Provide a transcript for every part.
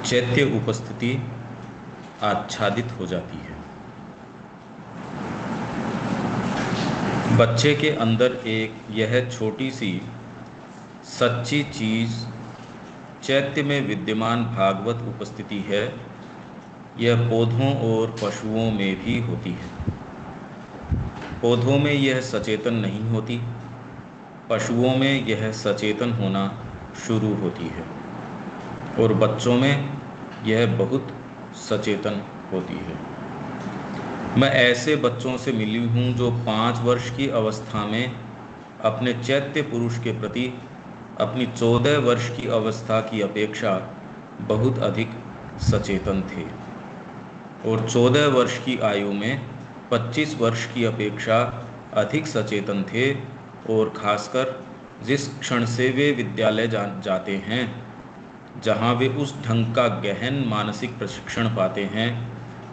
चैत्य उपस्थिति आच्छादित हो जाती है। बच्चे के अंदर एक यह छोटी सी सच्ची चीज चैत्य में विद्यमान भागवत उपस्थिति है। यह पौधों और पशुओं में भी होती है। पौधों में यह सचेतन नहीं होती, पशुओं में यह सचेतन होना शुरू होती है और बच्चों में यह बहुत सचेतन होती है। मैं ऐसे बच्चों से मिली हूँ जो 5 वर्ष की अवस्था में अपने चैत्य पुरुष के प्रति अपनी 14 वर्ष की अवस्था की अपेक्षा बहुत अधिक सचेतन थे और 14 वर्ष की आयु में 25 वर्ष की अपेक्षा अधिक सचेतन थे। और खासकर जिस क्षण से वे विद्यालय जाते हैं, जहाँ वे उस ढंग का गहन मानसिक प्रशिक्षण पाते हैं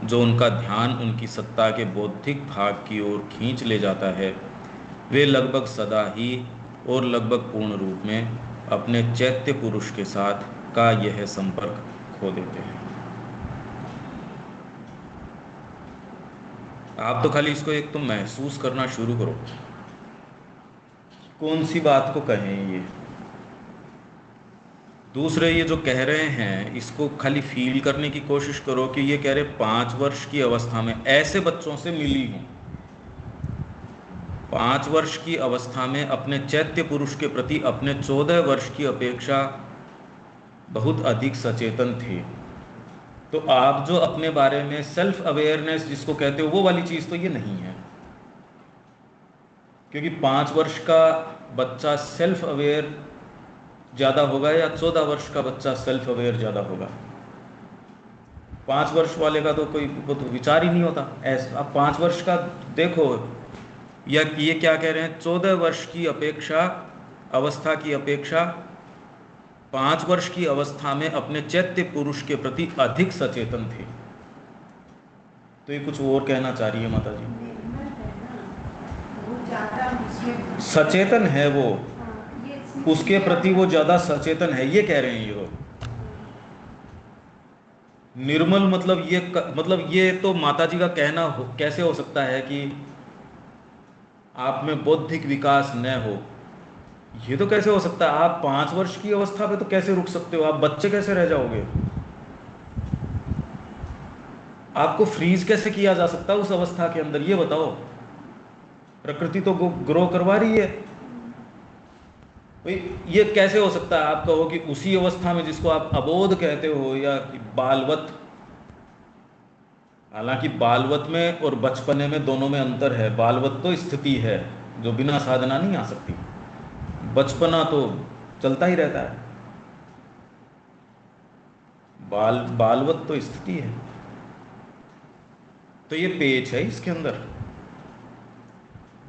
जो उनका ध्यान उनकी सत्ता के बौद्धिक भाग की ओर खींच ले जाता है, वे लगभग सदा ही और लगभग पूर्ण रूप में अपने चैत्य पुरुष के साथ का यह संपर्क खो देते हैं। आप तो खाली इसको एक तो महसूस करना शुरू करो, कौन सी बात को कहें ये। दूसरे ये जो कह रहे हैं इसको खाली फील करने की कोशिश करो कि ये कह रहे 5 वर्ष की अवस्था में ऐसे बच्चों से मिली हूं, 5 वर्ष की अवस्था में अपने चैत्य पुरुष के प्रति अपने 14 वर्ष की अपेक्षा बहुत अधिक सचेतन थे। तो आप जो अपने बारे में सेल्फ अवेयरनेस जिसको कहते हो वो वाली चीज तो ये नहीं है, क्योंकि 5 वर्ष का बच्चा सेल्फ अवेयर ज्यादा होगा या 14 वर्ष का बच्चा सेल्फ अवेयर ज्यादा होगा। 5 वर्ष वाले का तो कोई वो तो विचार ही नहीं होता ऐसा। अब 5 वर्ष का देखो, या ये क्या कह रहे हैं, 14 वर्ष की अपेक्षा अवस्था की अपेक्षा 5 वर्ष की अवस्था में अपने चैत्य पुरुष के प्रति अधिक सचेतन थे। तो ये कुछ और कहना चाह रही है माता जी। सचेतन है वो, उसके प्रति वो ज्यादा सचेतन है, ये कह रहे हैं ये। निर्मल मतलब ये तो माता जी का कहना कैसे हो सकता है कि आप में बौद्धिक विकास न हो। ये तो कैसे हो सकता है? आप 5 वर्ष की अवस्था पे तो कैसे रुक सकते हो? आप बच्चे कैसे रह जाओगे? आपको फ्रीज कैसे किया जा सकता है उस अवस्था के अंदर? ये बताओ। प्रकृति तो ग्रो करवा रही है। ये कैसे हो सकता है? आप कहो कि उसी अवस्था में जिसको आप अबोध कहते हो या बालवत, हालांकि बालवत में और बचपने में दोनों में अंतर है। बालवत तो स्थिति है जो बिना साधना नहीं आ सकती, बचपना तो चलता ही रहता है। बालवत तो स्थिति है। तो ये पेच है इसके अंदर।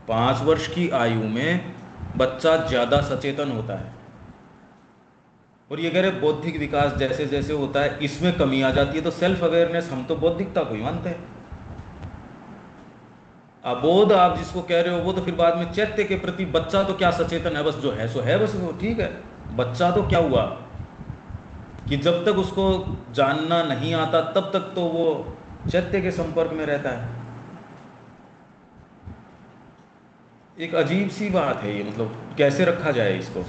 5 वर्ष की आयु में बच्चा ज्यादा सचेतन होता है और ये कह रहे बौद्धिक विकास जैसे जैसे होता है इसमें कमी आ जाती है। तो सेल्फ अवेयरनेस हम तो बौद्धिकता को ही मानते हैं। अबोध आप जिसको कह रहे हो वो तो फिर बाद में चैत्य के प्रति बच्चा तो क्या सचेतन है, बस जो है सो है, बस वो ठीक है। बच्चा तो क्या हुआ कि जब तक उसको जानना नहीं आता तब तक तो वो चैत्य के संपर्क में रहता है। एक अजीब सी बात है ये, मतलब कैसे रखा जाए इसको।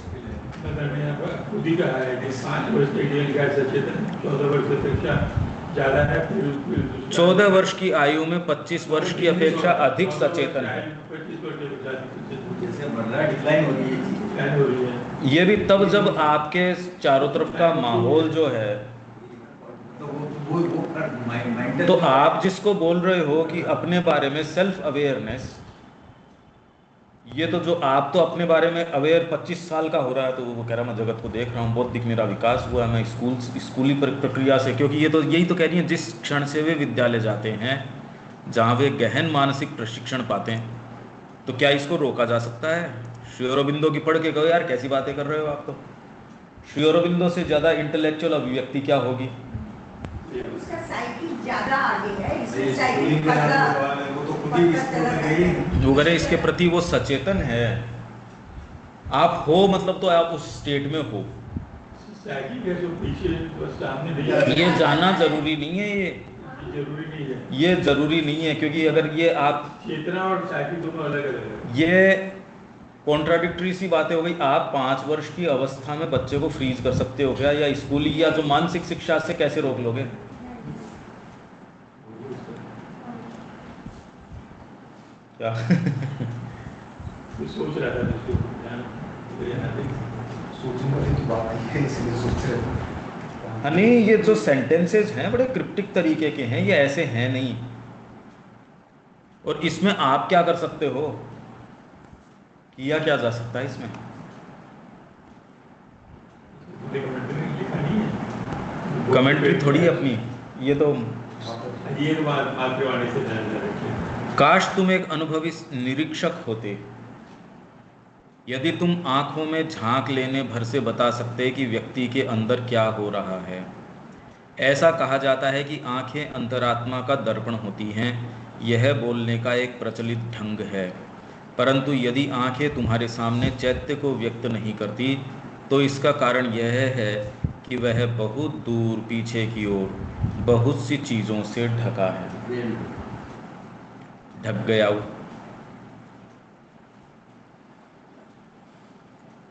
14 वर्ष की आयु में 25 वर्ष की अपेक्षा अधिक सचेतन है। ये भी तब जब आपके चारों तरफ का माहौल जो है, तो आप जिसको बोल रहे हो कि अपने बारे में सेल्फ अवेयरनेस, ये तो जो आप तो अपने बारे में अवेयर 25 साल का हो रहा है, तो वो कह रहा मैं जगत को देख रहा हूँ, बौद्धिक मेरा विकास हुआ है, मैं स्कूली प्रक्रिया से, क्योंकि ये तो यही तो कह रही है जिस क्षण से वे विद्यालय जाते हैं जहाँ वे गहन मानसिक प्रशिक्षण पाते हैं। तो क्या इसको रोका जा सकता है? श्री अरबिंदो की पढ़ के कहो यार कैसी बातें कर रहे हो आप, तो श्री अरबिंदो से ज्यादा इंटेलेक्चुअल अभिव्यक्ति क्या होगी? वो कह रहे इसके प्रति वो सचेतन है। आप हो मतलब तो आप उस स्टेट में हो। साइकिल के जो पीछे बस सामने नहीं आता ये जाना जरूरी नहीं है, ये जरूरी नहीं है। ये जरूरी नहीं है, क्योंकि अगर ये आप चेतना और साइकिल दोनों अलग अलग है। ये कॉन्ट्राडिक्टरी सी बातें हो गई। आप 5 वर्ष की अवस्था में बच्चे को फ्रीज कर सकते हो क्या, या स्कूली या जो मानसिक शिक्षा से कैसे रोक लोगे? क्या? कुछ सोच रहा था उसको सोचने वाली की बात नहीं है, इसलिए सोच रहे हैं। नहीं, ये जो सेंटेंसेस हैं बड़े क्रिप्टिक तरीके के हैं, ये ऐसे हैं नहीं। और इसमें आप क्या कर सकते हो, किया क्या जा सकता है इसमें? लिखा नहीं है, कमेंट्री थोड़ी है अपनी, ये तो ये बात आपके वाणी से जान जा रही है। काश तुम एक अनुभवी निरीक्षक होते। यदि तुम आंखों में झांक लेने भर से बता सकते कि व्यक्ति के अंदर क्या हो रहा है। ऐसा कहा जाता है कि आंखें अंतरात्मा का दर्पण होती हैं। यह बोलने का एक प्रचलित ढंग है, परंतु यदि आंखें तुम्हारे सामने चैत्य को व्यक्त नहीं करती, तो इसका कारण यह है कि वह बहुत दूर पीछे की ओर बहुत सी चीज़ों से ढका है, ढक गया।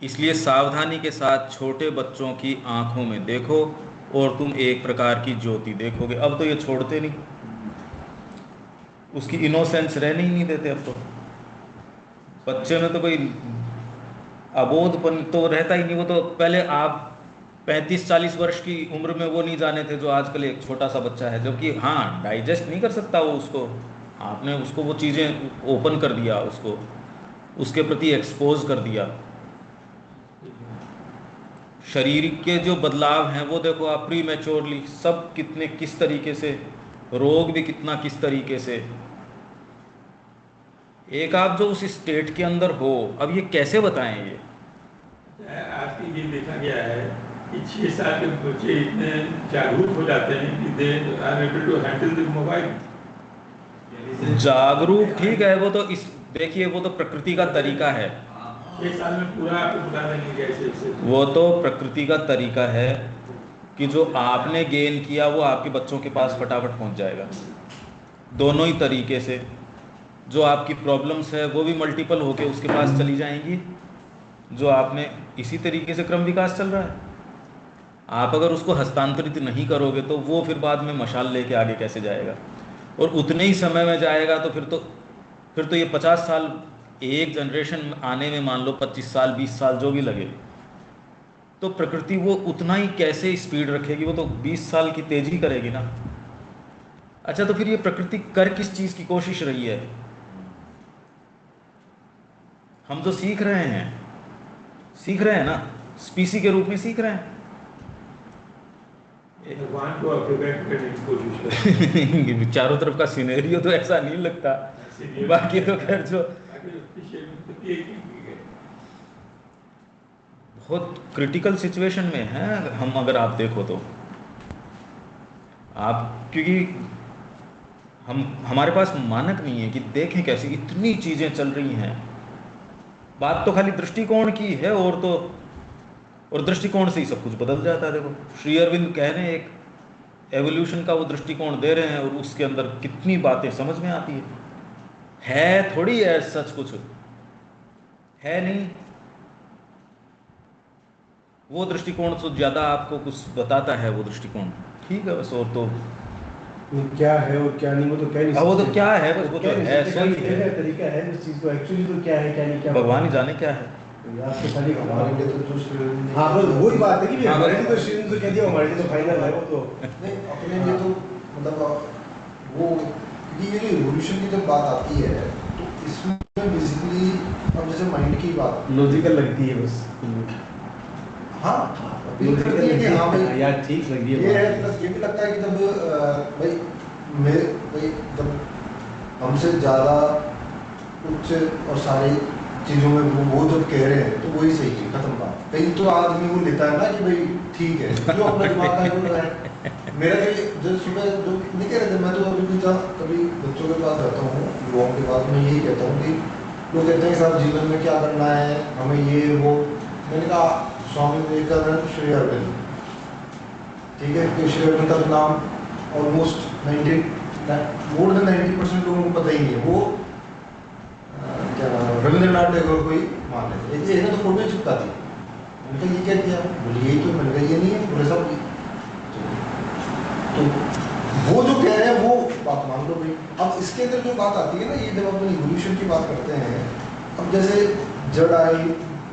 इसलिए सावधानी के साथ छोटे बच्चों की आंखों में देखो और तुम एक प्रकार की ज्योति देखोगे। अब तो ये छोड़ते नहीं, उसकी इनोसेंस रहने ही नहीं देते। अब तो बच्चे में तो कोई अबोधपन तो रहता ही नहीं। वो तो पहले आप 35-40 वर्ष की उम्र में वो नहीं जाने थे जो आजकल एक छोटा सा बच्चा है, जबकि हाँ डाइजेस्ट नहीं कर सकता वो उसको। आपने उसको वो चीज़ें ओपन कर दिया, उसको उसके प्रति एक्सपोज कर दिया। शरीर के जो बदलाव हैं वो देखो आप, प्री मैच्योरली सब कितने किस तरीके से, रोग भी कितना किस तरीके से। एक आप जो उस स्टेट के अंदर हो, अब ये कैसे बताएं ये? आज की ये देखा गया है कि 6 साल के बच्चे इतने जागरूक हो जाते हैं कि they are able to handle the mobile. जागरूक ठीक है, वो तो इस देखिए वो तो प्रकृति का तरीका है। 6 साल में पूरा आपको बता देंगे कैसे। वो तो प्रकृति का तरीका है कि जो आपने गेन किया वो आपके बच्चों के पास फटाफट पहुंच जाएगा, दोनों ही तरीके से। जो आपकी प्रॉब्लम्स है वो भी मल्टीपल होके उसके पास चली जाएंगी, जो आपने इसी तरीके से क्रम विकास चल रहा है। आप अगर उसको हस्तांतरित नहीं करोगे तो वो फिर बाद में मशाल लेके आगे कैसे जाएगा? और उतने ही समय में जाएगा तो फिर तो ये 50 साल, एक जनरेशन आने में मान लो 25 साल 20 साल जो भी लगे, तो प्रकृति वो उतना ही कैसे स्पीड रखेगी? वो तो 20 साल की तेजी करेगी ना। अच्छा, तो फिर ये प्रकृति कर किस चीज़ की कोशिश रही है? हम तो सीख रहे हैं ना, स्पीसी के रूप में सीख रहे हैं। भगवान को प्रिवेंट करने की कोशिश कर चारों तरफ का सिनेरियो तो ऐसा नहीं लगता, बाकी तो खैर जो बहुत क्रिटिकल सिचुएशन में है हम, अगर आप देखो तो आप, क्योंकि हमारे पास मानक नहीं है कि देखें कैसे इतनी चीज़ें चल रही हैं। बात तो खाली दृष्टिकोण की है, और दृष्टिकोण से ही सब कुछ बदल जाता है। देखो श्री अरविंद कह रहे हैं एक एवोल्यूशन का वो दृष्टिकोण दे रहे हैं, और उसके अंदर कितनी बातें समझ में आती है थोड़ी है सच कुछ है नहीं। वो दृष्टिकोण तो ज़्यादा आपको कुछ बताता है, वो दृष्टिकोण ठीक है बस। और तो क्या है और क्या नहीं वो तो कह नहीं सकते। वो तो क्या है बस, वो तो है सही है, तरीका है उस चीज़ को एक्चुअली तो क्या है क्या नहीं, क्या भगवान ही जाने क्या है। हमारे लिए तो हाँ बस वही बात है कि हमारे लिए तो श्री तो कह दिया, हमारे लिए तो फाइनल है वो तो नहीं, अपने लिए तो मतलब वो ये जो रिवोल्यूशन की जब बात आती है तो इसमें बेसिकली अब जैसे माइंड की बात लॉजिकल लगती है बस। हाँ लॉजिकल लगती है कि हाँ भाई यार ठीक लग रही है। ये है, प्लस ये भी लगता है कि जब भाई जब हमसे ज़्यादा उच्च और सारी चीज़ों में वो जब कह रहे हैं तो वही सही है, खत्म बात। कहीं तो आदमी वो लेता है ना कि भाई ठीक है जो अपना दिमाग का बोल रहा है। मेरा भी जो सुबह जो नहीं कह रहे थे, मैं तो अभी भी था कभी बच्चों के पास रहता हूँ, युवाओं के पास मैं यही कहता हूँ कि लोग कहते हैं साहब जीवन में क्या करना है, हमें ये वो। मैंने कहा स्वामी विवेकानंद, श्री अरविंद ठीक है, तो श्री अरविंद का नाम ऑलमोस्ट 90 मोर देन 90% लोगों को पता ही नहीं है। वो क्या नाम है, रविंद्रनाथ टैगोर को ही मान लेते हैं। एक ने तो फोटो चिपका दी, उनका ये क्या किया, बोले यही तो, मैंने कहा ये नहीं है, बोले सब तो वो जो कह रहे हैं वो बात मान लो भाई। अब इसके अंदर जो बात आती है ना, ये जब अपन इवोल्यूशन की बात करते हैं, अब जैसे जड़ आई,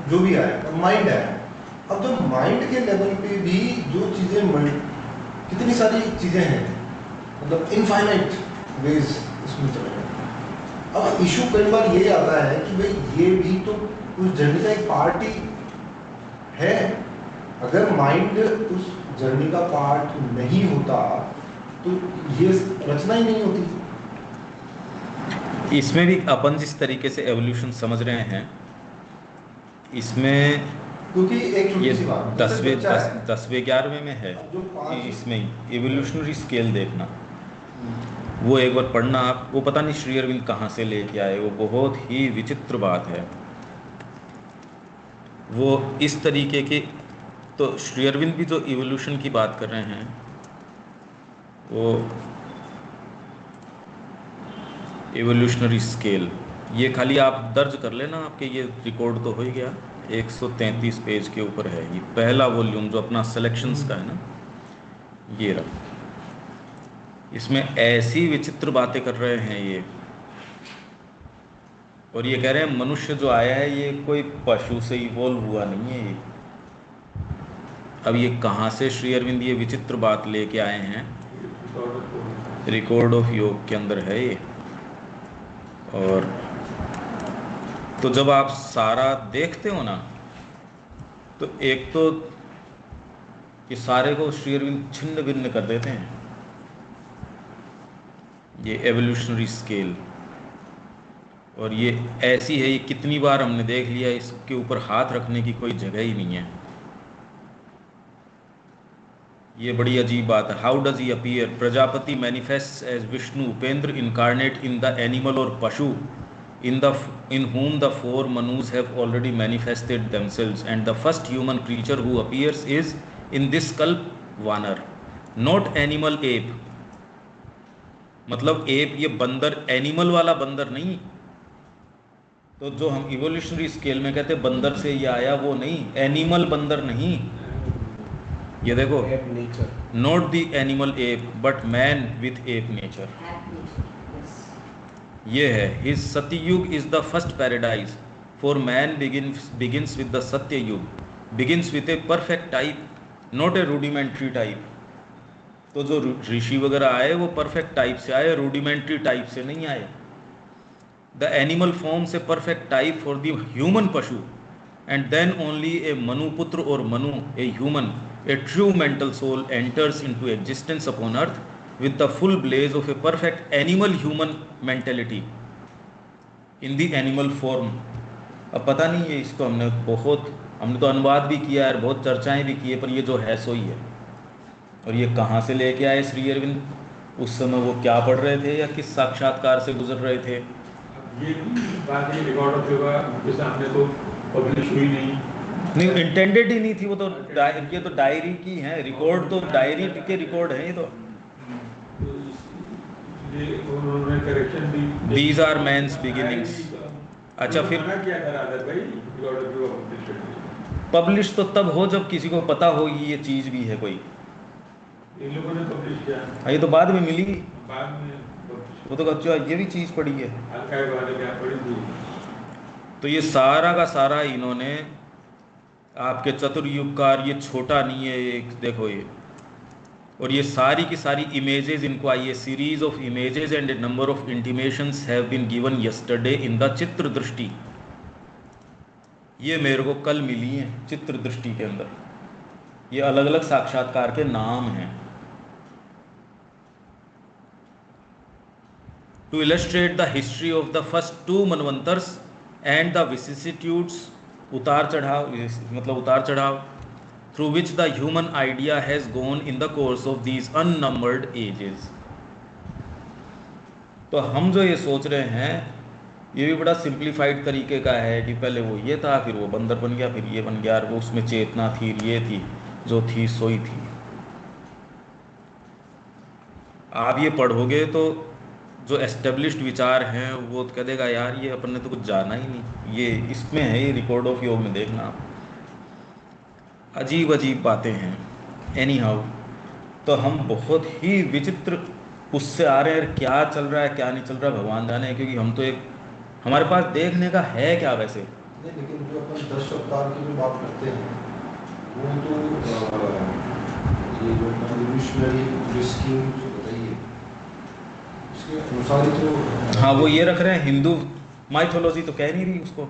जो भी आया, अब माइंड आया, अब जो माइंड के लेवल पे भी जो चीज़ें, कितनी सारी चीज़ें हैं, मतलब इनफाइनाइट वेज इसमें चले गए। अब इशू कई बार ये आता है कि भाई ये भी तो उस जर्नी का एक पार्ट ही है। अगर माइंड उस जर्नी का पार्ट नहीं होता तो ये रचना ही नहीं होती। इसमें भी अपन जिस तरीके से एवोल्यूशन समझ रहे हैं, इसमें क्योंकि एक छोटी ये सी बात, 10वें 11वें में है, जो 5 इसमें ही एवोल्यूशनरी स्केल देखना, वो एक बार पढ़ना आप। वो पता नहीं श्री अरविंद कहाँ से लेके आए, वो बहुत ही विचित्र बात है। वो इस तरीके के, तो श्री अरविंद भी जो इवोल्यूशन की बात कर रहे हैं, वो इवोल्यूशनरी स्केल, ये खाली आप दर्ज कर लेना, आपके ये रिकॉर्ड तो हो ही गया, 133 पेज के ऊपर है। ये पहला वॉल्यूम जो अपना सिलेक्शंस का है ना, ये रहा। इसमें ऐसी विचित्र बातें कर रहे हैं ये, और ये कह रहे हैं मनुष्य जो आया है ये कोई पशु से इवॉल्व हुआ नहीं है ये। अब ये कहाँ से श्री अरविंद ये विचित्र बात लेके आए हैं? रिकॉर्ड ऑफ योग के अंदर है ये। और तो जब आप सारा देखते हो ना, तो एक तो ये सारे को श्री अरविंद छिन्न भिन्न कर देते हैं, ये एवोल्यूशनरी स्केल। और ये ऐसी है, ये कितनी बार हमने देख लिया, इसके ऊपर हाथ रखने की कोई जगह ही नहीं है। ये बड़ी अजीब बात है। How does he appear? Prajapati manifest as Vishnu, Upendra incarnate in the animal और पशु, in whom the 4 Manus have already manifested themselves, and the first human creature who appears is in this kalp Vanar, not animal ape। मतलब app ये बंदर, animal वाला बंदर नहीं। तो जो हम इवोल्यूशनरी स्केल में कहते हैं बंदर से ये आया, वो नहीं, एनिमल बंदर नहीं। ये देखो, not the animal ape but man with ape nature, ये है। His Satyayug is the first paradise, for man begins with the सत्य युग, begins with a perfect type, not a rudimentary type। तो जो ऋषि वगैरह आए वो परफेक्ट टाइप से आए, रूडिमेंट्री टाइप से नहीं आए। The animal forms a perfect type for the human पशु, एंड देन ओनली ए मनुपुत्र और मनु, a human, a true mental soul enters into existence upon earth with the full blaze of a perfect animal human mentality in the animal form। अब पता नहीं है, इसको हमने तो अनुवाद भी किया है, बहुत चर्चाएं भी की है, पर ये जो है सो ही है। और ये कहाँ से लेके आए श्री अरविंद? उस समय वो क्या पढ़ रहे थे या किस साक्षात्कार से गुजर रहे थे? ये बात ये रिकॉर्ड ऑफ योगा उनके सामने तो पब्लिश हुई नहीं, इंटेंडेड ही नहीं थी वो तो। ये तो डायरी की है रिकॉर्ड, तो डायरी के रिकॉर्ड है ये तो। उन्होंने करेक्शन भी, These are man's beginnings। अच्छा, फिर क्या करा था भाई रिकॉर्ड ऑफ योगा पब्लिश तो तब हो जब किसी को पता हो ये चीज भी है कोई। इन लोगों ने पब्लिश किया, ये तो बाद में मिली, बाद में वो तो अच्छा ये भी चीज पड़ी है। आर्काइव वाले क्या पड़ी थी। तो ये सारा का सारा इन्होंने आपके चतुर्युगकार, ये छोटा नहीं है एक, देखो ये, और ये सारी की सारी इमेजेस इनको आई है। Series of images and a number of intimations have been given yesterday in the चित्र दृष्टि। ये मेरे को कल मिली हैं चित्र दृष्टि के अंदर, ये अलग अलग साक्षात्कार के नाम हैं। To illustrate the history of the first 2 manvantaras and the vicissitudes, उतार चढ़ाव, मतलब उतार चढ़ाव, through which the human idea has gone in the course of these unnumbered ages। तो हम जो ये सोच रहे हैं ये भी बड़ा सिंप्लीफाइड तरीके का है कि पहले वो ये था, फिर वो बंदर बन गया, फिर ये बन गया, और वो उसमें चेतना थी, ये थी, जो थी सोई थी। आप ये पढ़ोगे तो जो एस्टेब्लिश्ड विचार हैं वो कह देगा यार ये अपन ने तो कुछ जाना ही नहीं, ये इसमें है, ये रिकॉर्ड ऑफ योग में देखना आप, अजीब अजीब बातें हैं। एनी हाउ, तो हम बहुत ही विचित्र उससे आ रहे हैं, क्या चल रहा है क्या नहीं चल रहा भगवान जाने, क्योंकि हम तो एक, हमारे पास देखने का है क्या वैसे। नहीं, लेकिन जो अपन 10 अवतार की जो बात करते हैं वो तो ये जो रिवोल्यूशनरी रिस्किंग जो बताइए उसके अनुसार ही तो। हाँ, वो ये रख रहे हैं, हिंदू माइथोलॉजी तो कह नहीं रही उसको,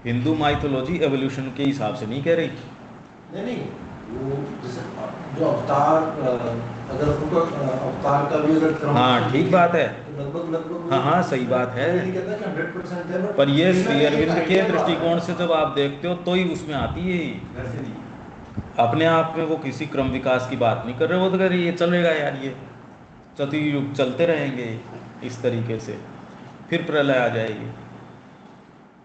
हिंदू माइथोलॉजी एवोल्यूशन के हिसाब से नहीं कह रही। नहीं नहीं, वो जैसे जो अवतार अगर उनको अवतार का भी अगर क्रम हाँ ठीक बात है, तो लगभग हाँ हाँ सही बात है, ये नहीं कहता कि 100% है, पर ये श्री अरविंद के बट दृष्टिकोण से जब आप देखते हो तो ही उसमें आती है ही। वैसे नहीं। अपने आप में वो किसी क्रम विकास की बात नहीं कर रहे, वो तो कह रहे ये चलेगा यार, ये चतुर्युग चलते रहेंगे इस तरीके से, फिर प्रलय आ जाएगी,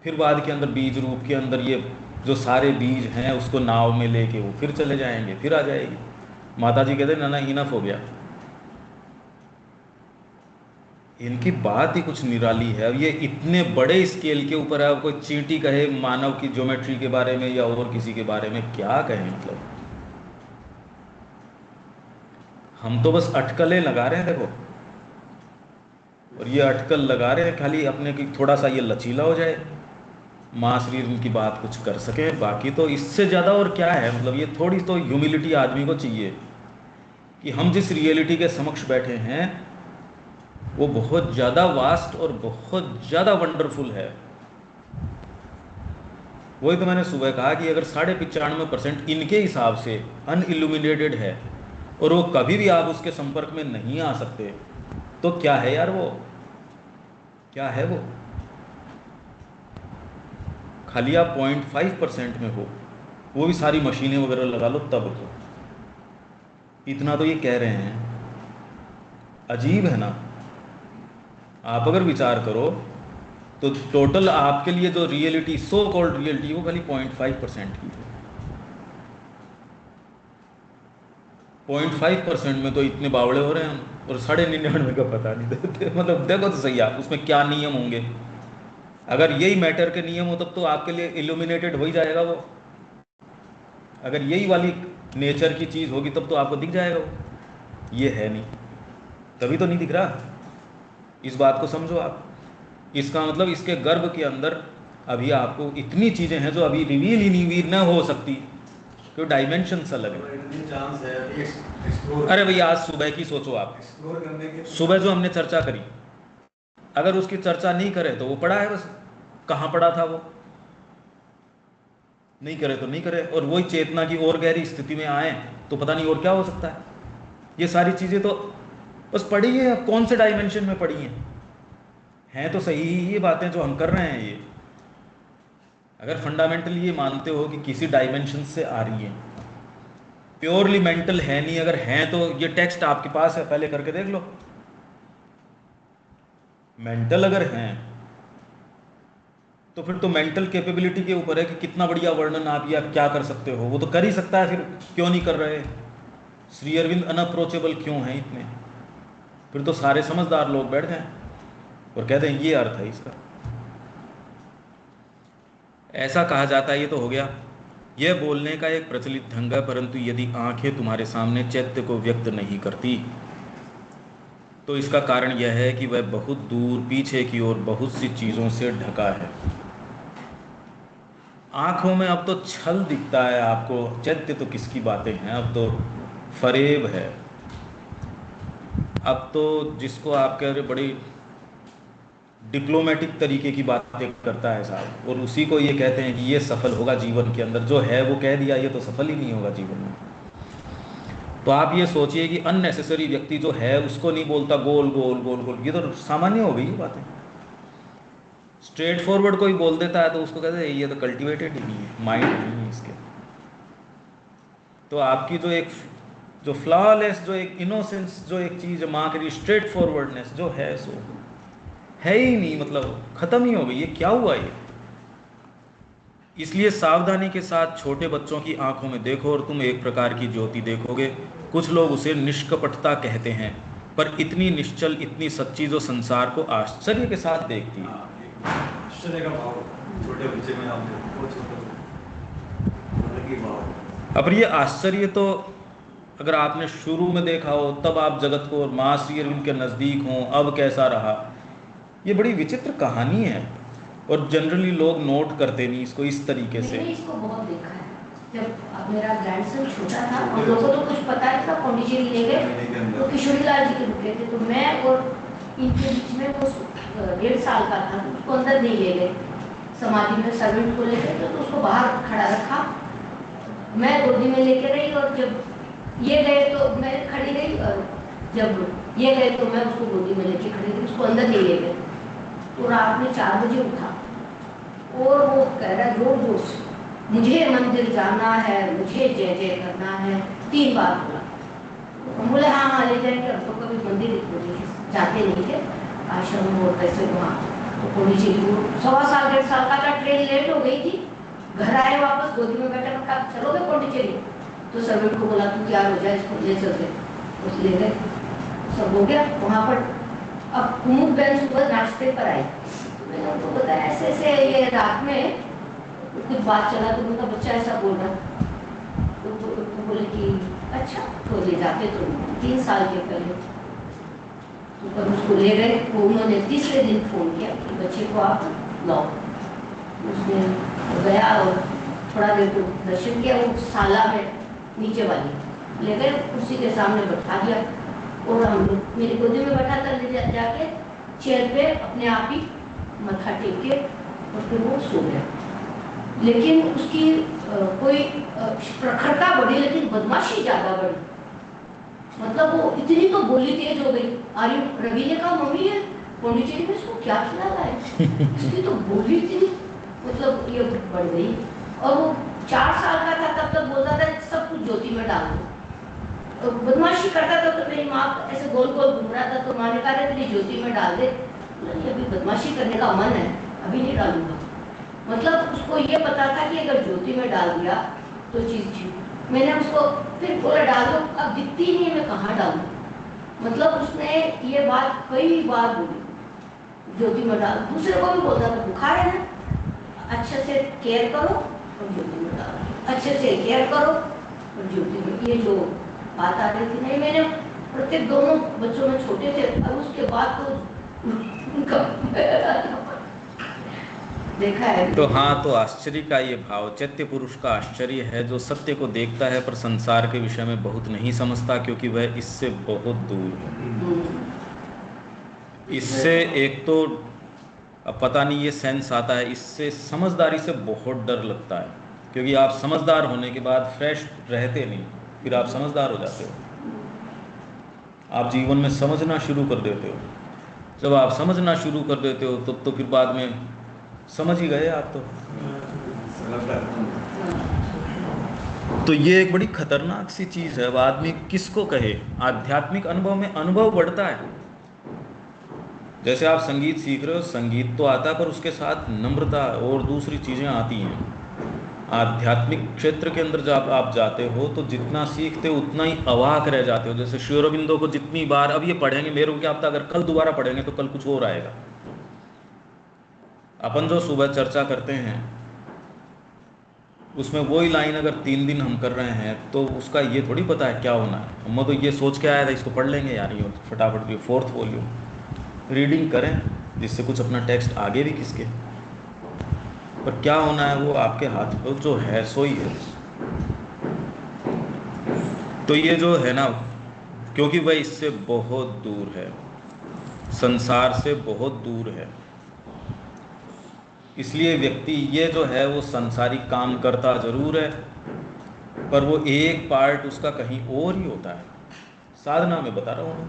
फिर बाद के अंदर बीज रूप के अंदर ये जो सारे बीज हैं उसको नाव में लेके वो फिर चले जाएंगे, फिर आ जाएगी। माता जी कहते ना ना इनफ हो गया, इनकी बात ही कुछ निराली है। अब ये इतने बड़े स्केल के ऊपर है, कोई चींटी कहे मानव की ज्योमेट्री के बारे में या और किसी के बारे में, क्या कहें मतलब। हम तो बस अटकलें लगा रहे हैं देखो, और ये अटकल लगा रहे हैं खाली अपने की थोड़ा सा ये लचीला हो जाए, माँ श्री इनकी बात कुछ कर सके, बाकी तो इससे ज़्यादा और क्या है। मतलब ये थोड़ी तो ह्यूमिलिटी आदमी को चाहिए कि हम जिस रियलिटी के समक्ष बैठे हैं वो बहुत ज़्यादा वास्ट और बहुत ज़्यादा वंडरफुल है। वही तो मैंने सुबह कहा कि अगर 95% इनके हिसाब से अनइल्यूमिनेटेड है और वो कभी भी आप उसके संपर्क में नहीं आ सकते, तो क्या है यार वो, क्या है वो। खाली आप 0.5% में हो, वो भी सारी मशीनें वगैरह लगा लो तब तो, इतना तो ये कह रहे हैं। अजीब है ना। आप अगर विचार करो तो टोटल आपके लिए जो रियलिटी, सो कॉल्ड रियलिटी, वो खाली 0.5% की है। 0.5% में तो इतने बावड़े हो रहे हैं हम, और 99.99 का पता नहीं देते। मतलब देखो तो सही आप उसमें क्या नियम होंगे। अगर यही मैटर के नियम हो तब तो आपके लिए इल्यूमिनेटेड हो ही जाएगा वो। अगर यही वाली नेचर की चीज़ होगी तब तो आपको दिख जाएगा वो। ये है नहीं, तभी तो नहीं दिख रहा। इस बात को समझो आप। इसका मतलब इसके गर्भ के अंदर अभी आपको इतनी चीज़ें हैं जो अभी रिवील ही नहीं हुई, न हो सकती, क्यों डायमेंशन सा लगे। चांस है अभी एक्सप्लोर। अरे भैया आज सुबह की सोचो आप, एक्सप्लोर करने के। सुबह जो हमने चर्चा करी, अगर उसकी चर्चा नहीं करे तो वो पड़ा है बस, कहाँ पड़ा था वो, नहीं करे तो नहीं करे, और वही चेतना की और गहरी स्थिति में आए तो पता नहीं और क्या हो सकता है। ये सारी चीज़ें तो बस पड़ी है, अब कौन से डायमेंशन में पड़ी हैं तो सही ही ये बातें जो हम कर रहे हैं। ये अगर फंडामेंटली ये मानते हो कि किसी डायमेंशन से आ रही है, प्योरली मेंटल है नहीं, अगर हैं तो ये टेक्स्ट आपके पास है, पहले करके देख लो। मेंटल अगर हैं तो फिर तो मेंटल कैपेबिलिटी के ऊपर है कि कितना बढ़िया वर्णन आप या क्या कर सकते हो, वो तो कर ही सकता है, फिर क्यों नहीं कर रहे। श्री अरविंद अनअप्रोचेबल क्यों हैं इतने, फिर तो सारे समझदार लोग बैठ जाएं और कहते हैं ये अर्थ है इसका, ऐसा कहा जाता है। ये तो हो गया, यह बोलने का एक प्रचलित ढंग है, परंतु यदि आंखें तुम्हारे सामने चैत्य को व्यक्त नहीं करती तो इसका कारण यह है कि वह बहुत दूर पीछे की ओर बहुत सी चीज़ों से ढका है। आंखों में अब तो छल दिखता है आपको, चैत्य तो किसकी बातें हैं, अब तो फरेब है। अब तो जिसको आप कह रहे बड़ी डिप्लोमेटिक तरीके की बातें करता है साहब, और उसी को ये कहते हैं कि ये सफल होगा जीवन के अंदर, जो है वो कह दिया, ये तो सफल ही नहीं होगा जीवन में। तो आप ये सोचिए कि अननेसेसरी व्यक्ति जो है उसको नहीं बोलता गोल गोल गोल गोल, ये तो सामान्य हो गई ये बातें। स्ट्रेट फॉरवर्ड कोई बोल देता है तो उसको कहते हैं ये तो कल्टिवेटेड ही नहीं है, माइंड नहीं है इसके। तो आपकी जो फ्लॉलेस, जो एक इनोसेंस, जो एक चीज़ माँ के लिए स्ट्रेट फॉरवर्डनेस जो है सो है ही नहीं, मतलब ख़त्म ही हो गई। ये क्या हुआ ये, इसलिए सावधानी के साथ छोटे बच्चों की आंखों में देखो और तुम एक प्रकार की ज्योति देखोगे। कुछ लोग उसे निष्कपटता कहते हैं, पर इतनी निश्चल, इतनी सच्ची, जो संसार को आश्चर्य के साथ देखती है। आश्चर्य का भाव छोटे बच्चे में आप देखो, बहुत छोटा अलग ही भाव। अब ये आश्चर्य तो अगर आपने शुरू में देखा हो तब आप जगत को और माँ श्री अरविंद के नज़दीक हों, अब कैसा रहा, ये बड़ी विचित्र कहानी है। और जनरली लोग नोट करते नहीं इसको इस तरीके से। मैंने इसको बहुत देखा है। जब अब मेरा ग्रैंडसन छोटा था, हम लोगों को तो कुछ पता है था, पौंडीचेरी ले गए तो किशोरी लाल जी के रुके थे, तो मैं और इनके बीच में वो 1.5 साल का था, उसको अंदर नहीं ले गए, समाधि में सर्वेंट को ले गए तो उसको बाहर खड़ा रखा, मैं गोदी में लेके रही, और जब ये गए तो मैं खड़ी रही, और जब ये गए तो मैं उसको गोदी में लेके खड़ी रही, उसको अंदर नहीं ले गए। तो रात में 4 बजे उठा और वो कह रहा है जोर जोर से, मुझे मंदिर जाना है, मुझे जय जय करना है, 3 बार बोला। हम बोले हाँ हाँ ले जाएंगे, हम तो कभी मंदिर जाते नहीं थे, आश्रम और कैसे वहाँ तो पौंडीचेरी वो 1.25 साल 1.5 साल का ट्रेन लेट हो गई थी, घर आए वापस, गोदी में बैठा रखा, चलोगे पौंडीचेरी? तो सर्वेंट को बोला तू तैयार हो जाए, इसको ले चलते, उस ले गए, सब हो गया वहाँ पर। अब कुमुद बहन सुबह नाश्ते पर आई, तो मैंने उनको बताया ऐसे ऐसे ये रात में कुछ बात चला, तो उनका बच्चा ऐसा बोल रहा, तो बोले कि अच्छा, तो ले जाते तो 3 साल के पहले, तो तब उसको ले गए। वो उन्होंने तीसरे दिन फोन किया कि बच्चे को आप लाओ, उसने गया और थोड़ा देर को दर्शन किया, वो साला में नीचे वाली ले गए, कुर्सी के सामने बैठा दिया, और हम लोग मेरी गोदी में बैठा था, ले जाके चेयर पे अपने आप ही मत्था टेक के और फिर वो सो गया। लेकिन उसकी कोई प्रखरता बढ़ी, लेकिन बदमाशी ज्यादा बढ़ी। मतलब वो इतनी तो बोली तेज हो गई, आर्य रवि ने कहा मम्मी ये पौंडीचेरी में इसको क्या खिलाया है, इसकी तो बोली इतनी मतलब ये बढ़ गई। और वो 4 साल का था तब तक बोलता था सब कुछ ज्योति में डाल दो, बदमाशी करता था, तो मेरी माँ ऐसे गोल गोल घूम रहा था, तो माँ ने कहा तेरी ज्योति में डाल दे, अभी बदमाशी करने का मन है, अभी नहीं डालूंगा। मतलब उसको ये पता था कि अगर ज्योति में डाल दिया तो चीज ठीक। मैंने उसको फिर बोला डाल दो, अब दिखती नहीं है, मैं कहाँ डालूं। मतलब उसने ये बात कई बार बोली, ज्योति में डाल। दूसरे को भी बोलता था बुखार है ना, अच्छे से केयर करो और ज्योति में डालो, अच्छे से केयर करो और ज्योति में। ये जो बात आ रही थी, नहीं मैंने प्रत्येक दोनों बच्चों में छोटे थे, और उसके बाद तो उनका देखा है। तो हाँ, तो आश्चर्य का ये भाव चैत्य पुरुष का आश्चर्य है, जो सत्य को देखता है पर संसार के विषय में बहुत नहीं समझता, क्योंकि वह इससे बहुत दूर है। इससे एक तो अब पता नहीं ये सेंस आता है, इससे समझदारी से बहुत डर लगता है, क्योंकि आप समझदार होने के बाद फ्रेश रहते नहीं, फिर आप समझदार हो जाते हो, आप जीवन में समझना शुरू कर देते हो। जब आप समझना शुरू कर देते हो तो फिर बाद में समझ ही गए आप तो ये एक बड़ी खतरनाक सी चीज़ है। अब आदमी किसको कहे, आध्यात्मिक अनुभव में अनुभव बढ़ता है। जैसे आप संगीत सीख रहे हो, संगीत तो आता है पर उसके साथ नम्रता और दूसरी चीज़ें आती हैं। आध्यात्मिक क्षेत्र के अंदर जब आप जाते हो तो जितना सीखते हो उतना ही अवाक रह जाते हो। जैसे श्री अरविंदो को जितनी बार अब ये पढ़ेंगे, मेरे को क्या पता अगर कल दोबारा पढ़ेंगे तो कल कुछ और आएगा। अपन जो सुबह चर्चा करते हैं उसमें वही लाइन अगर 3 दिन हम कर रहे हैं तो उसका ये थोड़ी पता है क्या होना है। हम तो ये सोच के आया था इसको पढ़ लेंगे यार, ये फटाफट ये 4th वॉल्यूम रीडिंग करें जिससे कुछ अपना टेक्स्ट आगे भी खिसके, पर क्या होना है वो आपके हाथ में जो है सो ही है। तो ये जो है ना, क्योंकि वह इससे बहुत दूर है, संसार से बहुत दूर है, इसलिए व्यक्ति ये जो है वो संसारिक काम करता जरूर है पर वो एक पार्ट उसका कहीं और ही होता है। साधना में बता रहा हूँ,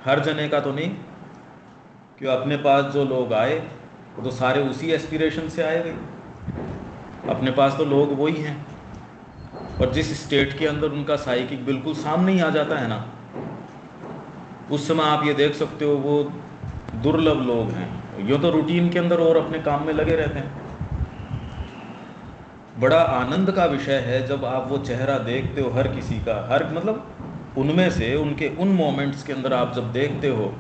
हर जने का तो नहीं, कि अपने पास जो लोग आए वो तो सारे उसी एस्पिरेशन से आए गए। अपने पास तो लोग वही हैं, और जिस स्टेट के अंदर उनका साइकिक बिल्कुल सामने ही आ जाता है ना, उस समय आप ये देख सकते हो वो दुर्लभ लोग हैं। ये तो रूटीन के अंदर और अपने काम में लगे रहते हैं, बड़ा आनंद का विषय है जब आप वो चेहरा देखते हो हर किसी का, हर मतलब उनमें से उनके उन मोमेंट्स के अंदर आप जब देखते हो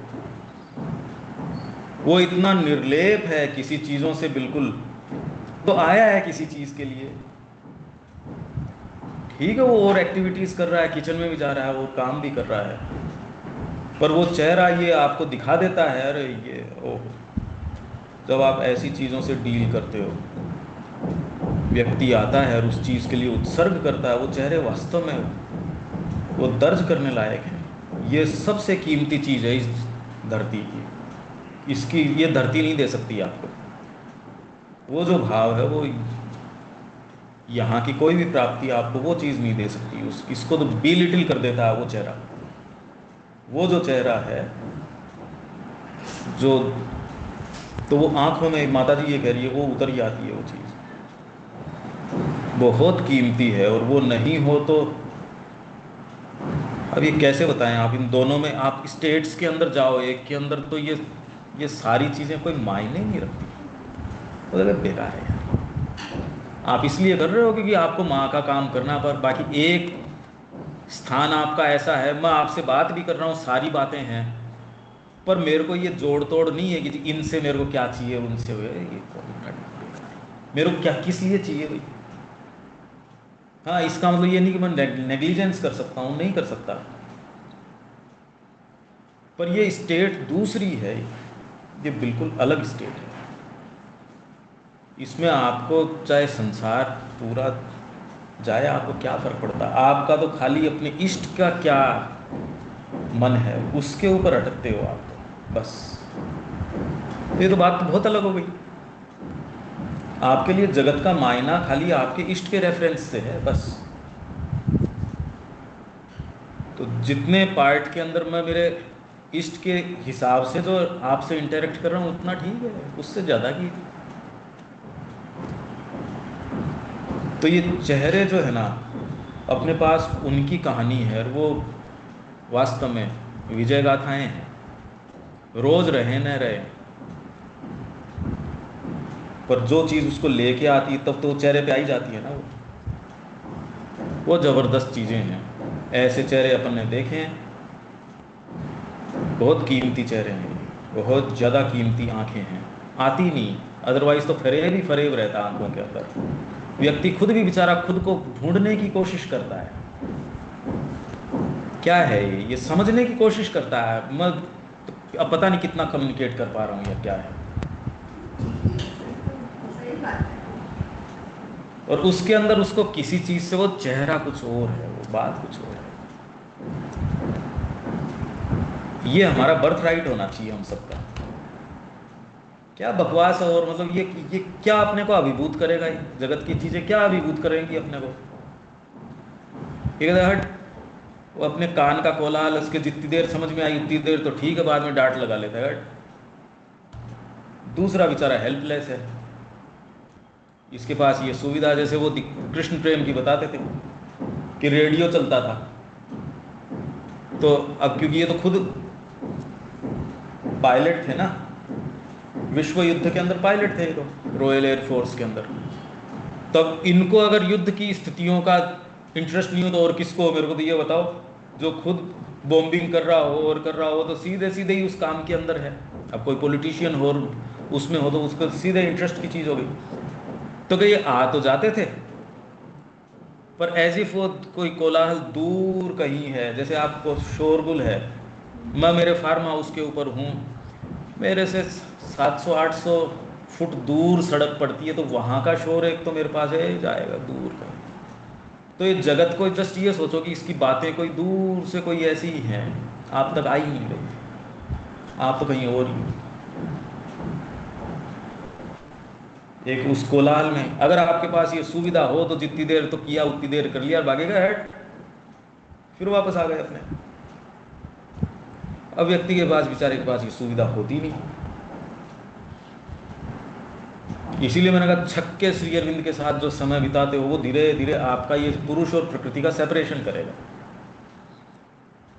वो इतना निर्लेप है किसी चीज़ों से, बिल्कुल तो आया है किसी चीज़ के लिए, ठीक है वो और एक्टिविटीज़ कर रहा है, किचन में भी जा रहा है, वो काम भी कर रहा है, पर वो चेहरा ये आपको दिखा देता है अरे ये ओह। जब आप ऐसी चीज़ों से डील करते हो, व्यक्ति आता है और उस चीज़ के लिए उत्सर्ग करता है, वो चेहरे वास्तव में वो दर्ज करने लायक है। ये सबसे कीमती चीज़ है इस धरती की, इसकी ये धरती नहीं दे सकती आपको। वो जो भाव है वो यहाँ की कोई भी प्राप्ति आपको वो चीज़ नहीं दे सकती, उस इसको तो बिलिटिल कर देता है वो चेहरा। वो जो चेहरा है जो, तो वो आंखों में माता जी ये कह रही है वो उतर जाती है, वो चीज़ बहुत कीमती है। और वो नहीं हो तो अब ये कैसे बताएं आप, इन दोनों में आप स्टेट्स के अंदर जाओ एक के अंदर, तो ये सारी चीज़ें कोई मायने नहीं रखती, वो बेकार है यार। आप इसलिए कर रहे हो क्योंकि आपको माँ का काम करना, पर बाकी एक स्थान आपका ऐसा है, मैं आपसे बात भी कर रहा हूँ सारी बातें हैं, पर मेरे को ये जोड़ तोड़ नहीं है कि इनसे मेरे को क्या चाहिए उनसे हुए, ये मेरे को क्या किस लिए चाहिए भाई। हाँ इसका मतलब ये नहीं कि मैं नेग्लिजेंस कर सकता हूँ, नहीं कर सकता, पर ये स्टेट दूसरी है, ये बिल्कुल अलग स्टेट है। इसमें आपको चाहे संसार पूरा जाए आपको क्या फर्क पड़ता, आपका तो खाली अपने इष्ट का क्या मन है उसके ऊपर अटकते हो आप, बस। ये तो बात तो बहुत अलग हो गई। आपके लिए जगत का मायना खाली आपके इष्ट के रेफरेंस से है, बस। तो जितने पार्ट के अंदर मैं मेरे इष्ट के हिसाब से जो आपसे इंटरेक्ट कर रहा हूँ उतना ठीक है, उससे ज़्यादा की। तो ये चेहरे जो है ना, अपने पास उनकी कहानी है, और वो वास्तव में विजय गाथाएं हैं, रोज रहे न रहे, पर जो चीज़ उसको लेके आती है तब तो वो चेहरे पे आई जाती है ना, वो ज़बरदस्त चीज़ें हैं। ऐसे चेहरे अपन ने देखे हैं, बहुत कीमती चेहरे हैं, बहुत ज़्यादा कीमती आंखें हैं, आती नहीं, अदरवाइज़ तो फरेब ही फरेब रहता आंखों के अंदर। व्यक्ति खुद भी बेचारा खुद को ढूंढने की कोशिश करता है, क्या है ये समझने की कोशिश करता है, मैं अब पता नहीं कितना कम्युनिकेट कर पा रहा हूँ या क्या है। और उसके अंदर उसको किसी चीज़ से वो चेहरा कुछ और है, वो बात कुछ और है। ये हमारा बर्थ राइट होना चाहिए हम सबका। क्या बकवास है, और मतलब ये क्या अपने को अभिभूत करेगा, जगत की चीज़ें क्या अभिभूत करेंगी अपने को। एक हट, वो अपने कान का कोलाहल उसके जितनी देर समझ में आई उतनी देर तो ठीक है, बाद में डांट लगा लेता है। दूसरा बेचारा हेल्पलेस है, इसके पास ये सुविधा, जैसे वो कृष्ण प्रेम की बताते थे कि रेडियो चलता था, तो अब क्योंकि ये तो खुद पायलट थे ना, विश्व युद्ध के अंदर पायलट थे तो रॉयल एयरफोर्स के अंदर, तब इनको अगर युद्ध की स्थितियों का इंटरेस्ट नहीं हो तो और किसको, मेरे को तो ये बताओ, जो खुद बॉम्बिंग कर रहा हो और कर रहा हो तो सीधे सीधे ही उस काम के अंदर है। अब कोई पॉलिटिशियन हो उसमें हो तो उसको सीधे इंटरेस्ट की चीज़ हो गई। तो क्या ये आ तो जाते थे, पर एज इफ वो कोई कोलाहल दूर कहीं है, जैसे आपको शोरगुल है, मैं मेरे फार्म हाउस के ऊपर हूँ, मेरे से 700-800 फुट दूर सड़क पड़ती है, तो वहाँ का शोर एक तो मेरे पास है जाएगा दूर का। तो ये जगत को जस्ट ये सोचो कि इसकी बातें कोई दूर से कोई ऐसी ही हैं, आप तक आई नहीं रही, आप तो कहीं और ही। एक उस कोलाहल में अगर आपके पास ये सुविधा हो तो जितनी देर तो किया उतनी देर कर लिया, भागेगा हेड, फिर वापस आ गए अपने। अब व्यक्ति के पास, बेचारे के पास ये सुविधा होती नहीं, इसीलिए मैंने कहा छक्के श्री अरविंद के साथ जो समय बिताते हो वो धीरे धीरे आपका ये पुरुष और प्रकृति का सेपरेशन करेगा।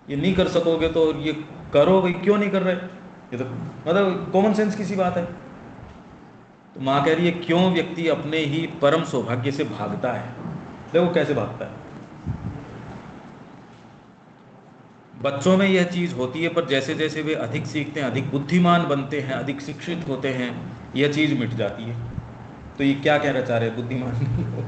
ये नहीं कर सकोगे तो ये करो भाई, क्यों नहीं कर रहे, ये तो मतलब कॉमन सेंस की सी बात है। तो माँ कह रही है क्यों व्यक्ति अपने ही परम सौभाग्य से भागता है। देखो कैसे भागता है। बच्चों में यह चीज होती है, पर जैसे जैसे वे अधिक सीखते हैं, अधिक बुद्धिमान बनते हैं, अधिक शिक्षित होते हैं, यह चीज मिट जाती है। तो ये क्या कहना चाह रहे हैं, बुद्धिमान नहीं हो।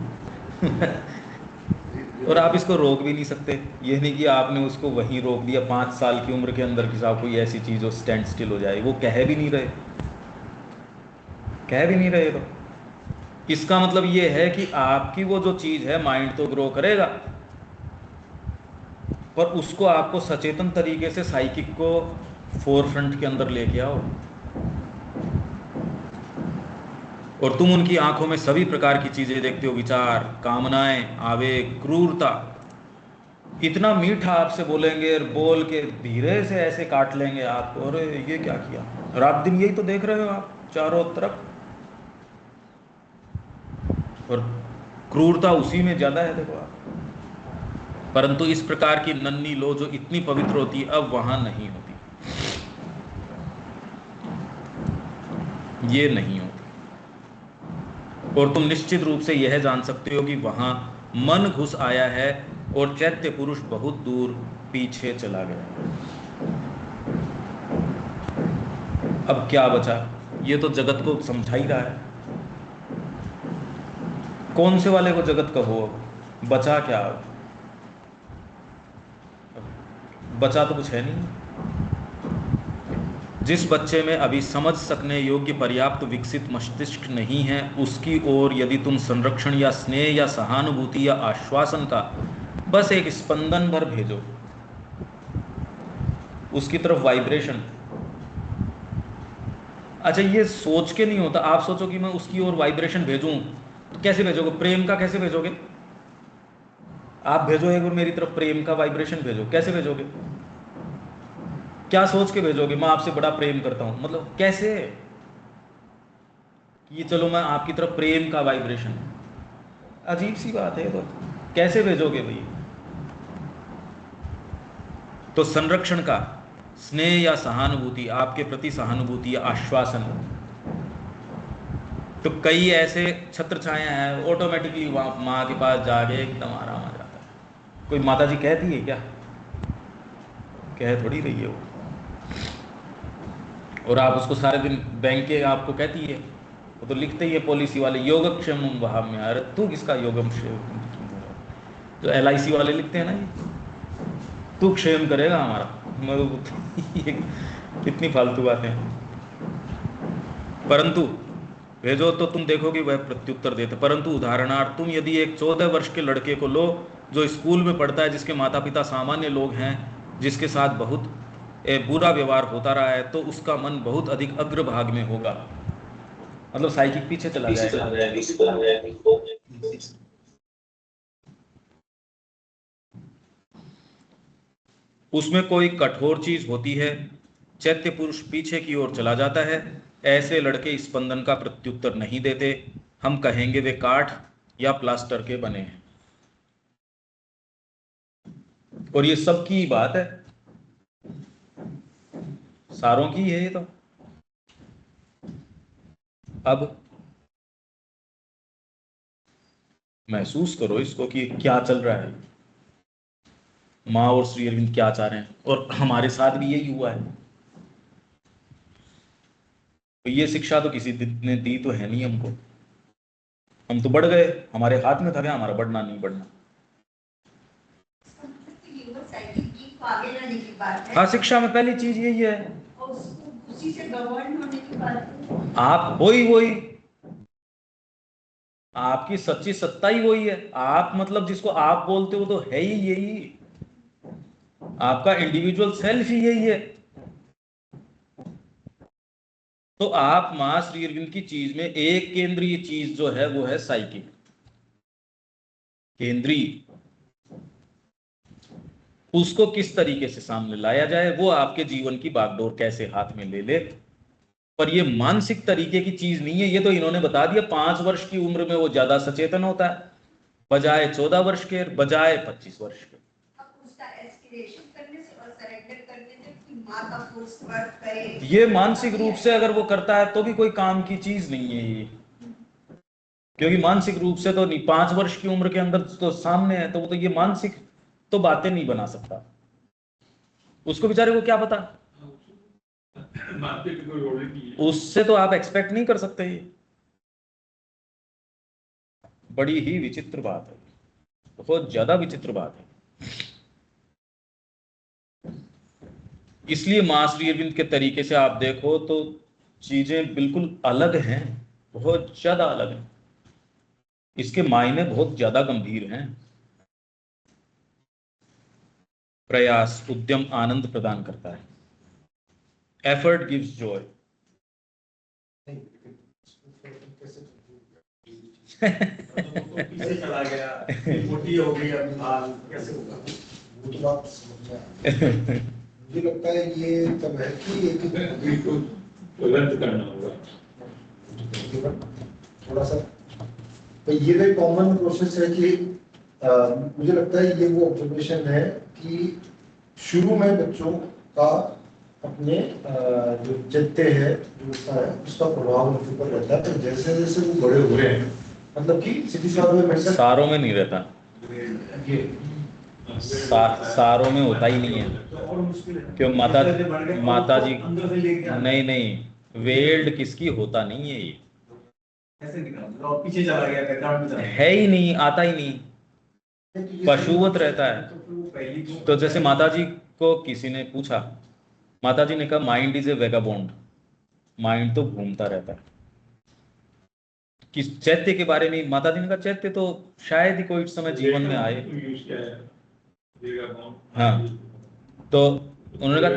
और आप इसको रोक भी नहीं सकते। ये नहीं कि आपने उसको वहीं रोक दिया 5 साल की उम्र के अंदर कि साहब कोई ऐसी चीज हो स्टैंड स्टिल हो जाए, वो कह भी नहीं रहे, कह भी नहीं रहे। तो इसका मतलब ये है कि आपकी वो जो चीज है, माइंड तो ग्रो करेगा, पर उसको आपको सचेतन तरीके से साइकिक को फोरफ्रंट के अंदर लेके आओ, और तुम उनकी आंखों में सभी प्रकार की चीजें देखते हो, विचार, कामनाएं, आवेग, क्रूरता। इतना मीठा आपसे बोलेंगे और बोल के धीरे से ऐसे काट लेंगे आपको, अरे ये क्या किया, रात दिन यही तो देख रहे हो आप चारों तरफ। और क्रूरता उसी में ज्यादा है, देखो आप। परंतु इस प्रकार की नन्ही लो जो इतनी पवित्र होती है, अब वहां नहीं होती, ये नहीं होती। और तुम निश्चित रूप से यह जान सकते हो कि वहां मन घुस आया है और चैत्य पुरुष बहुत दूर पीछे चला गया। अब क्या बचा, ये तो जगत को समझा ही रहा है। कौन से वाले को जगत कहो, अब बचा क्या, बचा तो कुछ है नहीं। जिस बच्चे में अभी समझ सकने योग्य पर्याप्त विकसित मस्तिष्क नहीं है, उसकी ओर यदि तुम संरक्षण या स्नेह या सहानुभूति या आश्वासन का बस एक स्पंदन भर भेजो, उसकी तरफ वाइब्रेशन। अच्छा, ये सोच के नहीं होता। आप सोचो कि मैं उसकी ओर वाइब्रेशन भेजूं, तो कैसे भेजोगे, प्रेम का कैसे भेजोगे। आप भेजो एक बार मेरी तरफ प्रेम का वाइब्रेशन भेजो, कैसे भेजोगे, क्या सोच के भेजोगे, मैं आपसे बड़ा प्रेम करता हूं, मतलब कैसे, ये चलो मैं आपकी तरफ प्रेम का वाइब्रेशन, अजीब सी बात है। तो कैसे भेजोगे भाई। तो संरक्षण का, स्नेह या सहानुभूति, आपके प्रति सहानुभूति या आश्वासन। तो कई ऐसे छत्र छाया हैं, ऑटोमेटिकली माँ के पास जाके एकदम आराम आ जाता है। कोई माता जी कहती है क्या, कह थोड़ी रही है वो। और आप उसको सारे दिन बैंक के आपको कहती है, वो तो लिखते ही है पॉलिसी वाले, योगक्षेम वहाम्य। अरे तू किसका योगम क्षेम, जो LIC वाले लिखते हैं ना, ये तू क्षेम करेगा हमारा, इतनी फालतू बातें। परंतु भेजो तो तुम देखोगे वह प्रत्युत्तर देते। परंतु उदाहरणार्थ तुम यदि एक 14 वर्ष के लड़के को लो जो स्कूल में पढ़ता है, जिसके माता पिता सामान्य लोग हैं, जिसके साथ बहुत बुरा व्यवहार होता रहा है, तो उसका मन बहुत अधिक अग्रभाग में होगा, मतलब साइकिक पीछे चला जाएगा। उसमें कोई कठोर चीज होती है, चैत्य पुरुष पीछे की ओर चला जाता है। ऐसे लड़के स्पंदन का प्रत्युत्तर नहीं देते, हम कहेंगे वे काठ या प्लास्टर के बने हैं। और ये सबकी बात है, सारों की है ये तो। अब महसूस करो इसको कि क्या चल रहा है, माँ और श्री अरविंद क्या चाह रहे हैं, और हमारे साथ भी यही हुआ है। तो ये शिक्षा तो किसी ने दी तो है नहीं हमको, हम तो बढ़ गए, हमारे हाथ में था क्या हमारा बढ़ना नहीं बढ़ना। हाँ, शिक्षा में पहली चीज यही है, उसी से गवर्न होने की बात। आप वही आपकी सच्ची सत्ता ही वही है। आप मतलब जिसको आप बोलते हो तो है ही यही, आपका इंडिविजुअल सेल्फ ही यही है। तो आप मां श्री अरविंद की चीज में एक केंद्रीय चीज जो है वो है साइकिक, केंद्रीय। उसको किस तरीके से सामने लाया जाए, वो आपके जीवन की बागडोर कैसे हाथ में ले ले। पर ये मानसिक तरीके की चीज नहीं है, ये तो इन्होंने बता दिया। 5 वर्ष की उम्र में वो ज्यादा सचेतन होता है बजाय 14 वर्ष के, बजाय 25 वर्ष के। उसका एस्पिरेशन करने से और सरेंडर करने से माता पुरुष वर्क करे, ये मानसिक रूप से अगर वो करता है तो भी कोई काम की चीज नहीं है ये, क्योंकि मानसिक रूप से तो नहीं, 5 वर्ष की उम्र के अंदर तो सामने है, तो वो तो ये मानसिक तो बातें नहीं बना सकता, उसको बेचारे को क्या पता, मानते कोई रोल नहीं है। उससे तो आप एक्सपेक्ट नहीं कर सकते। ये बड़ी ही विचित्र बात है, बहुत ज्यादा विचित्र बात है। इसलिए मां श्री अरविंद के तरीके से आप देखो तो चीजें बिल्कुल अलग हैं, बहुत ज्यादा अलग हैं, इसके मायने बहुत ज्यादा गंभीर हैं। प्रयास, उद्यम आनंद प्रदान करता है, एफर्ट गिव्स जॉय। पीछे चला गया, मोटी हो गई, अब हाल कैसे होगा? वो तो बात समझ में आ रही है। मुझे लगता है ये तब है कि एक अभी तो तुरंत करना होगा थोड़ा सा, तो ये तो कॉमन प्रोसेस है कि मुझे लगता है ये वो ऑब्जर्वेशन है कि शुरू में बच्चों का अपने जो चैत्य है, जो उसका है, उसका प्रभाव उनके ऊपर रहता है, तो जैसे जैसे वो बड़े हो रहे हैं, मतलब कि सीधी सारों में नहीं रहता, ये सारों में होता ही नहीं है, तो और मुश्किल है क्यों माता जी अंदर से लेके आना। नहीं वेल्ड किसकी होता नहीं है, ये ऐसे निकाल और पीछे चला गया, बैकग्राउंड में चला गया, है ही नहीं, आता ही नहीं, पशुवत रहता है। तो फिर वो पहली तो जैसे माता जी को किसी ने पूछा, माता जी ने कहा mind is a vagabond, mind तो घूमता रहता है। किस चैत्य के बारे में माता जी ने कहा चैत्य तो शायद ही कोई समय जीवन में आए। यूज किया है वेगाबॉन्ड। हाँ, तो उन्होंने कहा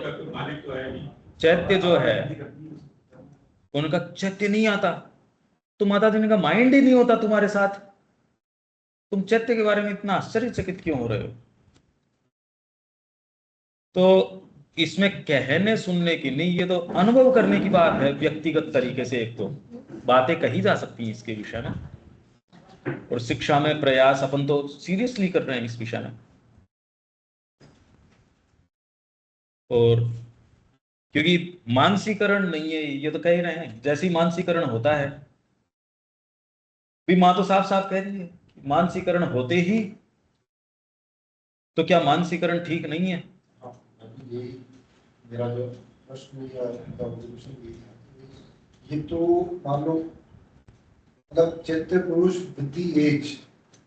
तो मालिक तो है नहीं। चैत्य जो है, उनका चैत्य नहीं आता, तो माता जी ने कहा माइंड ही नहीं होता तुम्हारे साथ, तुम चैत्य के बारे में इतना आश्चर्यचकित क्यों हो रहे हो? तो इसमें कहने सुनने की नहीं, ये तो अनुभव करने की बात है व्यक्तिगत तरीके से। एक तो बातें कही जा सकती हैं इसके विषय में, और शिक्षा में प्रयास अपन तो सीरियसली कर रहे हैं इस विषय में। और क्योंकि मानसीकरण नहीं है, ये तो कह ही रहे हैं, जैसे ही मानसीकरण होता है, भी मां तो साफ साफ कह रही है मानसीकरण होते ही, तो क्या मानसीकरण ठीक नहीं है? ये मेरा जो प्रश्न या ऑब्जर्वेशन ये था, ये तो मान लो मतलब चैत्य पुरुष विद द एज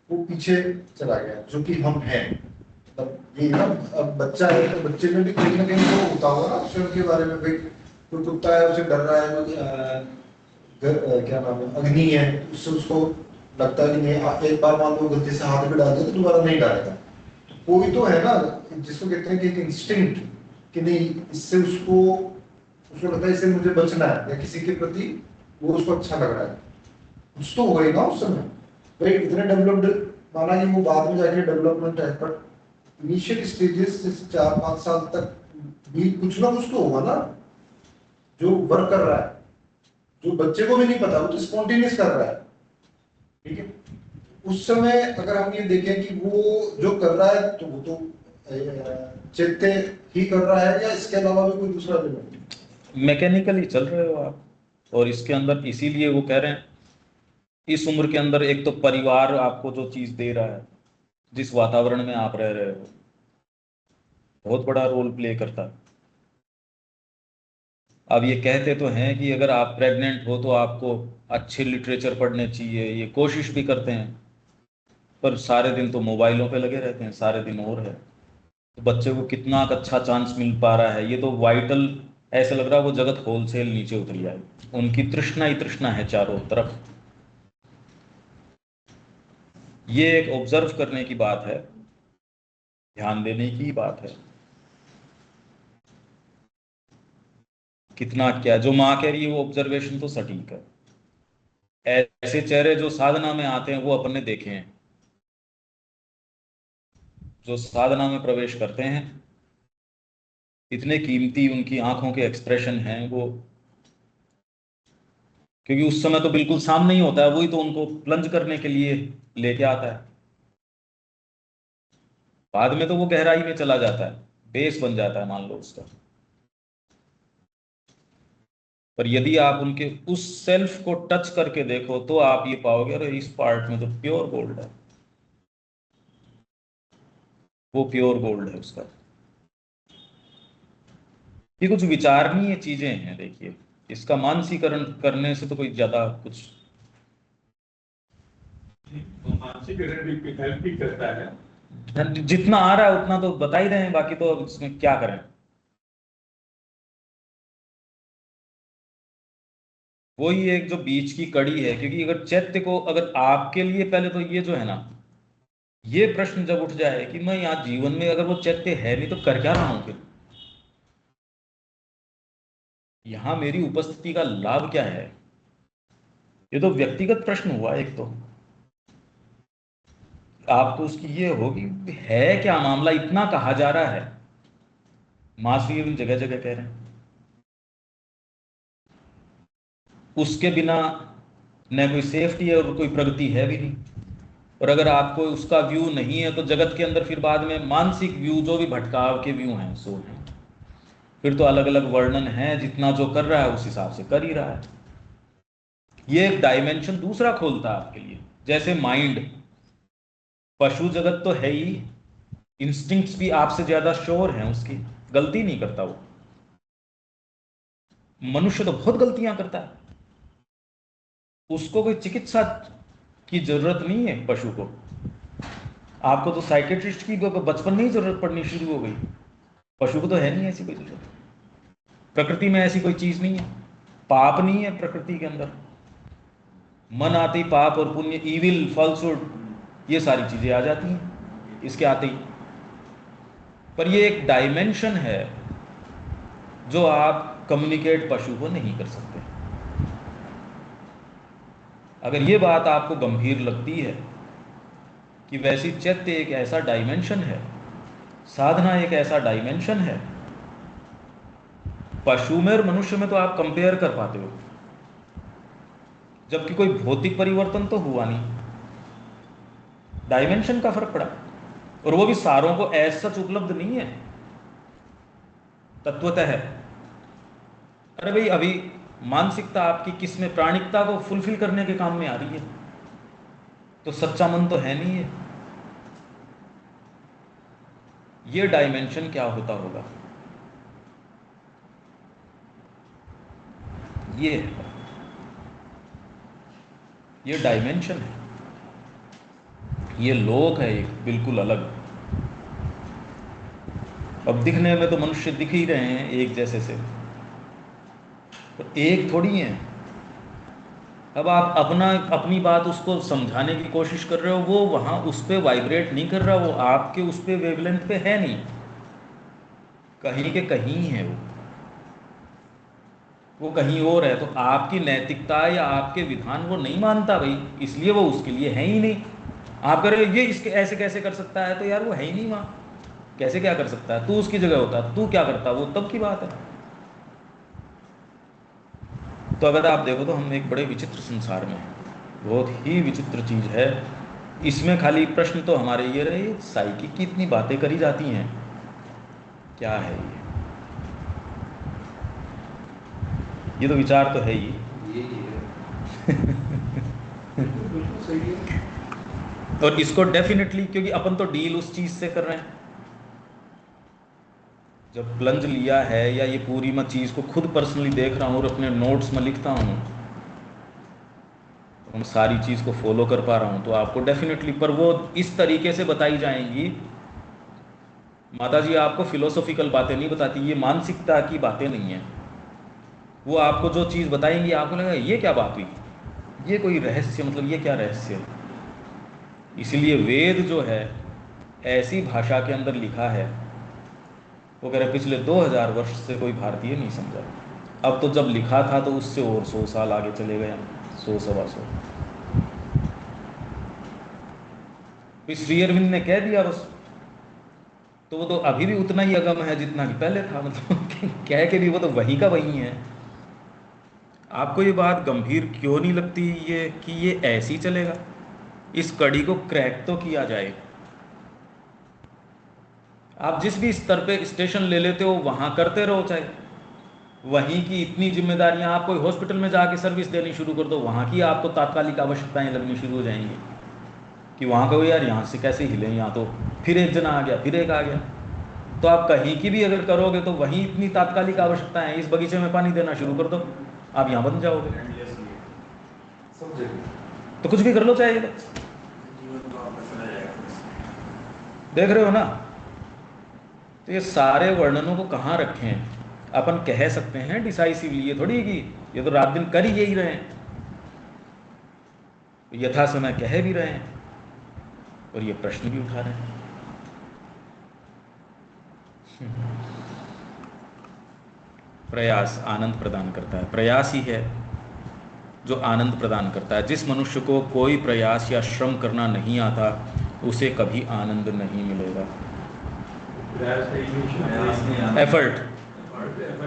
वो पीछे चला गया, जो कि हम हैं, मतलब ये ना, अब बच्चा है तो बच्चे में भी कहीं ना कहीं वो होता होगा ना स्वयं के बारे में, भाई कोई कुत्ता है उसे डर रहा है, क्या नाम है, अग्नि है, उससे उसको लगता है कि नहीं, एक बार मान लो गलती से हाथ भी डाल दिया तो दोबारा नहीं डालेगा। कोई तो है ना जिसको कहते हैं कि एक इंस्टिंक्ट, कि नहीं इससे उसको लगता है इससे मुझे बचना है, या किसी के प्रति वो उसको अच्छा लग रहा है, कुछ तो होगा ही ना उस समय। भाई इतने डेवलप्ड, माना कि वो बाद में जाके डेवलपमेंट है, पर इनिशियल स्टेजेस से 4-5 साल तक भी कुछ ना कुछ तो होगा ना जो वर्क कर रहा है, जो बच्चे को भी नहीं पता, वो तो स्पॉन्टेनियस कर रहा है, ठीक है। उस समय अगर हम ये देखें कि वो जो कर रहा है तो वो तो चैत्य ही कर रहा है, या इसके अलावा भी कोई दूसरा एलिमेंट, मैकेनिकली चल रहे हो आप, और इसके अंदर इसीलिए वो कह रहे हैं इस उम्र के अंदर एक तो परिवार आपको जो चीज दे रहा है, जिस वातावरण में आप रह रहे हो, बहुत बड़ा रोल प्ले करता है। अब ये कहते तो हैं कि अगर आप प्रेग्नेंट हो तो आपको अच्छे लिटरेचर पढ़ने चाहिए, ये कोशिश भी करते हैं, पर सारे दिन तो मोबाइलों पे लगे रहते हैं, सारे दिन और है, तो बच्चे को कितना अच्छा चांस मिल पा रहा है। ये तो वाइटल, ऐसे लग रहा है वो जगत होलसेल नीचे उतर जाए, उनकी तृष्णा ही तृष्णा है चारों तरफ। ये एक ऑब्जर्व करने की बात है, ध्यान देने की बात है, कितना क्या जो माँ कह रही है वो ऑब्जर्वेशन तो सटीक है। ऐसे चेहरे जो साधना में आते हैं वो अपने देखे हैं, जो साधना में प्रवेश करते हैं, इतने कीमती उनकी आंखों के एक्सप्रेशन हैं वो, क्योंकि उस समय तो बिल्कुल सामने ही होता है, वही तो उनको प्लंज करने के लिए लेके आता है। बाद में तो वो गहराई में चला जाता है, बेस बन जाता है मान लो उसका, पर यदि आप उनके उस सेल्फ को टच करके देखो तो आप ये पाओगे अरे इस पार्ट में तो प्योर गोल्ड है, वो प्योर गोल्ड है उसका। ये कुछ विचारणीय चीजें हैं, देखिए इसका मानसीकरण करने से तो कोई ज्यादा कुछ तो मानसीकरण भी हेल्प भी करता है। जितना आ रहा है उतना तो बता ही रहे हैं, बाकी तो अब इसमें क्या करें। वही एक जो बीच की कड़ी है, क्योंकि अगर चैत्य को, अगर आपके लिए पहले तो ये जो है ना, ये प्रश्न जब उठ जाए कि मैं यहाँ जीवन में अगर वो चैत्य है नहीं तो कर क्या रहा हूं, फिर यहां मेरी उपस्थिति का लाभ क्या है। ये तो व्यक्तिगत प्रश्न हुआ एक तो। आपको उसकी ये होगी है क्या मामला, इतना कहा जा रहा है, मासी जगह जगह कह रहे हैं, उसके बिना न कोई सेफ्टी है और कोई प्रगति है भी नहीं। और अगर आपको उसका व्यू नहीं है तो जगत के अंदर फिर बाद में मानसिक व्यू, जो भी भटकाव के व्यू हैं सो हैं, फिर तो अलग अलग वर्णन है, जितना जो कर रहा है उस हिसाब से कर ही रहा है। ये एक डायमेंशन दूसरा खोलता है आपके लिए। जैसे माइंड, पशु जगत तो है ही, इंस्टिंक्ट्स भी आपसे ज्यादा श्योर हैं उसकी, गलती नहीं करता वो। मनुष्य तो बहुत गलतियां करता है, उसको कोई चिकित्सा की जरूरत नहीं है पशु को। आपको तो साइकेट्रिस्ट की बचपन में ही जरूरत पड़नी शुरू हो गई, पशु को तो है नहीं ऐसी कोई जरूरत। प्रकृति में ऐसी कोई चीज नहीं है, पाप नहीं है प्रकृति के अंदर। मन आते ही पाप और पुण्य, इविल, फॉल्सहुड, ये सारी चीजें आ जाती हैं इसके आते ही। पर ये एक डायमेंशन है जो आप कम्युनिकेट पशु को नहीं कर सकते। अगर ये बात आपको गंभीर लगती है कि वैसी चैत्य एक ऐसा डायमेंशन है, साधना एक ऐसा डायमेंशन है, पशु में और मनुष्य में तो आप कंपेयर कर पाते हो, जबकि कोई भौतिक परिवर्तन तो हुआ नहीं, डायमेंशन का फर्क पड़ा। और वो भी सारों को एज सच उपलब्ध नहीं है तत्वतः है। अरे भाई अभी मानसिकता आपकी किस में, प्राणिकता को फुलफिल करने के काम में आ रही है, तो सच्चा मन तो है नहीं है। ये डायमेंशन क्या होता होगा, ये है, ये डायमेंशन है, ये लोक है एक बिल्कुल अलग। अब दिखने में तो मनुष्य दिख ही रहे हैं एक जैसे से, तो एक थोड़ी है। अब आप अपनी बात उसको समझाने की कोशिश कर रहे हो, वो वहां उस पर वाइब्रेट नहीं कर रहा, वो आपके उस पर वेवलेंथ पे है नहीं, कहीं के कहीं है वो कहीं और है। तो आपकी नैतिकता या आपके विधान वो नहीं मानता भाई, इसलिए वो उसके लिए है ही नहीं। आप कह रहे हो ये इसके ऐसे कैसे कर सकता है, तो यार वो है ही नहीं वहाँ, कैसे क्या कर सकता है, तू उसकी जगह होता तू क्या करता, वो तब की बात है। तो अगर आप देखो तो हम एक बड़े विचित्र संसार में हैं, बहुत ही विचित्र चीज़ है। इसमें खाली प्रश्न तो हमारे ये रहे, साइकी की इतनी बातें करी जाती हैं, क्या है ये तो विचार तो है ही। बिल्कुल सही है। और इसको डेफिनेटली, क्योंकि अपन तो डील उस चीज से कर रहे हैं, जब प्लंज लिया है या ये पूरी मैं चीज को खुद पर्सनली देख रहा हूँ और अपने नोट्स में लिखता हूँ, तो हम सारी चीज को फॉलो कर पा रहा हूँ, तो आपको डेफिनेटली, पर वो इस तरीके से बताई जाएंगी। माता जी आपको फिलोसॉफिकल बातें नहीं बताती, ये मानसिकता की बातें नहीं है। वो आपको जो चीज़ बताएंगी आपको लगेगा ये क्या बात हुई, ये कोई रहस्य, मतलब ये क्या रहस्य है। इसलिए वेद जो है ऐसी भाषा के अंदर लिखा है, वो कह रहे पिछले 2000 वर्ष से कोई भारतीय नहीं समझा। अब तो जब लिखा था तो उससे और 100 साल आगे चले गए, 100 सवा 100। श्री अरविंद ने कह दिया बस, तो वो तो अभी भी उतना ही अगम है जितना कि पहले था, मतलब कह के भी वो तो वही का वही है। आपको ये बात गंभीर क्यों नहीं लगती ये कि ये ऐसे ही चलेगा, इस कड़ी को क्रैक तो किया जाए। आप जिस भी स्तर पे स्टेशन ले लेते हो वहां करते रहो, चाहे वहीं की इतनी जिम्मेदारियां, आप कोई हॉस्पिटल में जाके सर्विस देनी शुरू कर दो, वहाँ की आपको तात्कालिक आवश्यकताएं लगनी शुरू हो जाएंगी कि वहाँ कहो यार यहाँ से कैसे हिले, यहाँ तो फिर एक जना आ गया, फिर एक आ गया। तो आप कहीं की भी अगर करोगे तो वहीं इतनी तात्कालिक आवश्यकताएं हैं, इस बगीचे में पानी देना शुरू कर दो, आप यहाँ बन जाओगे, तो कुछ भी कर लो चाहिए। देख रहे हो ना, तो ये सारे वर्णनों को कहाँ रखे हैं? अपन कह सकते हैं डिसाइसिवली, ये थोड़ी कि ये तो रात दिन कर ही यही रहे हैं, यथा समय कह भी रहे हैं और ये प्रश्न भी उठा रहे हैं। प्रयास आनंद प्रदान करता है, प्रयास ही है जो आनंद प्रदान करता है। जिस मनुष्य को कोई प्रयास या श्रम करना नहीं आता उसे कभी आनंद नहीं मिलेगा।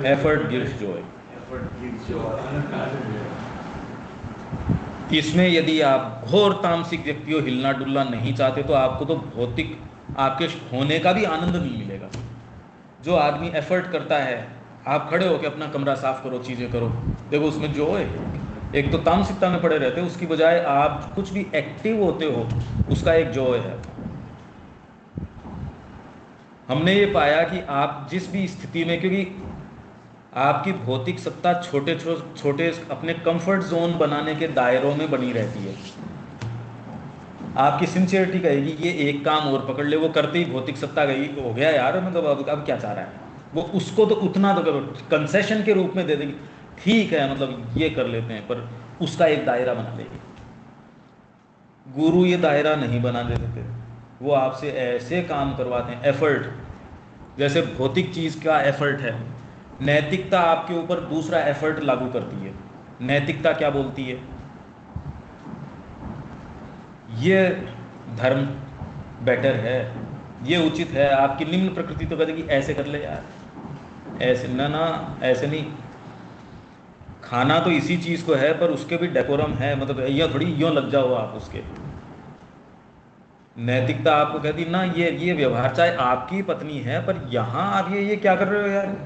Effort gives Joy. इसमें यदि आप घोर तामसिक व्यक्ति हो, हिलना डुलना नहीं चाहते, तो आपको तो भौतिक आपके होने का भी आनंद नहीं मिलेगा। जो आदमी एफर्ट करता है, आप खड़े होकर अपना कमरा साफ करो, चीज़ें करो, देखो उसमें जो है, एक तो तामसिकता में पड़े रहते हो, उसकी बजाय आप कुछ भी एक्टिव होते हो, उसका एक जॉय है। हमने ये पाया कि आप जिस भी स्थिति में, क्योंकि आपकी भौतिक सत्ता छोटे छोटे अपने कंफर्ट जोन बनाने के दायरों में बनी रहती है। आपकी सिंसियरिटी कहेगी ये एक काम और पकड़ ले, वो करते ही भौतिक सत्ता गई, हो गया यार, मतलब अब क्या चाह रहा है वो, उसको तो उतना तो करो, कंसेशन के रूप में दे देगी, ठीक है मतलब ये कर लेते हैं, पर उसका एक दायरा बना लेगी। गुरु ये दायरा नहीं बना देते, वो आपसे ऐसे काम करवाते हैं, एफर्ट, जैसे भौतिक चीज़ का एफर्ट है, नैतिकता आपके ऊपर दूसरा एफर्ट लागू करती है। नैतिकता क्या बोलती है? ये धर्म बेटर है, ये उचित है। आपकी निम्न प्रकृति तो कहेगी ऐसे कर ले यार, ऐसे ना ऐसे नहीं, खाना तो इसी चीज़ को है पर उसके भी डेकोरम है, मतलब ये थोड़ी यूँ लग जाओ आप उसके। नैतिकता आपको कहती ना ये व्यवहार, चाहे आपकी पत्नी है पर यहाँ आप ये क्या कर रहे हो यार,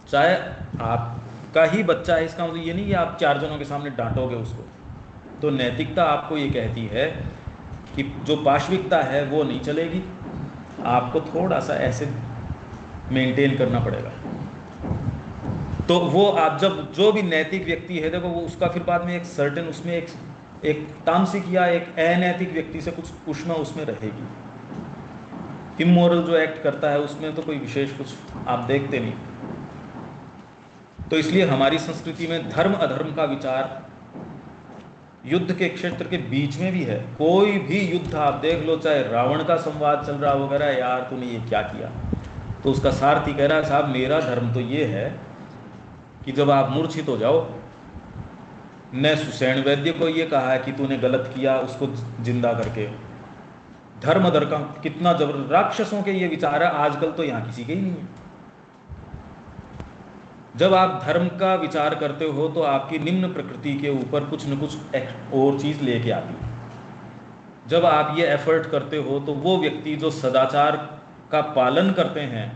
चाहे आपका ही बच्चा है, इसका मतलब ये नहीं कि आप 4 जनों के सामने डांटोगे उसको। तो नैतिकता आपको ये कहती है कि जो पाश्विकता है वो नहीं चलेगी, आपको थोड़ा सा ऐसे मेंटेन करना पड़ेगा। तो वो आप जब जो भी नैतिक व्यक्ति है, देखो वो उसका फिर बाद में एक सर्टेन उसमें एक तामसिक या एक अनैतिक व्यक्ति से कुछ उष्मा उसमें रहेगी। इमोरल जो एक्ट करता है उसमें तो कोई विशेष कुछ आप देखते नहीं। तो इसलिए हमारी संस्कृति में धर्म अधर्म का विचार युद्ध के क्षेत्र के बीच में भी है। कोई भी युद्ध आप देख लो, चाहे रावण का संवाद चल रहा वगैरह, यार तूने ये क्या किया, तो उसका सारथी कह रहा है साहब मेरा धर्म तो ये है कि जब आप मूर्छित हो जाओ, न सुसैन वैद्य को ये कहा है कि तूने गलत किया उसको जिंदा करके। धर्म अधर्म का कितना जबर, राक्षसों के ये विचार है, आजकल तो यहाँ किसी के ही नहीं है। जब आप धर्म का विचार करते हो तो आपकी निम्न प्रकृति के ऊपर कुछ न कुछ और चीज़ लेके आती है। जब आप ये एफर्ट करते हो तो वो व्यक्ति जो सदाचार का पालन करते हैं,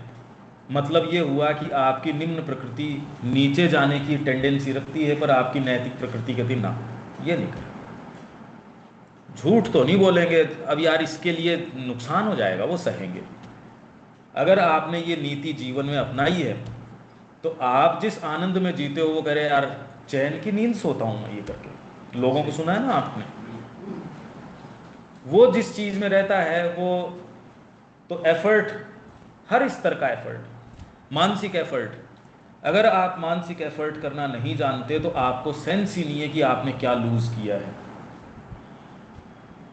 मतलब ये हुआ कि आपकी निम्न प्रकृति नीचे जाने की टेंडेंसी रखती है, पर आपकी नैतिक प्रकृति कहती ना ये नहीं कर। झूठ तो नहीं बोलेंगे अब यार इसके लिए नुकसान हो जाएगा, वो सहेंगे। अगर आपने ये नीति जीवन में अपनाई है तो आप जिस आनंद में जीते हो वो कह रहे यार चैन की नींद सोता हूँ मैं ये करके। लोगों को सुना है ना आपने, वो जिस चीज़ में रहता है वो तो एफर्ट, हर स्तर का एफर्ट, मानसिक एफर्ट। अगर आप मानसिक एफर्ट करना नहीं जानते तो आपको सेंस ही नहीं है कि आपने क्या लूज किया है।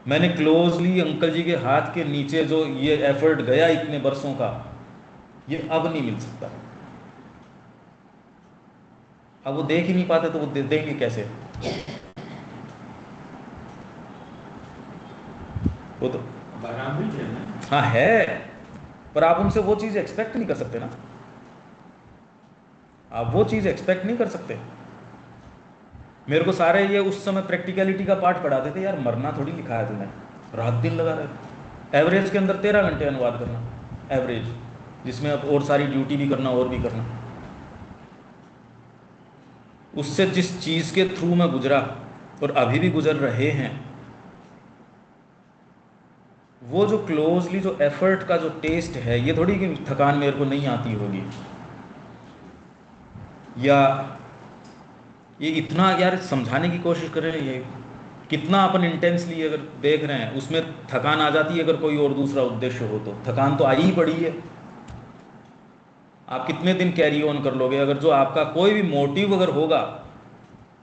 मैंने क्लोजली अंकल जी के हाथ के नीचे जो ये एफर्ट गया इतने बरसों का, ये अब नहीं मिल सकता। अब वो देख ही नहीं पाते तो वो देंगे कैसे? वो तो हाँ है, पर आप उनसे वो चीज़ एक्सपेक्ट नहीं कर सकते ना, आप वो चीज़ एक्सपेक्ट नहीं कर सकते। मेरे को सारे ये उस समय प्रैक्टिकलिटी का पार्ट पढ़ाते थे, यार मरना थोड़ी लिखा है तुम्हें, रात दिन लगा रहे। एवरेज के अंदर 13 घंटे अनुवाद करना, एवरेज, जिसमें अब और सारी ड्यूटी भी करना और भी करना। उससे जिस चीज़ के थ्रू मैं गुजरा और अभी भी गुजर रहे हैं, वो जो क्लोजली जो एफर्ट का जो टेस्ट है, ये थोड़ी कि थकान मेरे को नहीं आती होगी, या ये इतना यार समझाने की कोशिश कर रहे हैं, ये कितना अपन इंटेंसली अगर देख रहे हैं उसमें थकान आ जाती है। अगर कोई और दूसरा उद्देश्य हो तो थकान तो आई ही पड़ी है। आप कितने दिन कैरी ऑन कर लोगे? अगर जो आपका कोई भी मोटिव अगर होगा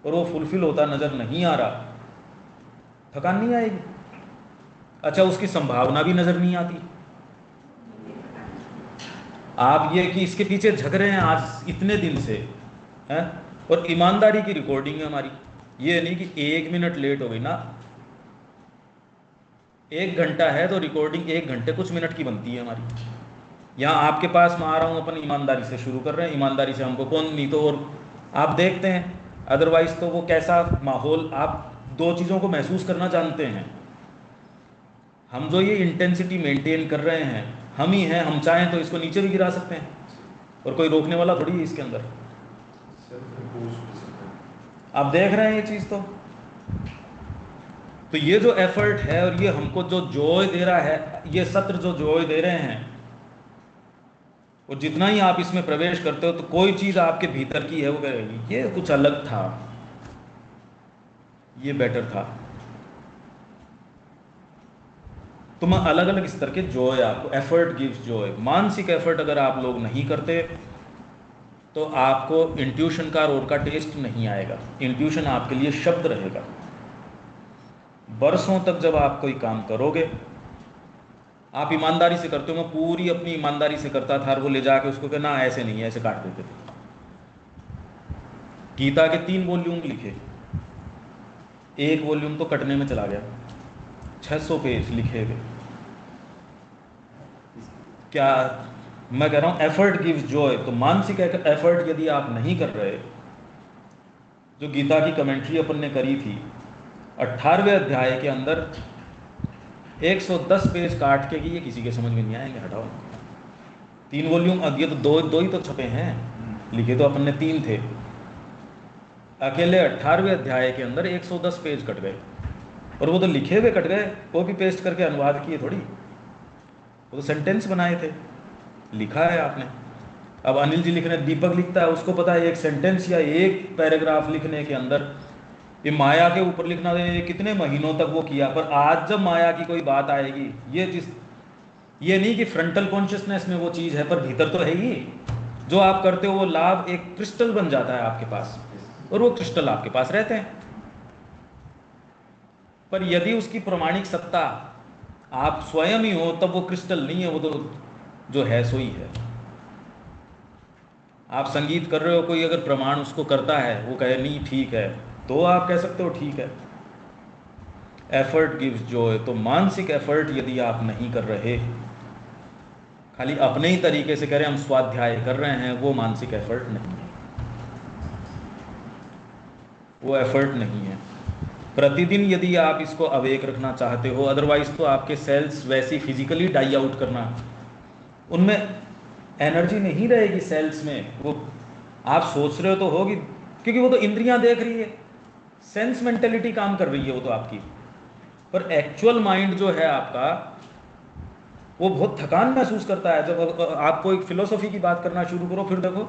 और वो फुलफिल होता नज़र नहीं आ रहा, थकान नहीं आएगी। अच्छा, उसकी संभावना भी नज़र नहीं आती। आप ये कि इसके पीछे झग रहे हैं आज इतने दिन से हैं, और ईमानदारी की रिकॉर्डिंग है हमारी। ये नहीं कि 1 मिनट लेट हो गई ना, 1 घंटा है तो रिकॉर्डिंग 1 घंटे कुछ मिनट की बनती है हमारी। यहाँ आपके पास मैं आ रहा हूँ, अपन ईमानदारी से शुरू कर रहे हैं, ईमानदारी से हमको कौन नहीं तो और आप देखते हैं। अदरवाइज तो वो कैसा माहौल, आप 2 चीज़ों को महसूस करना जानते हैं। हम जो ये इंटेंसिटी मेंटेन कर रहे हैं हम ही हैं, हम चाहें तो इसको नीचे भी गिरा सकते हैं और कोई रोकने वाला थोड़ी है इसके अंदर। आप देख रहे हैं ये चीज़। तो ये जो एफर्ट है और ये हमको जो जॉय दे रहा है, ये सत्र जो जॉय दे रहे हैं, और जितना ही आप इसमें प्रवेश करते हो तो कोई चीज़ आपके भीतर की है वो कहेगी ये कुछ अलग था, ये बेटर था। तो मैं अलग अलग स्तर के जॉय आपको, एफर्ट गिव्स जॉय। मानसिक एफर्ट अगर आप लोग नहीं करते तो आपको इंट्यूशन का और का टेस्ट नहीं आएगा। इंट्यूशन आपके लिए शब्द रहेगा। बरसों तक जब आप कोई काम करोगे, आप ईमानदारी से करते हो, मैं पूरी अपनी ईमानदारी से करता था, और वो ले जाके उसको कहना ऐसे नहीं है, ऐसे काट देते थे। गीता के 3 वॉल्यूम लिखे, 1 वॉल्यूम तो कटने में चला गया, 600 पेज लिखे गए। क्या मैं कह रहा हूं, एफर्ट गिव्स जॉय। तो मानसिक एफर्ट यदि आप नहीं कर रहे, जो गीता की कमेंट्री अपन ने करी थी 18वें अध्याय के अंदर 110 पेज काट के कि ये किसी के समझ में नहीं आएंगे, हटाओ। 3 वॉल्यूम, ये तो दो ही तो छपे हैं, लिखे तो अपन ने 3 थे। अकेले 18वें अध्याय के अंदर 110 पेज कट गए, और वो तो लिखे हुए कट गए, कॉपी पेस्ट करके अनुवाद किए थोड़ी, वो तो सेंटेंस बनाए थे, लिखा है आपने। अब अनिल जी लिख रहे हैं, दीपक लिखता है, उसको पता है एक सेंटेंस या एक पैराग्राफ लिखने के अंदर ये माया के ऊपर लिखना है, कितने महीनों तक वो किया। पर आज जब माया की कोई बात आएगी, ये चीज, ये नहीं कि फ्रंटल कॉन्शियसनेस में वो चीज़ है, पर भीतर तो है ही। जो आप करते हो वो लाभ एक क्रिस्टल बन जाता है आपके पास, और वो क्रिस्टल आपके पास रहते हैं। पर यदि उसकी प्रमाणिक सत्ता आप स्वयं ही हो, तब वो क्रिस्टल नहीं है, वो तो जो है सो ही है। आप संगीत कर रहे हो, कोई अगर प्रमाण उसको करता है, वो कहे नहीं ठीक है, तो आप कह सकते हो ठीक है। Effort gives Joy. तो मानसिक एफर्ट यदि आप नहीं कर रहे, खाली अपने ही तरीके से कह रहे हैं हम स्वाध्याय कर रहे हैं, वो मानसिक एफर्ट नहीं है, वो एफर्ट नहीं है। प्रतिदिन यदि आप इसको अवेक रखना चाहते हो, अदरवाइज तो आपके सेल्स वैसी फिजिकली डाई आउट करना, उनमें एनर्जी नहीं रहेगी सेल्स में। वो आप सोच रहे हो तो होगी, क्योंकि वो तो इंद्रियां देख रही है, सेंस मेंटेलिटी काम कर रही है वो तो आपकी। पर एक्चुअल माइंड जो है आपका, वो बहुत थकान महसूस करता है। जब आपको एक फिलोसॉफी की बात करना शुरू करो, फिर देखो,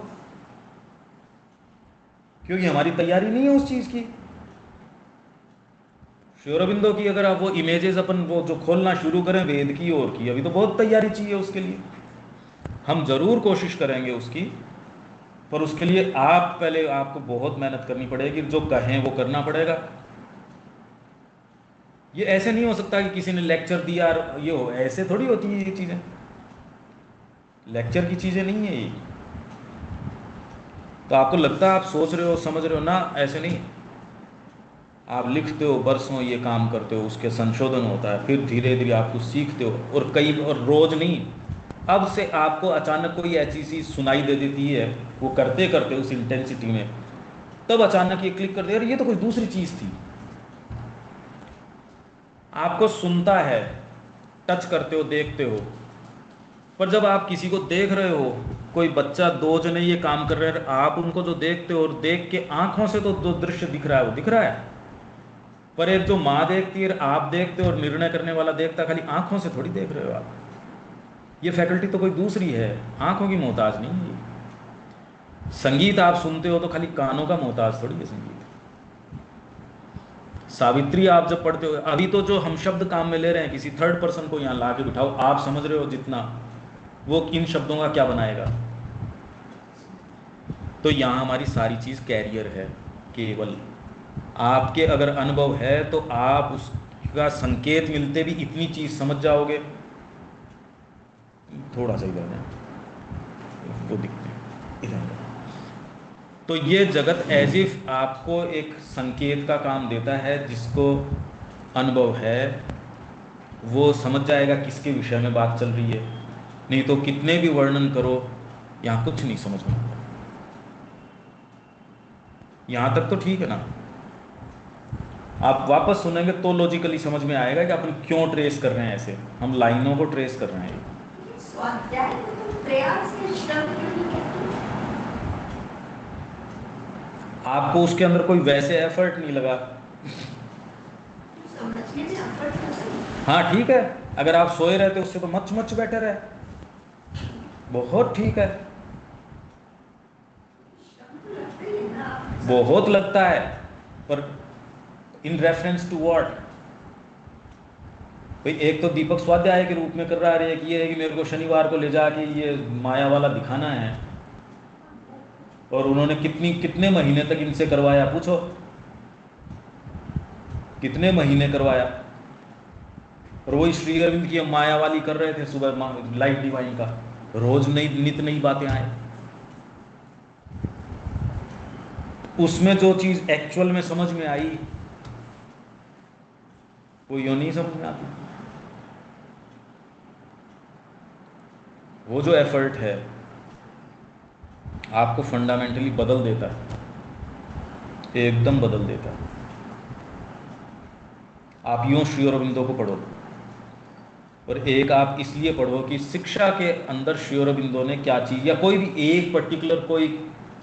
क्योंकि हमारी तैयारी नहीं है उस चीज की। श्री अरबिंदो की अगर आप वो इमेजेस अपन वो जो खोलना शुरू करें वेद की और की, अभी तो बहुत तैयारी चाहिए उसके लिए। हम जरूर कोशिश करेंगे उसकी, पर उसके लिए आप पहले आपको बहुत मेहनत करनी पड़ेगी, जो कहें वो करना पड़ेगा। ये ऐसे नहीं हो सकता कि किसी ने लेक्चर दिया और ये हो, ऐसे थोड़ी होती है ये चीजें। लेक्चर की चीजें नहीं है ये। तो आपको लगता है आप सोच रहे हो, समझ रहे हो ना, ऐसे नहीं। आप लिखते हो, बरसों ये काम करते हो, उसके संशोधन होता है, फिर धीरे धीरे आप कुछ सीखते हो, और रोज नहीं, अब से आपको अचानक कोई ऐसी चीज सुनाई दे देती है, वो करते करते उस इंटेंसिटी में, तब अचानक ये क्लिक कर दे, अरे ये तो कोई दूसरी चीज थी। आपको सुनता है, टच करते हो, देखते हो, पर जब आप किसी को देख रहे हो कोई बच्चा, दो जने ये काम कर रहे हैं, आप उनको जो देखते हो और देख के आंखों से तो जो दृश्य दिख रहा है वो दिख रहा है, पर एक जो माँ देखती है, आप देखते हो और निर्णय करने वाला देखता है, खाली आंखों से थोड़ी देख रहे हो आप। ये फैकल्टी तो कोई दूसरी है, आंखों की मोहताज नहीं है। संगीत आप सुनते हो तो खाली कानों का मोहताज थोड़ी है संगीत। सावित्री आप जब पढ़ते हो, अभी तो जो हम शब्द काम में ले रहे हैं, किसी थर्ड पर्सन को यहाँ ला के बिठाओ, आप समझ रहे हो जितना, वो इन शब्दों का क्या बनाएगा। तो यहाँ हमारी सारी चीज कैरियर है। केवल आपके अगर अनुभव है तो आप उसका संकेत मिलते भी इतनी चीज समझ जाओगे। थोड़ा सा इधर है वो दिखते हैं इधर। तो ये जगत एज इफ आपको एक संकेत का काम देता है, जिसको अनुभव है वो समझ जाएगा किसके विषय में बात चल रही है। नहीं तो कितने भी वर्णन करो यहाँ कुछ नहीं समझ में आता। यहाँ तक तो ठीक है ना, आप वापस सुनेंगे तो लॉजिकली समझ में आएगा कि अपन क्यों ट्रेस कर रहे हैं, ऐसे हम लाइनों को ट्रेस कर रहे हैं। स्वाध्याय में तो प्रयास है, श्रम नहीं है। आपको उसके अंदर कोई वैसे एफर्ट नहीं लगा। समझने में एफर्ट कर सकते। हाँ ठीक है, अगर आप सोए रहते उससे तो मच मच बेटर है, बहुत ठीक है, बहुत लगता है, पर इन रेफरेंस टू व्हाट। भाई एक तो दीपक स्वाध्याय के रूप में कर रहा है कि ये है कि मेरे को शनिवार को ले जाके ये माया वाला दिखाना है, और उन्होंने कितने महीने तक इनसे करवाया, पूछो कितने महीने करवाया। और वही श्री अरविंद की माया वाली कर रहे थे सुबह लाइट डिवाइन का, रोज नित नई बातें आए। उसमें जो चीज एक्चुअल में समझ में आई वो यूं नहीं समझ में आती। वो जो एफर्ट है आपको फंडामेंटली बदल देता है, एकदम बदल देता है। आप यूं श्री अरविंदो को पढ़ो, और एक आप इसलिए पढ़ो कि शिक्षा के अंदर श्री अरविंदो ने क्या चीज, या कोई भी एक पर्टिकुलर कोई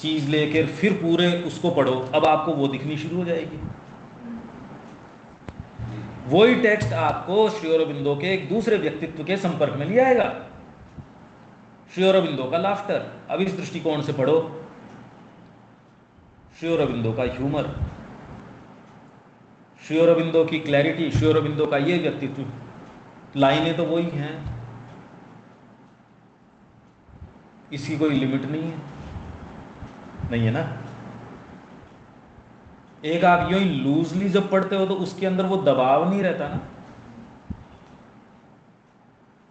चीज लेकर फिर पूरे उसको पढ़ो, अब आपको वो दिखनी शुरू हो जाएगी। वही टेक्स्ट आपको श्री अरविंदो के एक दूसरे व्यक्तित्व के संपर्क में ले आएगा। श्री अरविंदो का लाफ्टर, अब इस दृष्टिकोण से पढ़ो, श्री अरविंदो का ह्यूमर, श्री अरविंदो की क्लैरिटी, श्री अरविंदो का ये व्यक्तित्व, लाइनें तो वही हैं, इसकी कोई लिमिट नहीं है ना। एक आप यूं ही लूजली जब पढ़ते हो तो उसके अंदर वो दबाव नहीं रहता ना,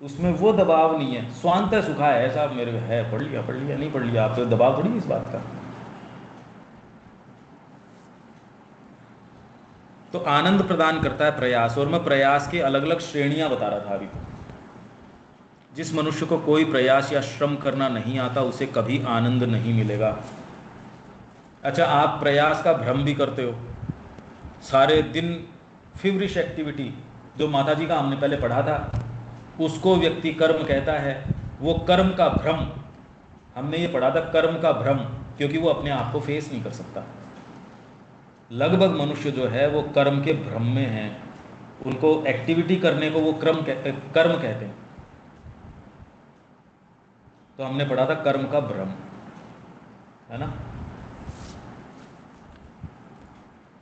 उसमें वो दबाव नहीं है, स्वांत है सुखा है, साहब मेरे है, पढ़ लिया नहीं पढ़ लिया, आप तो दबाव थोड़ी इस बात का। तो आनंद प्रदान करता है प्रयास, और मैं प्रयास की अलग अलग श्रेणियां बता रहा था अभी। जिस मनुष्य को कोई प्रयास या श्रम करना नहीं आता उसे कभी आनंद नहीं मिलेगा। अच्छा, आप प्रयास का भ्रम भी करते हो, सारे दिन फिवरिश एक्टिविटी, जो माता जी का हमने पहले पढ़ा था, उसको व्यक्ति कर्म कहता है। वो कर्म का भ्रम, हमने ये पढ़ा था कर्म का भ्रम, क्योंकि वो अपने आप को फेस नहीं कर सकता। लगभग मनुष्य जो है वो कर्म के भ्रम में है, उनको एक्टिविटी करने को वो कर्म कहते हैं। तो हमने पढ़ा था कर्म का भ्रम, है ना।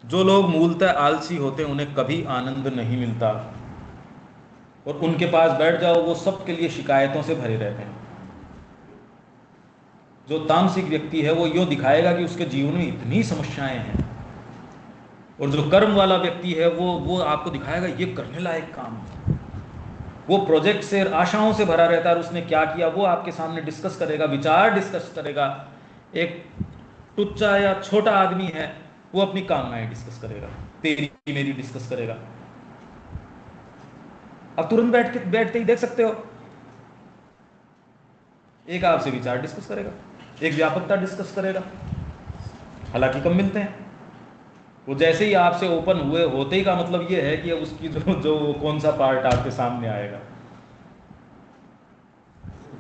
जो लोग मूलतः आलसी होते हैं उन्हें कभी आनंद नहीं मिलता, और उनके पास बैठ जाओ वो सबके लिए शिकायतों से भरे रहते हैं। जो तामसिक व्यक्ति है वो यूं दिखाएगा कि उसके जीवन में इतनी समस्याएं हैं, और जो कर्म वाला व्यक्ति है वो आपको दिखाएगा ये करने लायक काम है। वो प्रोजेक्ट से आशाओं से भरा रहता है, और उसने क्या किया वो आपके सामने डिस्कस करेगा, विचार डिस्कस करेगा। एक टुच्चा या छोटा आदमी है, वो अपनी कामनाएं डिस्कस करेगा, तेरी मेरी डिस्कस करेगा। अब तुरंत बैठते ही देख सकते हो, एक आपसे विचार डिस्कस करेगा, एक व्यापकता डिस्कस करेगा, हालांकि कम मिलते हैं। वो जैसे ही आपसे ओपन हुए होते ही का मतलब ये है कि अब उसकी जो कौन सा पार्ट आपके सामने आएगा।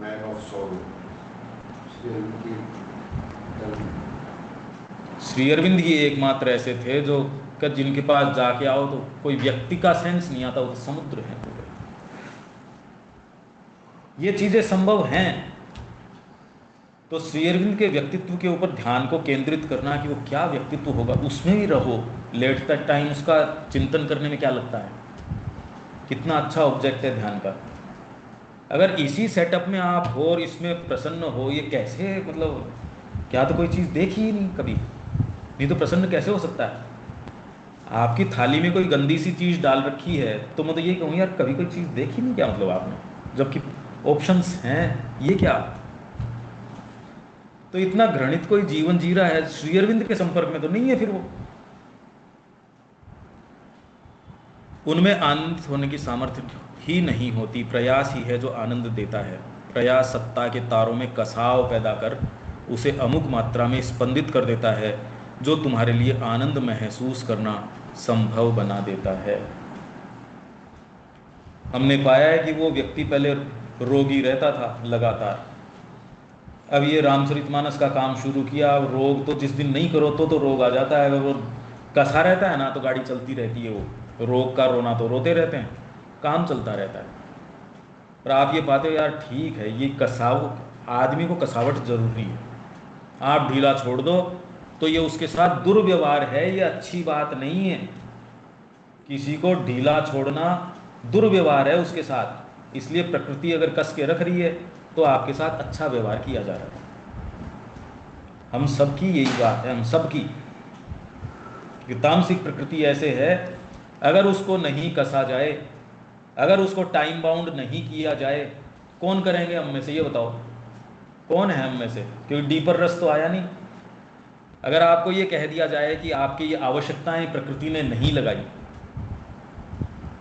Man of sorrow. Shri Aurobindo ही एकमात्र ऐसे थे जो जिनके पास जाके आओ तो कोई व्यक्ति का सेंस नहीं आता, वो तो समुद्र है। ये चीजें संभव हैं। तो श्री अरविंद के व्यक्तित्व के ऊपर ध्यान को केंद्रित करना कि वो क्या व्यक्तित्व होगा, उसमें भी रहो। लेट द टाइम उसका चिंतन करने में क्या लगता है, कितना अच्छा ऑब्जेक्ट है ध्यान का। अगर इसी सेटअप में आप हो और इसमें प्रसन्न हो, ये कैसे, मतलब क्या तो कोई चीज़ देखी ही नहीं कभी, नहीं तो प्रसन्न कैसे हो सकता है। आपकी थाली में कोई गंदी सी चीज़ डाल रखी है तो मैं तो ये कहूँ यार कभी कोई चीज़ देखी नहीं क्या, मतलब आपने, जबकि ऑप्शंस हैं, ये क्या। तो इतना घृणित कोई जीवन जी रहा है, श्री अरविंद के संपर्क में तो नहीं है, फिर वो उनमें आनंदित होने की सामर्थ्य ही नहीं होती। प्रयास ही है जो आनंद देता है। प्रयास सत्ता के तारों में कसाव पैदा कर उसे अमुक मात्रा में स्पंदित कर देता है, जो तुम्हारे लिए आनंद महसूस करना संभव बना देता है। हमने पाया है कि वो व्यक्ति पहले रोगी रहता था लगातार, अब ये रामचरितमानस का काम शुरू किया, रोग तो जिस दिन नहीं करो तो रोग आ जाता है। अगर वो कसा रहता है ना तो गाड़ी चलती रहती है, वो रोग का रोना तो रोते रहते हैं, काम चलता रहता है। पर आप ये पाते हो यार ठीक है, ये कसाव, आदमी को कसावट जरूरी है। आप ढीला छोड़ दो तो ये उसके साथ दुर्व्यवहार है, ये अच्छी बात नहीं है। किसी को ढीला छोड़ना दुर्व्यवहार है उसके साथ। इसलिए प्रकृति अगर कस के रख रही है तो आपके साथ अच्छा व्यवहार किया जा रहा है। हम सबकी यही बात है, हम सबकी कि तामसिक प्रकृति ऐसे है, अगर उसको नहीं कसा जाए, अगर उसको टाइम बाउंड नहीं किया जाए, कौन करेंगे हम में से, ये बताओ कौन है हम में से, क्योंकि डीपर रस तो आया नहीं। अगर आपको ये कह दिया जाए कि आपकी ये आवश्यकताएं प्रकृति ने नहीं लगाई,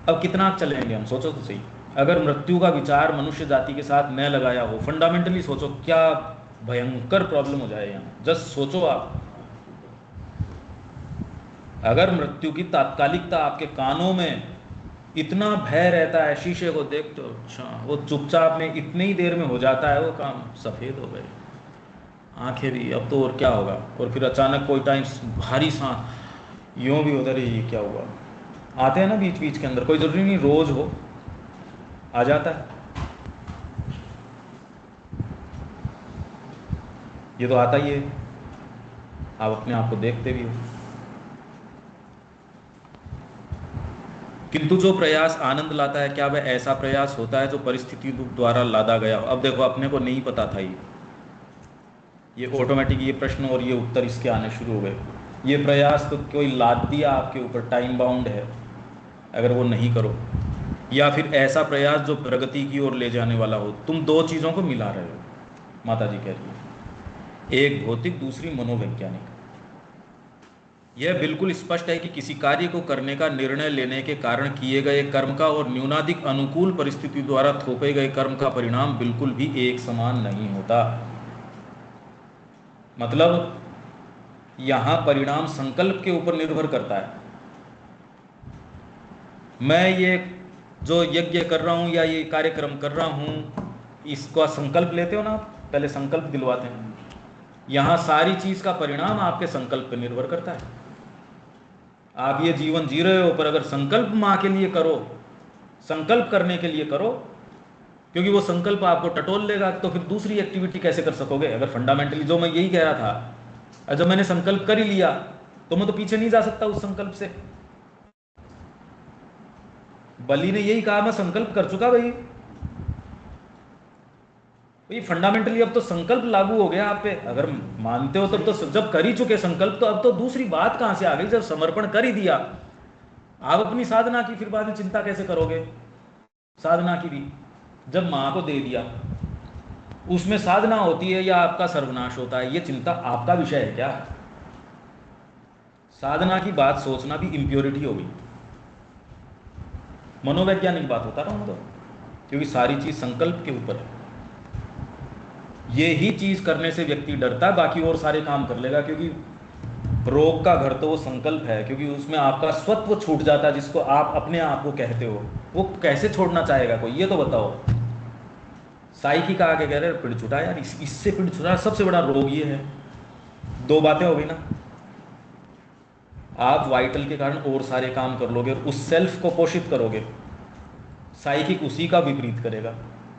अब कितना चलेंगे हम, सोचो तो सही। अगर मृत्यु का विचार मनुष्य जाति के साथ न लगाया हो, फंडामेंटली सोचो क्या भयंकर प्रॉब्लम हो जाए यहाँ। जस्ट सोचो आप, अगर मृत्यु की तात्कालिकता आपके कानों में इतना भय रहता है, शीशे को देखते हो, अच्छा वो चुपचाप में इतनी ही देर में हो जाता है वो काम, सफ़ेद हो गए आंखें भी, अब तो और क्या होगा। और फिर अचानक कोई टाइम भारी सांस यूँ भी होता रही, ये क्या हुआ। आते हैं ना बीच बीच के अंदर, कोई ज़रूरी नहीं रोज़ हो, आ जाता है। ये तो आता ही है, आप अपने आप को देखते भी हो। किंतु जो प्रयास आनंद लाता है, क्या वह ऐसा प्रयास होता है जो परिस्थिति द्वारा लादा गया हो। अब देखो अपने को नहीं पता था, ये ऑटोमेटिक ये प्रश्न और ये उत्तर इसके आने शुरू हो गए। ये प्रयास तो कोई लाद दिया आपके ऊपर, टाइम बाउंड है, अगर वो नहीं करो, या फिर ऐसा प्रयास जो प्रगति की ओर ले जाने वाला हो। तुम दो चीज़ों को मिला रहे हो, माता जी कह रही है, एक भौतिक, दूसरी मनोवैज्ञानिक। यह बिल्कुल स्पष्ट है कि किसी कार्य को करने का निर्णय लेने के कारण किए गए कर्म का और न्यूनाधिक अनुकूल परिस्थिति द्वारा थोपे गए कर्म का परिणाम बिल्कुल भी एक समान नहीं होता। मतलब यहाँ परिणाम संकल्प के ऊपर निर्भर करता है। मैं ये जो यज्ञ कर रहा हूँ या ये कार्यक्रम कर रहा हूँ, इसका संकल्प लेते हो ना, पहले संकल्प दिलवाते हैं। यहाँ सारी चीज़ का परिणाम आपके संकल्प पर निर्भर करता है। आप ये जीवन जी रहे हो, पर अगर संकल्प माँ के लिए करो, संकल्प करने के लिए करो, क्योंकि वो संकल्प आपको टटोल लेगा, तो फिर दूसरी एक्टिविटी कैसे कर सकोगे। अगर फंडामेंटली जो मैं यही कह रहा था, जब मैंने संकल्प कर ही लिया तो मैं तो पीछे नहीं जा सकता उस संकल्प से। बलि ने यही कहा, मैं संकल्प कर चुका भाई। ये फंडामेंटली अब तो संकल्प लागू हो गया आप पे, अगर मानते हो तब तो जब कर ही चुके संकल्प, तो अब तो दूसरी बात कहां से आ गई। जब समर्पण कर ही दिया, आप अपनी साधना की फिर बाद में चिंता कैसे करोगे। साधना की भी जब मां को दे दिया, उसमें साधना होती है या आपका सर्वनाश होता है, ये चिंता आपका विषय है क्या। साधना की बात सोचना भी इंप्योरिटी हो गई, मनोवैज्ञानिक बात होता रहा हूं तो, क्योंकि सारी चीज संकल्प के ऊपर है। ये ही चीज करने से व्यक्ति डरता है, बाकी और सारे काम कर लेगा, क्योंकि रोग का घर तो वो संकल्प है, क्योंकि उसमें आपका स्वत्व छूट जाता है, जिसको आप अपने आप को कहते हो। वो कैसे छोड़ना चाहेगा कोई, ये तो बताओ। साइकी का आके कह रहे हैं पिंड छुटा यार, इससे पिंड छुटा सबसे बड़ा रोग ये है। दो बातें हो गई ना, आप वाइटल के कारण और सारे काम कर लोगे और उस सेल्फ को पोषित करोगे, साइकिक उसी का विपरीत करेगा।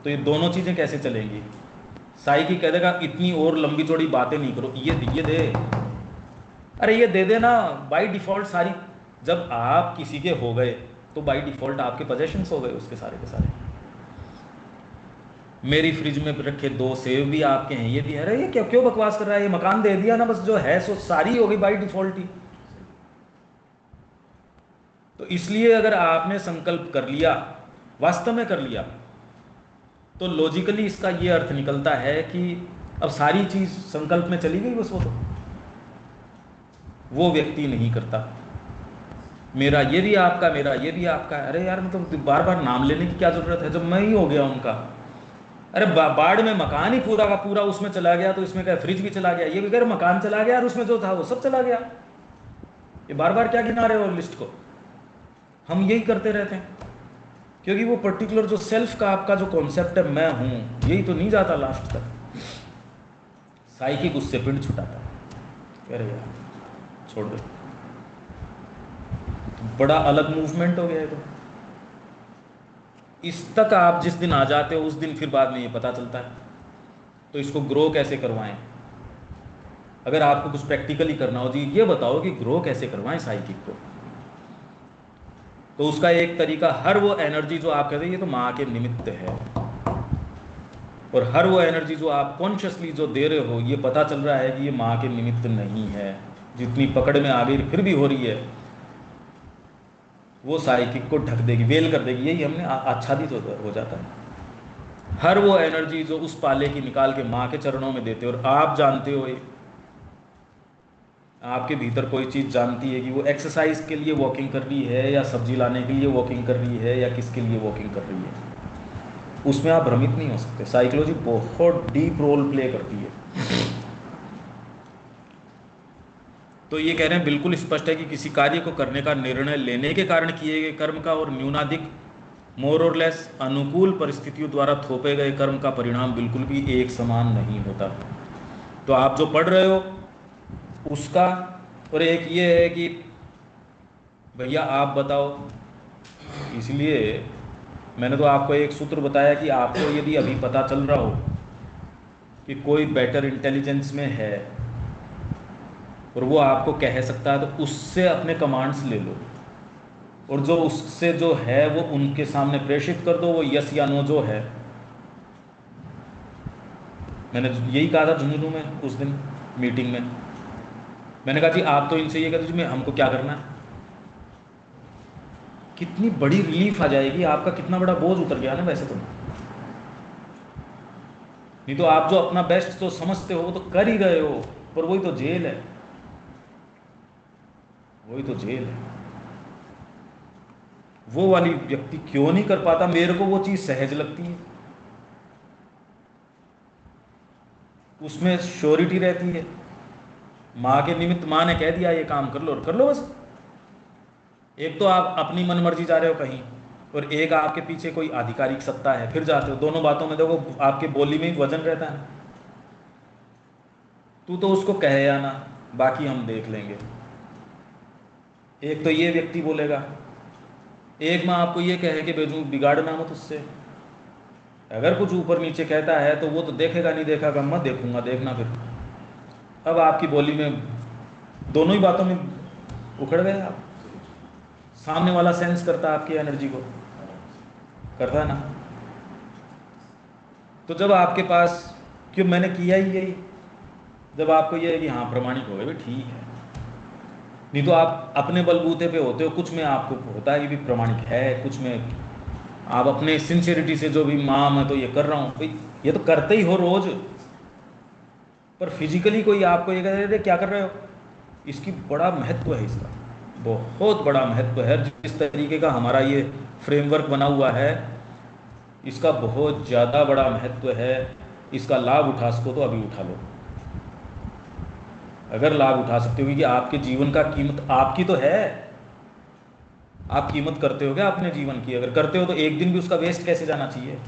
तो ये दोनों चीजें कैसे चलेंगी? साइकिक कह देगा इतनी और लंबी चौड़ी बातें नहीं करो, ये दे, अरे ये दे देना बाय डिफॉल्ट सारी। जब आप किसी के हो गए तो बाय डिफॉल्ट आपके पोजेशंस हो गए उसके सारे के सारे। मेरी फ्रिज में रखे 2 सेब भी आपके हैं, ये भी है। अरे ये क्यों बकवास कर रहा है, ये मकान दे दिया ना, बस जो है सो सारी हो गई बाय डिफॉल्ट ही। तो इसलिए अगर आपने संकल्प कर लिया, वास्तव में कर लिया, तो लॉजिकली इसका ये अर्थ निकलता है कि अब सारी चीज संकल्प में चली गई बस। वो व्यक्ति नहीं करता मेरा ये भी आपका, मेरा ये भी आपका। अरे यार मतलब बार बार नाम लेने की क्या जरूरत है जब मैं ही हो गया उनका। अरे बाढ़ में मकान ही पूरा का पूरा उसमें चला गया, तो इसमें क्या फ्रिज भी चला गया, ये भी अगर मकान चला गया और उसमें जो था वो सब चला गया। ये बार बार क्या गिना रहे हो लिस्ट को? हम यही करते रहते हैं क्योंकि वो पर्टिकुलर जो सेल्फ का आपका जो कॉन्सेप्ट है मैं हूं, यही तो नहीं जाता लास्ट तक। साइकिक उससे पिंड छुटाता। अरे यार छोड़ दो, बड़ा अलग मूवमेंट हो गया है। तो इस तक आप जिस दिन आ जाते हो उस दिन फिर बाद में ये पता चलता है। तो इसको ग्रो कैसे करवाएं? अगर आपको कुछ प्रैक्टिकली करना हो जी, ये बताओ कि ग्रो कैसे करवाएं साइकिक को। तो उसका एक तरीका, हर वो एनर्जी जो आप कहते हैं ये तो माँ के निमित्त है, और हर वो एनर्जी जो आप कॉन्शियसली जो दे रहे हो ये पता चल रहा है कि ये माँ के निमित्त नहीं है, जितनी पकड़ में आ गई फिर भी हो रही है, वो साइकिक को ढक देगी, वेल कर देगी। यही हमने आच्छादित हो जाता है। हर वो एनर्जी जो उस पाले की निकाल के माँ के चरणों में देते हो, और आप जानते हो आपके भीतर कोई चीज़ जानती है कि वो एक्सरसाइज के लिए वॉकिंग कर रही है या सब्जी लाने के लिए वॉकिंग कर रही है या किसके लिए वॉकिंग कर रही है, उसमें आप भ्रमित नहीं हो सकते। साइकोलॉजी बहुत डीप रोल प्ले करती है। तो ये कह रहे हैं बिल्कुल स्पष्ट है कि किसी कार्य को करने का निर्णय लेने के कारण किए गए कर्म का और न्यूनाधिक मोर और लेस अनुकूल परिस्थितियों द्वारा थोपे गए कर्म का परिणाम बिल्कुल भी एक समान नहीं होता। तो आप जो पढ़ रहे हो उसका, और एक ये है कि भैया आप बताओ। इसलिए मैंने तो आपको एक सूत्र बताया कि आपको यदि अभी पता चल रहा हो कि कोई बेटर इंटेलिजेंस में है और वो आपको कह सकता है, तो उससे अपने कमांड्स ले लो, और जो उससे जो है वो उनके सामने प्रेषित कर दो। वो यस या नो जो है, मैंने यही कहा था झुंझुनू में उस दिन मीटिंग में। मैंने कहा जी आप तो इनसे ये कहते हमको क्या करना है। कितनी बड़ी रिलीफ आ जाएगी, आपका कितना बड़ा बोझ उतर गया ना। वैसे तो नहीं तो आप जो अपना बेस्ट तो समझते हो वो तो कर ही रहे हो, पर वही तो जेल है, वही तो जेल है। वो वाली व्यक्ति क्यों नहीं कर पाता? मेरे को वो चीज सहज लगती है, उसमें श्योरिटी रहती है। माँ के निमित्त माँ ने कह दिया ये काम कर लो और कर लो बस। एक तो आप अपनी मन मर्जी जा रहे हो कहीं, और एक आपके पीछे कोई आधिकारिक सत्ता है, फिर जाते हो। दोनों बातों में देखो आपके बोली में ही वजन रहता है। तू तो उसको कहे या ना, बाकी हम देख लेंगे। एक तो ये व्यक्ति बोलेगा, एक माँ आपको ये कहे कि बेजू बिगाड़ना मत उससे। अगर कुछ ऊपर नीचे कहता है तो वो तो देखेगा नहीं देखेगा, मत देखूंगा देखना। फिर अब आपकी बोली में दोनों ही बातों में उखड़ गए आप। सामने वाला सेंस करता है आपकी एनर्जी को, करता है ना। तो जब आपके पास, क्यों मैंने किया ही यही, जब आपको ये है कि हाँ प्रमाणिक हो गए भी ठीक है, नहीं तो आप अपने बलबूते पे होते हो। कुछ में आपको होता है कि भी प्रमाणिक है, कुछ में आप अपने सिंसियरिटी से जो भी माँ मैं तो ये कर रहा हूँ, भाई ये तो करते ही हो रोज। पर फिजिकली कोई आपको ये कह रहे क्या कर रहे हो, इसकी बड़ा महत्व है, इसका बहुत बड़ा महत्व है। जिस तरीके का हमारा ये फ्रेमवर्क बना हुआ है इसका बहुत ज़्यादा बड़ा महत्व है। इसका लाभ उठा सको तो अभी उठा लो, अगर लाभ उठा सकते हो, क्योंकि आपके जीवन का कीमत आपकी तो है। आप कीमत करते हो क्या अपने जीवन की? अगर करते हो तो एक दिन भी उसका वेस्ट कैसे जाना चाहिए।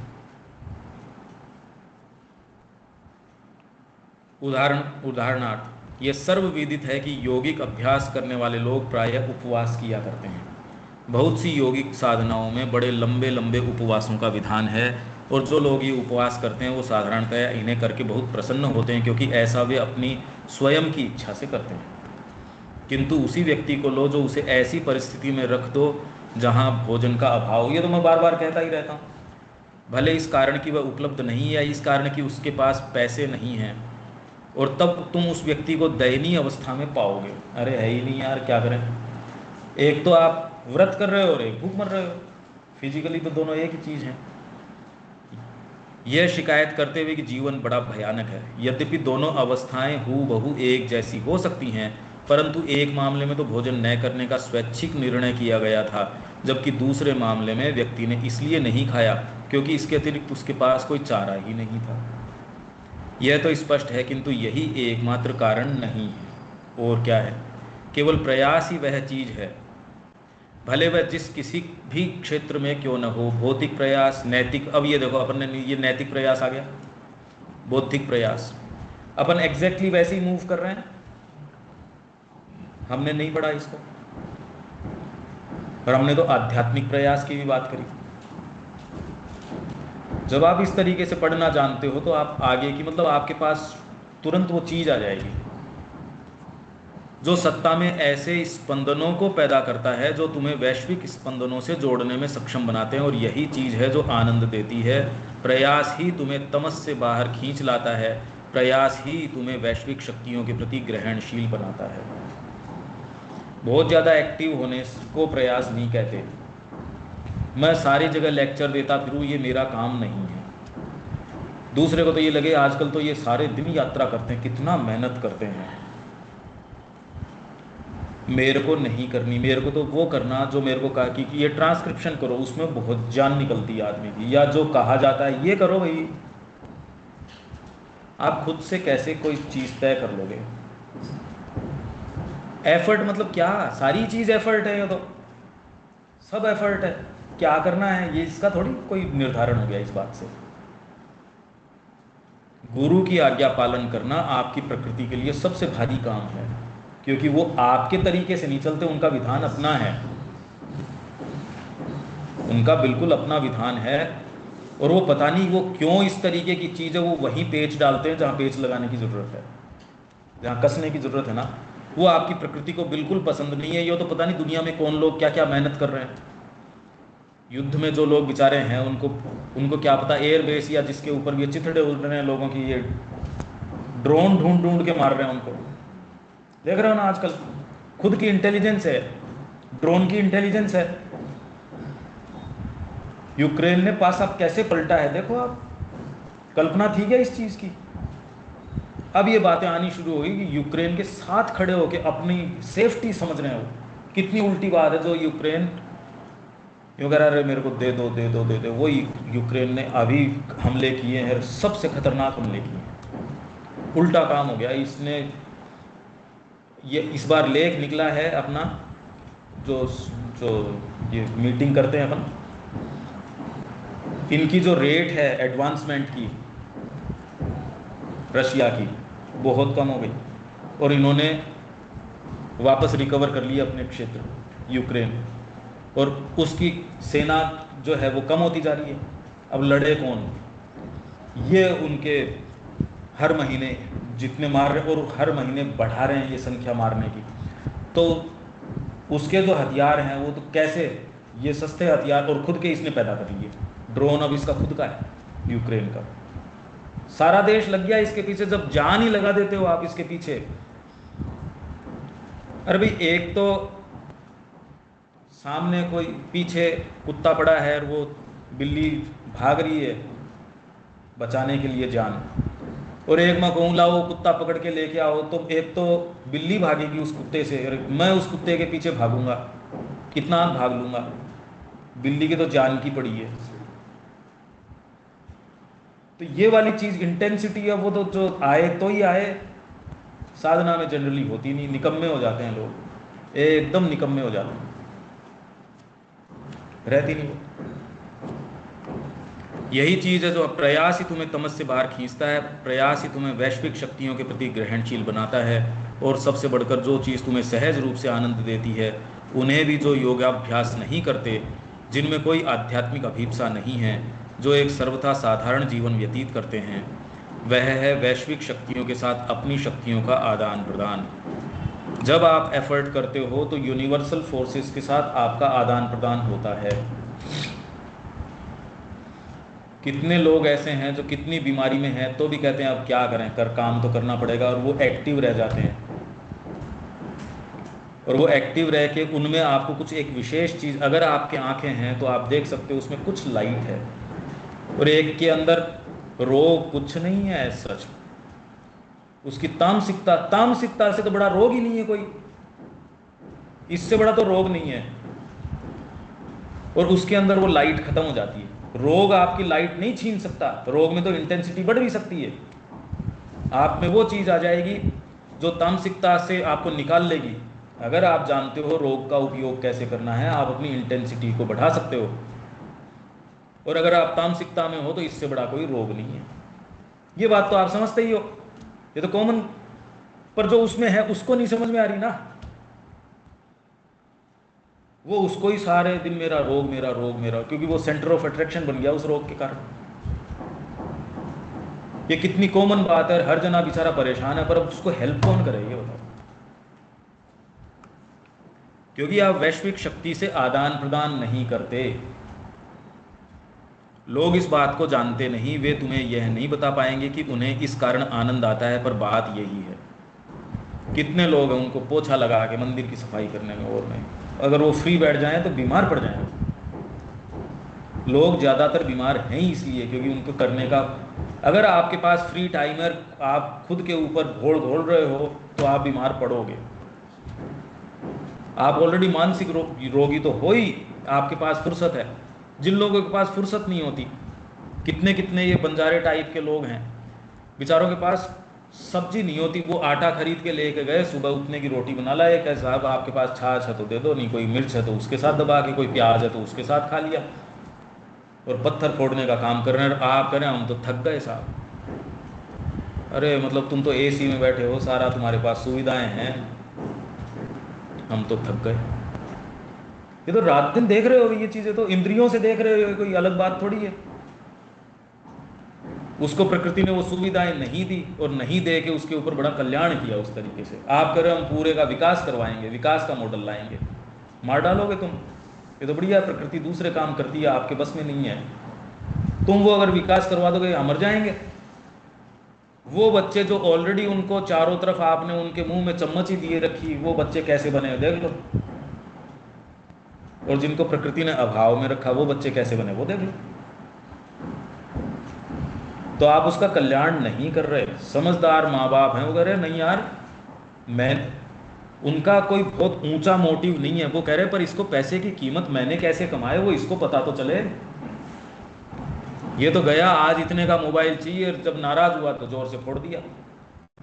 उदाहरणार्थ ये सर्वविदित है कि यौगिक अभ्यास करने वाले लोग प्रायः उपवास किया करते हैं। बहुत सी यौगिक साधनाओं में बड़े लंबे लंबे उपवासों का विधान है, और जो लोग ये उपवास करते हैं वो साधारणतः इन्हें करके बहुत प्रसन्न होते हैं, क्योंकि ऐसा वे अपनी स्वयं की इच्छा से करते हैं। किंतु उसी व्यक्ति को लो जो उसे ऐसी परिस्थिति में रख दो जहाँ भोजन का अभाव हो। ये तो मैं बार बार कहता ही रहता हूँ, भले इस कारण कि वह उपलब्ध नहीं है, इस कारण कि उसके पास पैसे नहीं हैं, और तब तुम उस व्यक्ति को दयनीय अवस्था में पाओगे। अरे है ही नहीं यार, क्या करें। एक तो आप व्रत कर रहे हो और एक भूख मर रहे हो, फिजिकली तो दोनों एक ही चीज़ है। यह शिकायत करते हुए कि जीवन बड़ा भयानक है। यद्यपि दोनों अवस्थाएं हूबहू एक जैसी हो सकती हैं, परंतु एक मामले में तो भोजन न करने का स्वैच्छिक निर्णय किया गया था, जबकि दूसरे मामले में व्यक्ति ने इसलिए नहीं खाया क्योंकि इसके अतिरिक्त उसके पास कोई चारा ही नहीं था। यह तो स्पष्ट है, किंतु यही एकमात्र कारण नहीं है। और क्या है? केवल प्रयास ही वह चीज़ है, भले वह जिस किसी भी क्षेत्र में क्यों न हो। भौतिक प्रयास, नैतिक, अब ये देखो अपन ने ये नैतिक प्रयास आ गया, बौद्धिक प्रयास, अपन एग्जैक्टली वैसे ही मूव कर रहे हैं, हमने नहीं पढ़ा इसको। और हमने तो आध्यात्मिक प्रयास की भी बात करी। जब आप इस तरीके से पढ़ना जानते हो तो आप आगे की, मतलब आपके पास तुरंत वो चीज़ आ जाएगी जो सत्ता में ऐसे स्पंदनों को पैदा करता है जो तुम्हें वैश्विक स्पंदनों से जोड़ने में सक्षम बनाते हैं। और यही चीज़ है जो आनंद देती है। प्रयास ही तुम्हें तमस से बाहर खींच लाता है, प्रयास ही तुम्हें वैश्विक शक्तियों के प्रति ग्रहणशील बनाता है। बहुत ज़्यादा एक्टिव होने को प्रयास नहीं कहते। मैं सारी जगह लेक्चर देता फिरूँ, ये मेरा काम नहीं है। दूसरे को तो ये लगे आजकल तो ये सारे दिन यात्रा करते हैं, कितना मेहनत करते हैं। मेरे को नहीं करनी, मेरे को तो वो करना जो मेरे को कहा कि ये ट्रांसक्रिप्शन करो, उसमें बहुत जान निकलती है आदमी की, या जो कहा जाता है ये करो भाई। आप खुद से कैसे कोई चीज़ तय कर लोगे? एफर्ट मतलब क्या? सारी चीज़ एफर्ट है, ये तो सब एफर्ट है। क्या करना है ये इसका थोड़ी कोई निर्धारण हो गया इस बात से। गुरु की आज्ञा पालन करना आपकी प्रकृति के लिए सबसे भारी काम है, क्योंकि वो आपके तरीके से नहीं चलते, उनका विधान अपना है, उनका बिल्कुल अपना विधान है। और वो पता नहीं वो क्यों इस तरीके की चीज़ है, वो वहीं पेच डालते हैं जहाँ पेच लगाने की ज़रूरत है, जहाँ कसने की ज़रूरत है ना, वो आपकी प्रकृति को बिल्कुल पसंद नहीं है। ये तो पता नहीं दुनिया में कौन लोग क्या क्या मेहनत कर रहे हैं। युद्ध में जो लोग बेचारे हैं उनको क्या पता, एयरबेस या जिसके ऊपर भी चिथड़े उड़ रहे हैं लोगों की, ये ड्रोन ढूंढ ढूंढ के मार रहे हैं उनको। देख रहे हो ना आजकल, खुद की इंटेलिजेंस है, ड्रोन की इंटेलिजेंस है। यूक्रेन ने पास अब कैसे पलटा है, देखो आप, कल्पना थी क्या इस चीज़ की? अब ये बातें आनी शुरू हुई कि यूक्रेन के साथ खड़े होकर अपनी सेफ्टी समझ रहे हो। कितनी उल्टी बात है जो यूक्रेन यूँ कह रहा है मेरे को दे दो दे दो दे दो। वो यूक्रेन ने अभी हमले किए हैं, सबसे खतरनाक हमले किए, उल्टा काम हो गया। इसने ये इस बार लेख निकला है अपना, जो ये मीटिंग करते हैं अपन, इनकी जो रेट है एडवांसमेंट की रशिया की, बहुत कम हो गई, और इन्होंने वापस रिकवर कर लिया अपने क्षेत्र यूक्रेन, और उसकी सेना जो है वो कम होती जा रही है। अब लड़े कौन? ये उनके हर महीने जितने मार रहे, और हर महीने बढ़ा रहे हैं ये संख्या मारने की, तो उसके जो हथियार हैं वो तो कैसे, ये सस्ते हथियार और खुद के इसने पैदा कर लिए। ड्रोन अब इसका खुद का है, यूक्रेन का। सारा देश लग गया इसके पीछे। जब जान ही लगा देते हो आप इसके पीछे, अरे भाई एक तो सामने कोई पीछे कुत्ता पड़ा है और वो बिल्ली भाग रही है बचाने के लिए जान, और एक मैं कहूँ लाओ कुत्ता पकड़ के लेके आओ, तो एक तो बिल्ली भागेगी उस कुत्ते से, और मैं उस कुत्ते के पीछे भागूंगा, कितना भाग लूँगा, बिल्ली की तो जान की पड़ी है। तो ये वाली चीज़ इंटेंसिटी है, वो तो जो आए तो ही आए, साधना में जनरली होती नहीं, निकम्मे हो जाते हैं लोग, एकदम निकम्मे हो जाते हैं, रहती नहीं। यही चीज़ है जो प्रयास ही तुम्हें तमस से बाहर खींचता है, प्रयास ही तुम्हें वैश्विक शक्तियों के प्रति ग्रहणशील बनाता है। और सबसे बढ़कर जो चीज़ तुम्हें सहज रूप से आनंद देती है, उन्हें भी जो योगाभ्यास नहीं करते, जिनमें कोई आध्यात्मिक अभिप्सा नहीं है, जो एक सर्वथा साधारण जीवन व्यतीत करते हैं, वह है वैश्विक शक्तियों के साथ अपनी शक्तियों का आदान प्रदान। जब आप एफर्ट करते हो तो यूनिवर्सल फोर्सेस के साथ आपका आदान प्रदान होता है। कितने लोग ऐसे हैं जो कितनी बीमारी में हैं तो भी कहते हैं अब क्या करें, काम तो करना पड़ेगा, और वो एक्टिव रह जाते हैं। और वो एक्टिव रह के उनमें आपको कुछ एक विशेष चीज़, अगर आपके आंखें हैं तो आप देख सकते हो उसमें कुछ लाइट है, और एक के अंदर रोग कुछ नहीं है सच, उसकी तामसिकता से तो बड़ा रोग ही नहीं है कोई, इससे बड़ा तो रोग नहीं है। और उसके अंदर वो लाइट खत्म हो जाती है। रोग आपकी लाइट नहीं छीन सकता, रोग में तो इंटेंसिटी बढ़ भी सकती है। आप में वो चीज़ आ जाएगी जो तामसिकता से आपको निकाल लेगी। अगर आप जानते हो रोग का उपयोग कैसे करना है, आप अपनी इंटेंसिटी को बढ़ा सकते हो। और अगर आप तामसिकता में हो तो इससे बड़ा कोई रोग नहीं है। ये बात तो आप समझते ही हो, ये तो कॉमन, पर जो उसमें है उसको नहीं समझ में आ रही ना। वो उसको ही सारे दिन मेरा रोग, क्योंकि वो सेंटर ऑफ अट्रैक्शन बन गया उस रोग के कारण। ये कितनी कॉमन बात है, हर जना बेचारा परेशान है, पर अब उसको हेल्प कौन करे ये बताओ। क्योंकि आप वैश्विक शक्ति से आदान प्रदान नहीं करते। लोग इस बात को जानते नहीं, वे तुम्हें यह नहीं बता पाएंगे कि उन्हें इस कारण आनंद आता है, पर बात यही है। कितने लोग हैं उनको पोछा लगा के मंदिर की सफाई करने में और नहीं, अगर वो फ्री बैठ जाएं तो बीमार पड़ जाएं। लोग ज़्यादातर बीमार हैं ही इसलिए क्योंकि उनको करने का, अगर आपके पास फ्री टाइमर आप खुद के ऊपर घोल रहे हो तो आप बीमार पड़ोगे। आप ऑलरेडी मानसिक रोगी तो हो ही, आपके पास फुर्सत है। जिन लोगों के पास फुर्सत नहीं होती, कितने ये बंजारे टाइप के लोग हैं, बेचारों के पास सब्जी नहीं होती, वो आटा खरीद के लेके गए, सुबह उतने की रोटी बना लाए, क्या साहब आपके पास छाछ है तो दे दो, नहीं कोई मिर्च है तो उसके साथ दबा के, कोई प्याज है तो उसके साथ खा लिया, और पत्थर फोड़ने का काम कर रहे हैं। आप करें हम तो थक गए साहब। अरे मतलब तुम तो एसी में बैठे हो, सारा तुम्हारे पास सुविधाएं हैं, हम तो थक गए। ये तो रात दिन देख रहे हो, ये चीज़ें तो इंद्रियों से देख रहे हो, कोई अलग बात थोड़ी है। उसको प्रकृति ने वो सुविधाएं नहीं दी, और नहीं दे के उसके ऊपर बड़ा कल्याण किया उस तरीके से। आप करें हम पूरे का विकास करवाएंगे, विकास का मॉडल लाएंगे, मार डालोगे तुम। ये तो बढ़िया, प्रकृति दूसरे काम करती है, आपके बस में नहीं है। तुम वो अगर विकास करवा दोगे मर जाएंगे। वो बच्चे जो ऑलरेडी उनको चारों तरफ आपने उनके मुंह में चम्मच ही दिए रखी, वो बच्चे कैसे बने देख लो। और जिनको प्रकृति ने अभाव में रखा, वो बच्चे कैसे बने वो देख लो। तो आप उसका कल्याण नहीं कर रहे। समझदार माँ बाप हैं, वो कह रहे नहीं यार, मैं, उनका कोई बहुत ऊंचा मोटिव नहीं है, वो कह रहे पर इसको पैसे की कीमत मैंने कैसे कमाए वो इसको पता तो चले। ये तो गया आज इतने का मोबाइल चाहिए, और जब नाराज हुआ तो जोर से फोड़ दिया,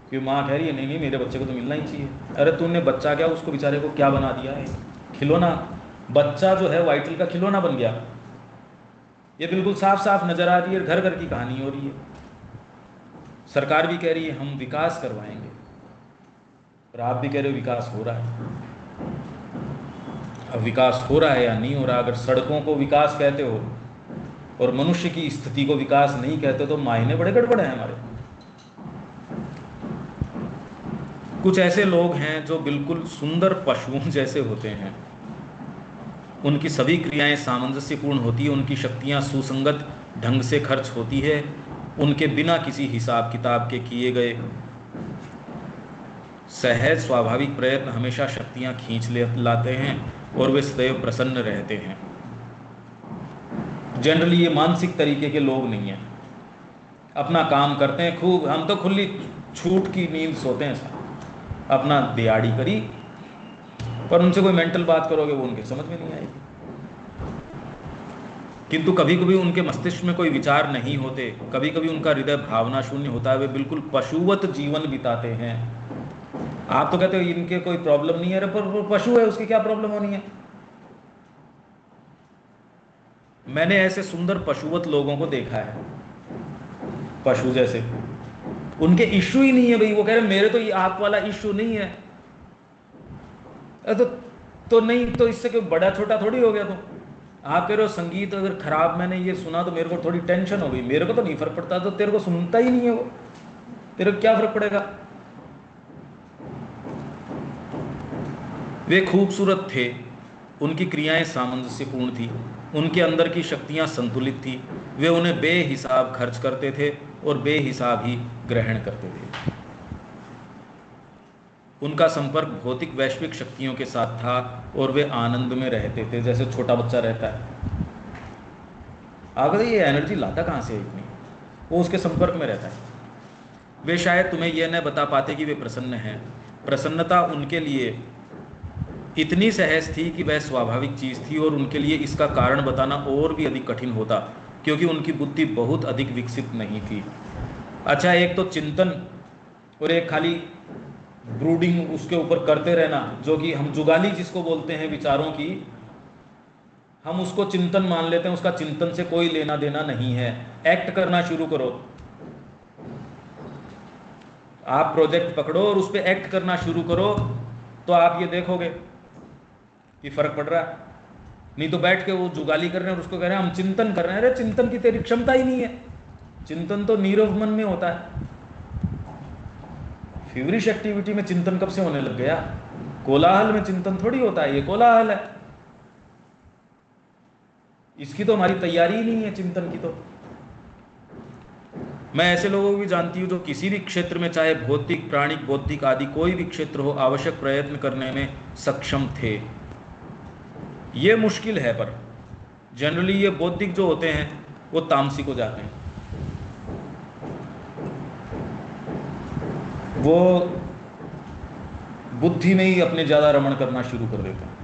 कि माँ कह रही है नहीं मेरे बच्चे को तो मिलना ही चाहिए। अरे तूने बच्चा क्या, उसको बेचारे को क्या बना दिया है, खिलौना। बच्चा जो है वाइटल का खिलौना बन गया। ये बिल्कुल साफ साफ नजर आ रही है, घर घर की कहानी हो रही है। सरकार भी कह रही है हम विकास करवाएंगे, और आप भी कह रहे हो विकास हो रहा है। अब विकास हो रहा है या नहीं हो रहा, अगर सड़कों को विकास कहते हो और मनुष्य की स्थिति को विकास नहीं कहते तो मायने बड़े गड़बड़ हैं हमारे। कुछ ऐसे लोग हैं जो बिल्कुल सुंदर पशुओं जैसे होते हैं, उनकी सभी क्रियाएं सामंजस्यपूर्ण होती है, उनकी शक्तियां सुसंगत ढंग से खर्च होती है, उनके बिना किसी हिसाब किताब के किए गए सहज स्वाभाविक प्रयत्न हमेशा शक्तियां खींच लाते हैं, और वे सदैव प्रसन्न रहते हैं। जनरली ये मानसिक तरीके के लोग नहीं हैं, अपना काम करते हैं खूब, हम तो खुली छूट की नींद सोते हैं साहब, अपना दिहाड़ी करी, पर उनसे कोई मेंटल बात करोगे वो उनके समझ में नहीं आएगी। किंतु कभी कभी उनके मस्तिष्क में कोई विचार नहीं होते, कभी कभी उनका हृदय भावना शून्य होता है, वे बिल्कुल पशुवत जीवन बिताते हैं। आप तो कहते हो इनके कोई प्रॉब्लम नहीं है, पर वो पशु है, उसकी क्या प्रॉब्लम होनी है। मैंने ऐसे सुंदर पशुवत लोगों को देखा है, पशु जैसे, उनके इश्यू ही नहीं है भाई। वो कह रहे मेरे तो ये आंख वाला इश्यू नहीं है। तो नहीं तो इससे कोई बड़ा छोटा थोड़ी हो गया। तो आप कह रहे हो संगीत अगर खराब मैंने ये सुना तो मेरे को थोड़ी टेंशन हो गई, मेरे को तो नहीं फर्क पड़ता। तो तेरे को सुनता ही नहीं है वो, तेरे को क्या फर्क पड़ेगा। वे खूबसूरत थे, उनकी क्रियाएं सामंजस्यपूर्ण थी, उनके अंदर की शक्तियां संतुलित थी। वे उन्हें बेहिसाब खर्च करते थे और बेहिसाब ही ग्रहण करते थे। उनका संपर्क भौतिक वैश्विक शक्तियों के साथ था और वे आनंद में रहते थे, जैसे छोटा बच्चा रहता है। अगर ये एनर्जी लाता कहाँ से है इतनी, वो उसके संपर्क में रहता है। वे शायद तुम्हें यह न बता पाते कि वे प्रसन्न हैं। प्रसन्नता उनके लिए इतनी सहज थी कि वह स्वाभाविक चीज़ थी और उनके लिए इसका कारण बताना और भी अधिक कठिन होता, क्योंकि उनकी बुद्धि बहुत अधिक विकसित नहीं थी। अच्छा, एक तो चिंतन और एक खाली ब्रूडिंग उसके ऊपर करते रहना, जो कि हम जुगाली जिसको बोलते हैं विचारों की, हम उसको चिंतन मान लेते हैं। उसका चिंतन से कोई लेना देना नहीं है। एक्ट करना शुरू करो, आप प्रोजेक्ट पकड़ो और उस पर एक्ट करना शुरू करो, तो आप ये देखोगे कि फर्क पड़ रहा है। नहीं तो बैठ के वो जुगाली कर रहे हैं और उसको कह रहे हैं हम चिंतन कर रहे हैं। अरे चिंतन की तेरी क्षमता ही नहीं है। चिंतन तो नीरव मन में होता है। फीवरिश एक्टिविटी में चिंतन कब से होने लग गया? कोलाहल में चिंतन थोड़ी होता है, ये कोलाहल है। इसकी तो हमारी तैयारी ही नहीं है चिंतन की। तो मैं ऐसे लोगों को भी जानती हूँ जो किसी भी क्षेत्र में, चाहे भौतिक, प्राणिक, बौद्धिक आदि कोई भी क्षेत्र हो, आवश्यक प्रयत्न करने में सक्षम थे। ये मुश्किल है, पर जनरली ये बौद्धिक जो होते हैं वो तामसिक हो जाते हैं। वो बुद्धि में ही अपने ज्यादा रमण करना शुरू कर देते हैं।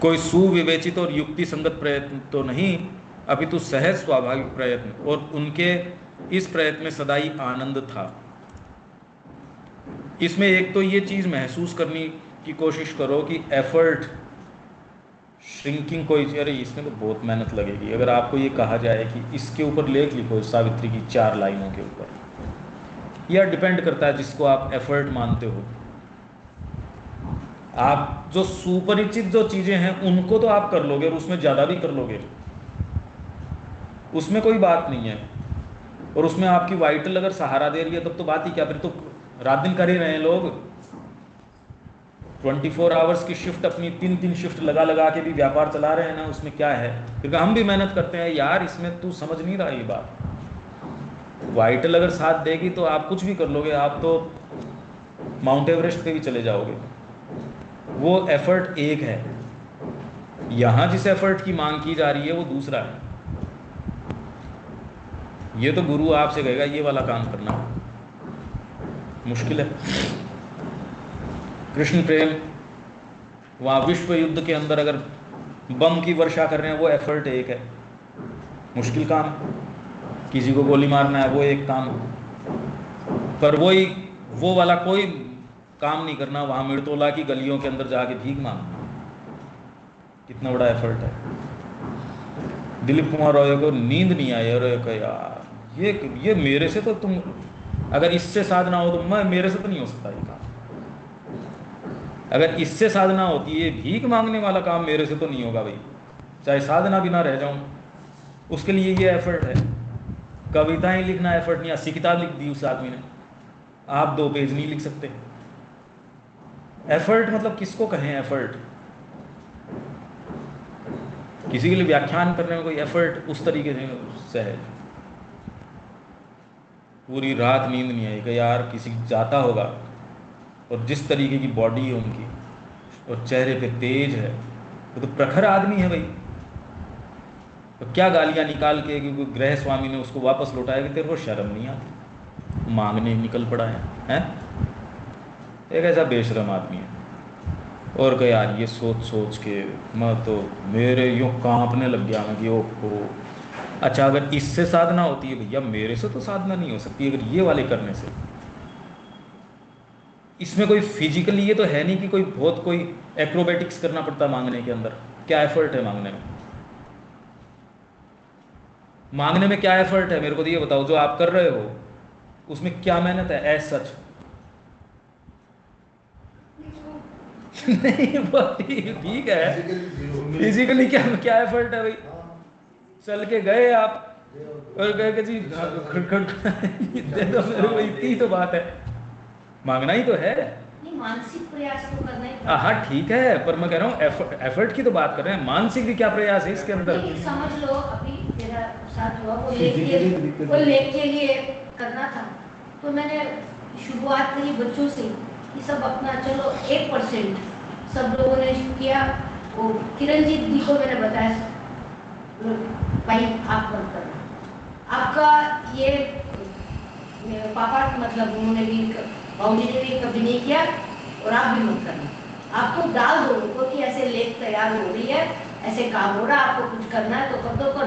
कोई सुविवेचित और युक्ति संगत प्रयत्न तो नहीं, अपितु सहज स्वाभाविक प्रयत्न, और उनके इस प्रयत्न में सदा ही आनंद था। इसमें एक तो ये चीज महसूस करने की कोशिश करो कि एफर्ट श्रिंकिंग कोई, अरे इसमें तो बहुत मेहनत लगेगी। अगर आपको ये कहा जाए कि इसके ऊपर लेख लिखो सावित्री की 4 लाइनों के ऊपर, यह डिपेंड करता है जिसको आप एफर्ट मानते हो। आप जो सुपरिचित जो चीजें हैं उनको तो आप कर लोगे और उसमें ज्यादा भी कर लोगे, उसमें कोई बात नहीं है। और उसमें आपकी वाइटल अगर सहारा दे रही है तब तो बात ही क्या। फिर तो रात दिन कर ही रहे हैं लोग। 24 आवर्स की शिफ्ट, अपनी 3 शिफ्ट लगा के भी व्यापार चला रहे हैं ना, उसमें क्या है। क्योंकि हम भी मेहनत करते हैं यार, इसमें तू समझ नहीं रहा ये बात। वाइटल अगर साथ देगी तो आप कुछ भी कर लोगे, आप तो माउंट एवरेस्ट पे भी चले जाओगे। वो एफर्ट एक है, यहां जिस एफर्ट की मांग की जा रही है वो दूसरा है। ये तो गुरु आपसे कहेगा ये वाला काम करना, मुश्किल है। कृष्ण प्रेम, वहाँ विश्व युद्ध के अंदर अगर बम की वर्षा कर रहे हैं वो एफर्ट एक है, मुश्किल काम। किसी को गोली मारना है वो एक काम, पर वो वाला कोई काम नहीं करना। वहाँ मिर्तोला की गलियों के अंदर जाके भीख मांगना, कितना बड़ा एफर्ट है। दिलीप कुमार रॉय को नींद नहीं आई और यार ये मेरे से तो, तुम अगर इससे साधना हो तो मेरे से तो नहीं हो सकता ये काम। अगर इससे साधना होती है, भीख मांगने वाला काम मेरे से तो नहीं होगा भाई, चाहे साधना भी ना रह जाऊं। उसके लिए ये एफर्ट है। कविताएं लिखना एफर्ट नहीं। 80 किताब लिख दी उस आदमी ने, आप 2 पेज नहीं लिख सकते। एफर्ट मतलब किसको कहें एफर्ट? किसी के लिए व्याख्यान करने में कोई एफर्ट उस तरीके से है। पूरी रात नींद नहीं आई कि यार किसी जाता होगा, और जिस तरीके की बॉडी है उनकी और चेहरे पे तेज है, वो तो प्रखर आदमी है भाई। तो क्या गालियां निकाल के क्योंकि गृह स्वामी ने उसको वापस लौटाया कि तेरे को शर्म नहीं आती, मांगने निकल पड़ा है? एक ऐसा बेशरम आदमी है। और कह यार ये सोच के मैं तो मेरे यूँ कांपने लग गया मैं कि ओहो। अच्छा, अगर इससे साधना होती है भैया, मेरे से तो साधना नहीं हो सकती अगर ये वाले करने से। इसमें कोई फिजिकली ये तो है नहीं कि कोई एक्रोबेटिक्स करना पड़ता मांगने के अंदर। क्या एफर्ट है मांगने में? मांगने में क्या एफर्ट है मेरे को तो ये बताओ, जो आप कर रहे हो उसमें क्या मेहनत है एज सच? नहीं वो ठीक है, फिजिकली क्या क्या एफर्ट है भाई? चल के गए आप और कहे कि जी दे दो मेरे को, इतनी तो बात है, मांगना ही तो है। नहीं, मानसिक प्रयास तो करना ही हाँ ठीक है, पर मैं कह रहा हूँ एफर्ट की तो बात कर रहे हैं, मानसिक भी क्या प्रयास है इसके अंदर? समझ लो अभी मेरा साथ हुआ, वो लेक के लिए करना था, तो मैंने शुरुआत करी बच्चों से कि सब अपना चलो 1% सब लोगों ने किया। वो किरणजीत जी को मैंने बताया भाई आप मत करना, आपका ये पापा मतलब उन्होंने भी भाजी ने भी कभी नहीं किया और आप भी मत करना, आपको डाल दो उनको कि ऐसे लेख तैयार हो रही है, ऐसे काम हो रहा है, आपको कुछ करना है तो कर दो, कर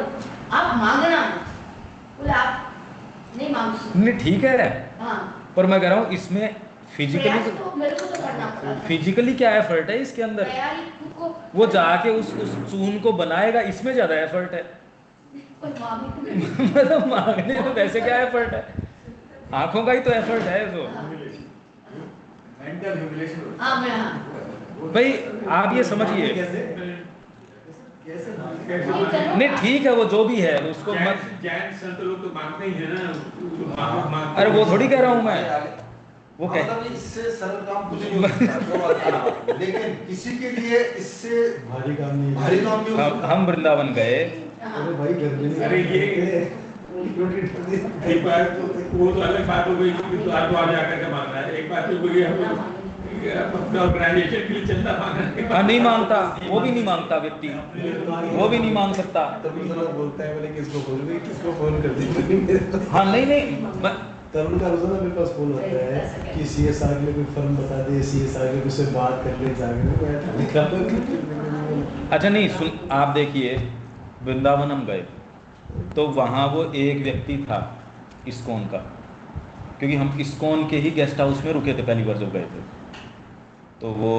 आप मांगना बोले आप नहीं मांग सकते। नहीं ठीक है, हाँ पर मैं कह रहा हूँ इसमें फिजिकली तो मेरे को तो करना पड़ा था। फिजिकली क्या एफर्ट है इसके अंदर? तैयारी खुद को वो जाके उस चून को बनाएगा, इसमें ज्यादा एफर्ट है। कोई मांगे मतलब मांगने में वैसे क्या एफर्ट है? आंखों का ही तो एफर्ट है जो। Mental humiliation. हाँ मैं हाँ भाई आप ये समझिए, नहीं ठीक है वो जो भी है उसको मत, जैन संत लोग तो मांगते ही है ना, अरे वो थोड़ी कह रहा हूँ मैं, वो कह मतलब इससे सरल काम कुछ नहीं होता लेकिन किसी के लिए इससे भारी काम नहीं है। भारी काम भी हो हम वृंदावन गए, अरे भाई घर में नहीं, अरे ये एक बार वो तो अलग बात हो गई कि द्वार द्वार जाकर के मांगना है, एक बात हो गई हम अपने ऑर्गेनाइजेशन के लिए चंदा मांगना है। हाँ नहीं मांगता, वो भी नहीं मांगता व्यक्ति, वो भी नहीं मांग सकता। तब दूसरा बोलता है बोले किसको फोन भी किसको फोन कर दी। हाँ नहीं तरुण का रोजाना मेरे पास फोन होता है कि सीएसआर में कोई फर्म बता दे, सीएसआर में उससे बात कर ले जाके। अच्छा नहीं सुन, आप देखिए वृंदावन हम गए तो वहाँ वो एक व्यक्ति था इस्कॉन का, क्योंकि हम इस्कॉन के ही गेस्ट हाउस में रुके थे पहली बार जब गए थे, तो वो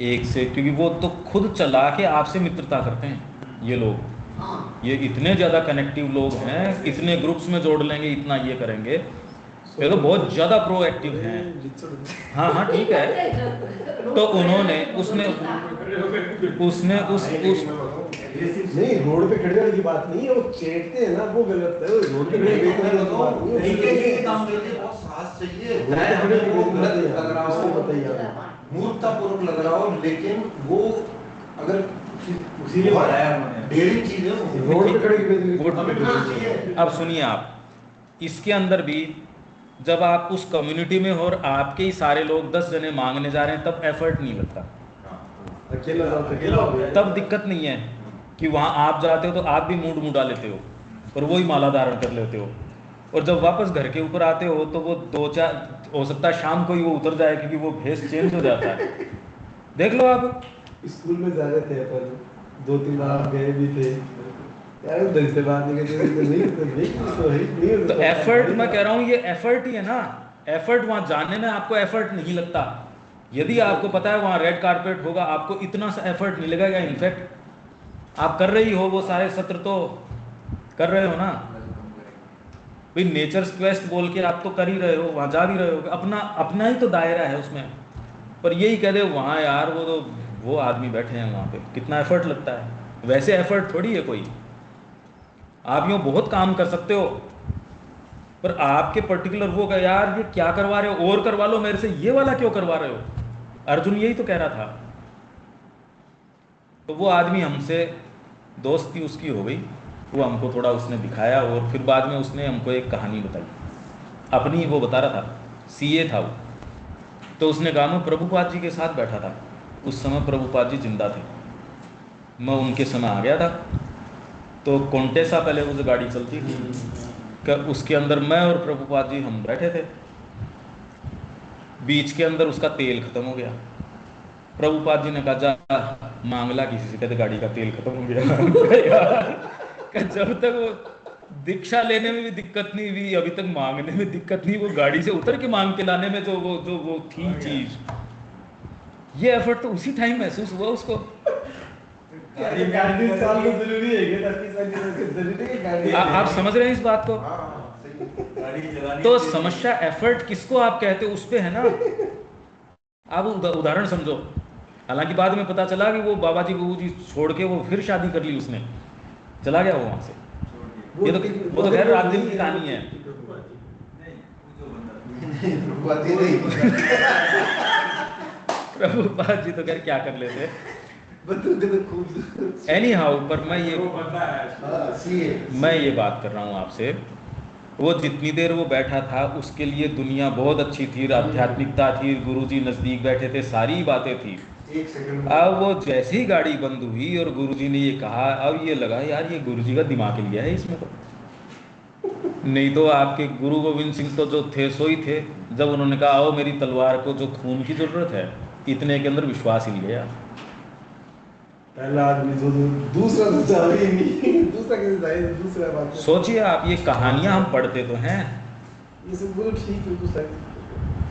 एक से, क्योंकि वो तो खुद चला के आपसे मित्रता करते हैं ये लोग, ये इतने ज़्यादा कनेक्टिव लोग हैं, इतने ग्रुप्स में जोड़ लेंगे, इतना ये करेंगे, ये तो बहुत ज़्यादा प्रोएक्टिव हैं। हाँ हाँ ठीक है, तो उन्होंने उसने नहीं रोड पे खड़े होने की बात नहीं है, वो चेटते हैं ना वो गलत है, रोड पे खड़े होने की बात नहीं है। काम करते बहुत साहस चाहिए, वो गलत लग रहा हो, बताइए मूर्खतापूर्वक लग रहा हो, लेकिन वो अगर उसीलिए बताया उन्होंने डेयरिंग चीज है रोड पे खड़े अब सुनिए आप, इसके अंदर भी जब आप उस कम्युनिटी में हो और आपके ही सारे लोग 10 जने मांगने जा रहे हैं, तब एफर्ट नहीं लगता, अकेला तब दिक्कत नहीं है कि वहाँ आप जाते हो तो आप भी मूड मुड़ा लेते हो और वो ही माला धारण कर लेते हो, और जब वापस घर के ऊपर आते हो तो वो 2-4 हो सकता है शाम को ही वो उतर जाए, क्योंकि वो भेस चेंज हो जाता है। देख लो आप, स्कूल में जा रहे थे पर 2-3 बार आप गए भी थे यार, उधर से बात नहीं तो एफर्ट मैं कह रहा हूँ, ये एफर्ट ही है ना, एफर्ट वहाँ जाने में आपको एफर्ट नहीं लगता। यदि आपको पता है वहाँ रेड कारपेट होगा, आपको इतना सा एफर्ट नहीं लगेगा, इनफैक्ट आप कर रही हो वो सारे सत्र तो कर रहे हो ना भाई, नेचर्स क्वेस्ट बोल के आप तो कर ही रहे हो, वहाँ जा भी रहे हो, अपना ही तो दायरा है उसमें, पर यही कह दे वहाँ यार वो तो वो आदमी बैठे हैं वहाँ पे, कितना एफर्ट लगता है, वैसे एफर्ट थोड़ी है कोई। आप यूँ बहुत काम कर सकते हो, पर आपके पर्टिकुलर वो कह यार ये क्या करवा रहे हो, और करवा लो मेरे से, ये वाला क्यों करवा रहे हो? अर्जुन यही तो कह रहा था। तो वो आदमी हमसे दोस्ती उसकी हो गई, वो हमको थोड़ा उसने दिखाया, और फिर बाद में उसने हमको एक कहानी बताई अपनी, वो बता रहा था सीए था वो, तो उसने कहा मैं प्रभुपाद जी के साथ बैठा था, उस समय प्रभुपाद जी जिंदा थे, मैं उनके समय आ गया था, तो कोंटेसा पहले वो जो गाड़ी चलती थी कि उसके अंदर मैं और प्रभुपाद जी हम बैठे थे, बीच के अंदर उसका तेल खत्म हो गया, प्रभुपाद जी ने कहा जा मांगला किसी से, कहते गाड़ी का तेल खत्म हो गया। जब तक वो दीक्षा लेने में भी दिक्कत नहीं हुई, अभी तक मांगने में दिक्कत नहीं, वो गाड़ी से उतर के मांग के लाने में जो वो थी चीज, ये एफर्ट तो उसी टाइम महसूस हुआ उसको। गाड़ी साल में जरूरी है क्या? 30 साल की जरूरी है गाड़ी? आप समझ रहे हैं इस बात को? हाँ सही है। गाड़ी चलानी तो चाहिए। समस्या एफर्ट किसको आप कहते हो उस पे है ना। आप उदाहरण समझो। हालांकि बाद में पता चला कि वो बाबा जी बबू जी छोड़ के वो फिर शादी कर ली, उसने चला गया वो वहां से। ये तो वो तो खैर रात दिन की कहानी है। नहीं, वो जो बंदा बात ही नहीं। प्रभुपाद जी तो खैर क्या कर लेते। बंदूक तो खूब एनी हाउ, पर वो बंदा है हाँ सी है। मैं ये बात कर रहा हूँ आपसे, वो जितनी देर वो बैठा था उसके लिए दुनिया बहुत अच्छी थी, आध्यात्मिकता थी, गुरुजी नजदीक बैठे थे, सारी बातें थी। एक सेकंड अब वो जैसे ही गाड़ी बंद हुई और गुरुजी ने ये कहा, अब ये लगा यार ये गुरुजी का दिमाग लिया है इसमें तो। नहीं तो आपके गुरु गोविंद सिंह तो जो थे सो ही थे। जब उन्होंने कहा आओ मेरी तलवार को जो खून की जरूरत है, इतने के अंदर विश्वास ही गया। पहला आदमी जो दूसरा तो चाह ही नहीं, दूसरा कैसे जाए? दूसरा बात है। सोचिए आप, ये कहानियां हम पढ़ते तो हैं, ये सब बोलो ठीक है, दूसरा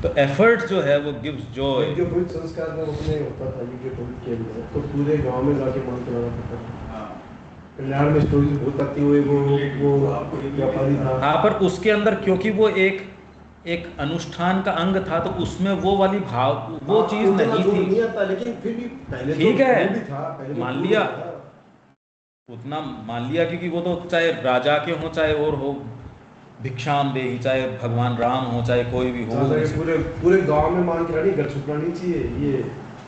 तो एफर्ट जो है वो गिव्स जॉय। जो कोई संस्कार में उसमें होता था ये जो किया गया तो पूरे गांव में जाके मान चलाना पड़ता था। हाँ कल्याण में स्टोरी बहुत आती हुई वो व्यापारी था। हाँ, पर उसके अंदर क्योंकि वो एक अनुष्ठान का अंग था, तो उसमें वो वाली भाव वो चीज उतना नहीं जोर थी। नहीं आता, लेकिन फिर भी पहले ठीक तो है, वो भी था, पहले तो मान वो भी लिया। था। उतना मान लिया, क्योंकि वो तो चाहे राजा के हो चाहे और हो, भिक्षाम दे, चाहे भगवान राम हो चाहे कोई भी हो। ज्यादा ये पूरे पूरे गांव में मान के रानी घर छुपना नहीं चाहिए ये।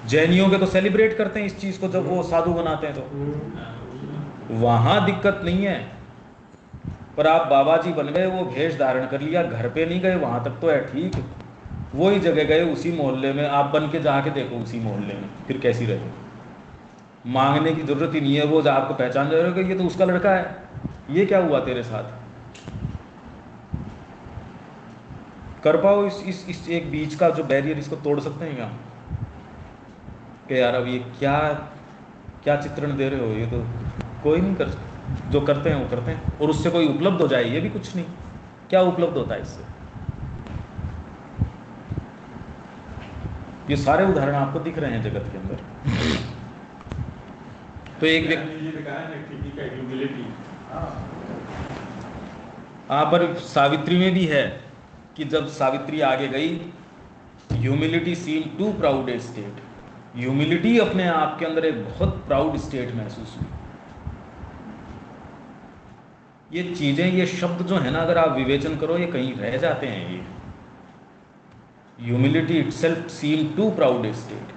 जैनियों के तो सेलिब्रेट करते हैं इस चीज को, जब वो साधु बनाते हैं तो वहां दिक्कत नहीं है। पर आप बाबा जी बन गए, वो भेष धारण कर लिया, घर पे नहीं गए, वहां तक तो है ठीक। वही जगह गए उसी मोहल्ले में, आप बन के जाके देखो उसी मोहल्ले में फिर कैसी रहे। मांगने की जरूरत ही नहीं है, वो आपको पहचान जाएगा ये तो उसका लड़का है, ये क्या हुआ तेरे साथ। कर पाओ इस एक बीच का जो बैरियर, इसको तोड़ सकते हैं क्या कि यार अब ये क्या क्या चित्रण दे रहे हो, ये तो कोई नहीं कर सकता। जो करते हैं वो करते हैं, और उससे कोई उपलब्ध हो जाए ये भी कुछ नहीं। क्या उपलब्ध होता है इससे? ये सारे उदाहरण आपको दिख रहे हैं जगत के अंदर। तो एक व्यक्ति पर सावित्री में भी है कि जब सावित्री आगे गई, humility seem to proud a state. Humility अपने आप के अंदर एक बहुत प्राउड स्टेट महसूस हुई। ये चीजें, ये शब्द जो है ना, अगर आप विवेचन करो ये कहीं रह जाते हैं। ये humility itself seem to proud a state.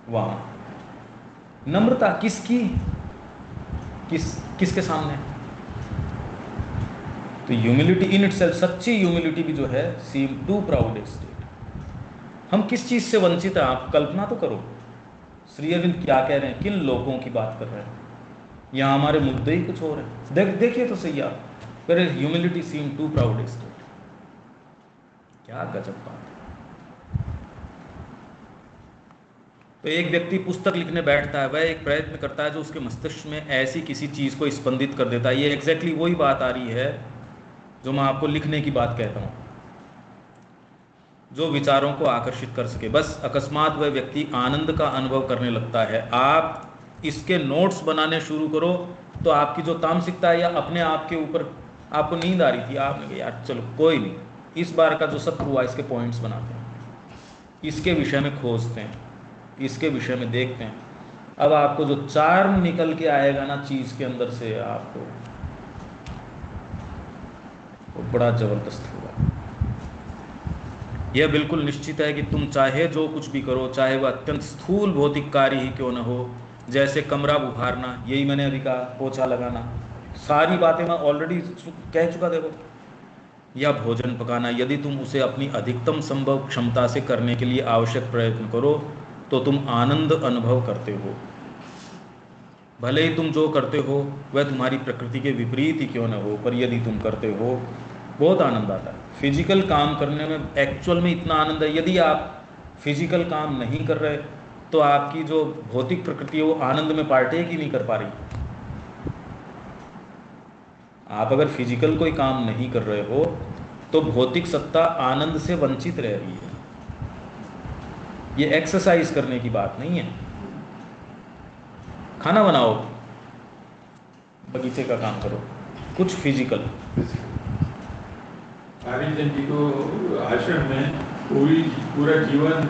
वहां नम्रता किसकी, किसके सामने? तो ह्यूमिलिटी इन इटसेल्फ, सच्ची ह्यूमिलिटी भी जो है seem to proud a state. हम किस चीज से वंचित हैं? आप कल्पना तो करो, श्री अरविंद क्या कह रहे हैं, किन लोगों की बात कर रहे हैं। यहाँ हमारे मुद्दे ही कुछ और है। देखिए तो सही आप, पर humility seem to proud a state. क्या गजब बात है। तो एक व्यक्ति पुस्तक लिखने बैठता है, वह एक प्रयत्न करता है जो उसके मस्तिष्क में ऐसी किसी चीज को स्पंदित कर देता है। ये एग्जैक्टली वही बात आ रही है जो मैं आपको लिखने की बात कहता हूँ, जो विचारों को आकर्षित कर सके। बस अकस्मात वह व्यक्ति आनंद का अनुभव करने लगता है। आप इसके नोट्स बनाने शुरू करो तो आपकी जो तामसिकता है या अपने आप के ऊपर आपको नींद आ रही थी, आपने कहा यार चलो कोई नहीं, इस बार का जो सत्र हुआ इसके पॉइंट्स बनाते हैं, इसके विषय में खोजते हैं, इसके विषय में देखते हैं। अब आपको जो चार्म निकल के आएगा ना चीज़ के अंदर से, आपको वो बड़ा ज़बरदस्त होगा। यह बिल्कुल निश्चित है कि तुम चाहे जो कुछ भी करो, चाहे वह अत्यंत स्थूल भौतिक कार्य ही क्यों न हो, जैसे कमरा बुहारना, यही मैंने अभी कहा, पोछा लगाना, सारी बातें मैं ऑलरेडी कह चुका देखो, या भोजन पकाना, यदि तुम उसे अपनी अधिकतम संभव क्षमता से करने के लिए आवश्यक प्रयत्न करो तो तुम आनंद अनुभव करते हो। भले ही तुम जो करते हो वह तुम्हारी प्रकृति के विपरीत ही क्यों न हो, पर यदि तुम करते हो बहुत आनंद आता है। फिजिकल काम करने में एक्चुअल में इतना आनंद है। यदि आप फिजिकल काम नहीं कर रहे तो आपकी जो भौतिक प्रकृति है वो आनंद में पार्टेक ही नहीं कर पा रही। आप अगर फिजिकल कोई काम नहीं कर रहे हो तो भौतिक सत्ता आनंद से वंचित रह रही है। ये एक्सरसाइज करने की बात नहीं है। खाना बनाओ, बगीचे का काम करो, कुछ फिजिकल। हरिजन जी को आश्रम में पूरा जीवन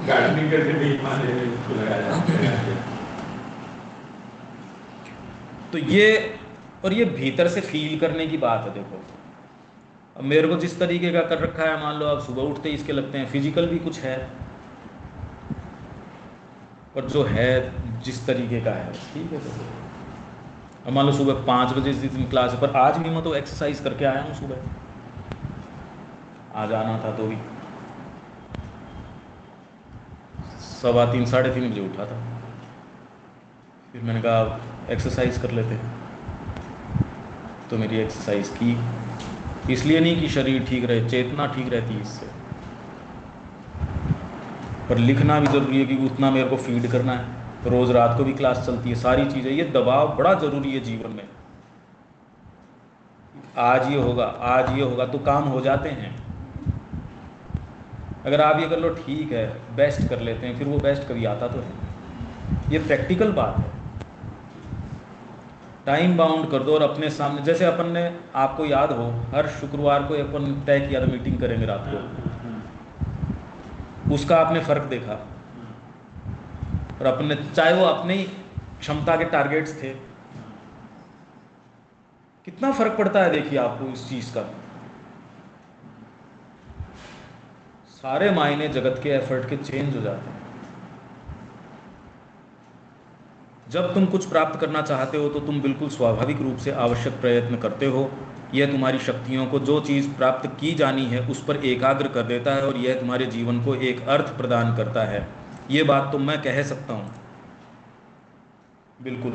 गार्डनिंग करके भी माने को लगाया है। तो ये, और ये भीतर से फील करने की बात है। देखो अब मेरे को जिस तरीके का कर रखा है, मान लो आप सुबह उठते ही इसके लगते हैं, फिजिकल भी कुछ है, और जो है जिस तरीके का है ठीक है। तो अब मान लो सुबह 5 बजे जिस दिन क्लास है, पर आज भी मैं तो एक्सरसाइज करके आया हूँ सुबह, आज आना था तो भी 3:15 साढ़े 3 बजे उठा था। फिर मैंने कहा एक्सरसाइज कर लेते हैं, तो मेरी एक्सरसाइज की, इसलिए नहीं कि शरीर ठीक रहे, चेतना ठीक रहती है इससे। पर लिखना भी ज़रूरी है, क्योंकि उतना मेरे को फीड करना है। रोज़ रात को भी क्लास चलती है, सारी चीज़ें, ये दबाव बड़ा ज़रूरी है जीवन में। आज ये होगा, आज ये होगा, तो काम हो जाते हैं। अगर आप ये कर लो ठीक है, बेस्ट कर लेते हैं, फिर वो बेस्ट कभी आता तो है। ये प्रैक्टिकल बात है। टाइम बाउंड कर दो और अपने सामने, जैसे अपन ने, आपको याद हो, हर शुक्रवार को अपन तय किया था मीटिंग करेंगे रात को, उसका आपने फ़र्क देखा। और अपने, चाहे वो अपनी क्षमता के टारगेट्स थे, कितना फ़र्क पड़ता है देखिए आपको इस चीज़ का। सारे मायने जगत के एफर्ट के चेंज हो जाते हैं। जब तुम कुछ प्राप्त करना चाहते हो तो तुम बिल्कुल स्वाभाविक रूप से आवश्यक प्रयत्न करते हो। यह तुम्हारी शक्तियों को जो चीज़ प्राप्त की जानी है उस पर एकाग्र कर देता है, और यह तुम्हारे जीवन को एक अर्थ प्रदान करता है। ये बात तो मैं कह सकता हूँ बिल्कुल।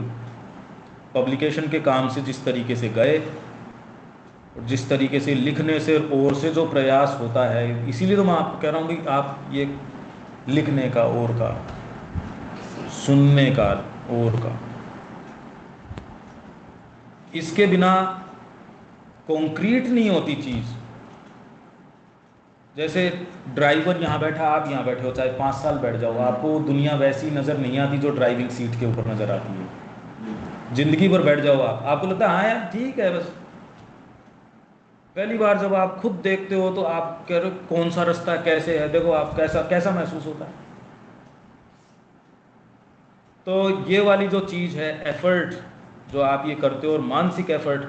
पब्लिकेशन के काम से जिस तरीके से गए, और जिस तरीके से लिखने से और से जो प्रयास होता है, इसीलिए तो मैं आपको कह रहा हूँ कि आप ये लिखने का और का, सुनने का और का, इसके बिना कॉन्क्रीट नहीं होती चीज़। जैसे ड्राइवर यहाँ बैठा, आप यहाँ बैठे हो, चाहे 5 साल बैठ जाओ, आपको दुनिया वैसी नज़र नहीं आती जो ड्राइविंग सीट के ऊपर नज़र आती है। ज़िंदगी भर बैठ जाओ आपको लगता है हाँ यार ठीक है बस। पहली बार जब आप खुद देखते हो तो आप कह रहे हो कौन सा रास्ता कैसे है, देखो आप कैसा महसूस होता है। तो ये वाली जो चीज़ है, एफर्ट जो आप ये करते हो, और मानसिक एफर्ट,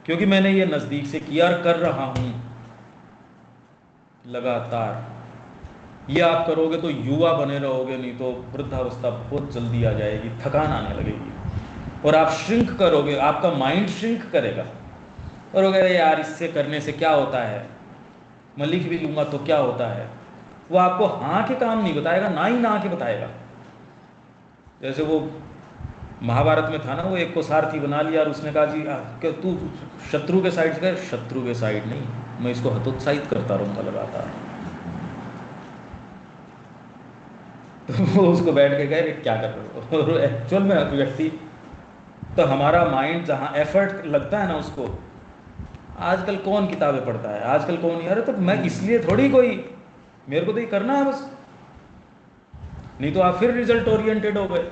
क्योंकि मैंने ये नज़दीक से किया और कर रहा हूँ लगातार, ये आप करोगे तो युवा बने रहोगे, नहीं तो वृद्धावस्था बहुत जल्दी आ जाएगी, थकान आने लगेगी, और आप श्रिंक करोगे, आपका माइंड श्रिंक करेगा। और अगर यार इससे करने से क्या होता है, मैं लिख भी लूँगा तो क्या होता है, वो आपको हाँ के काम नहीं बताएगा, ना ही ना के बताएगा। जैसे वो महाभारत में था ना, वो एक को सारथी बना लिया और उसने कहा जी कि तू शत्रु के साइड से गए, शत्रु के साइड नहीं, मैं इसको हतोत्साहित करता रहूँगा लगातार। तो वो उसको बैठ के कहे क्या कर रहे हो। और एक्चुअल में व्यक्ति, तो हमारा माइंड जहाँ एफर्ट लगता है ना उसको, आजकल कौन किताबें पढ़ता है, आजकल कौन यार, तो मैं इसलिए थोड़ी कोई, मेरे को तो ये करना है बस, नहीं तो आप फिर रिजल्ट ओरिएंटेड हो गए।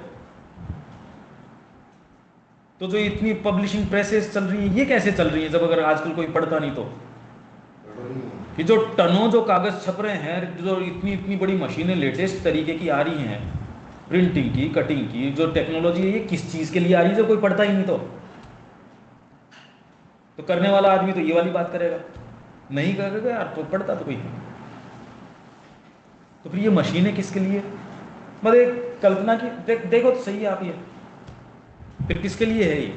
तो जो इतनी पब्लिशिंग प्रेसेस चल रही हैं, ये कैसे चल रही हैं जब अगर आजकल कोई पढ़ता नहीं? तो ये जो टनों जो कागज़ छप रहे हैं, जो इतनी बड़ी मशीनें लेटेस्ट तरीके की आ रही हैं, प्रिंटिंग की, कटिंग की, जो टेक्नोलॉजी है, ये किस चीज़ के लिए आ रही है जब कोई पढ़ता ही नहीं? तो करने वाला आदमी तो ये वाली बात करेगा, नहीं करेगा यार तो पढ़ता तो कोई नहीं। तो फिर ये मशीनें किसके लिए? मतलब एक कल्पना की देखो तो सही है आप, ये फिर किसके लिए है? ये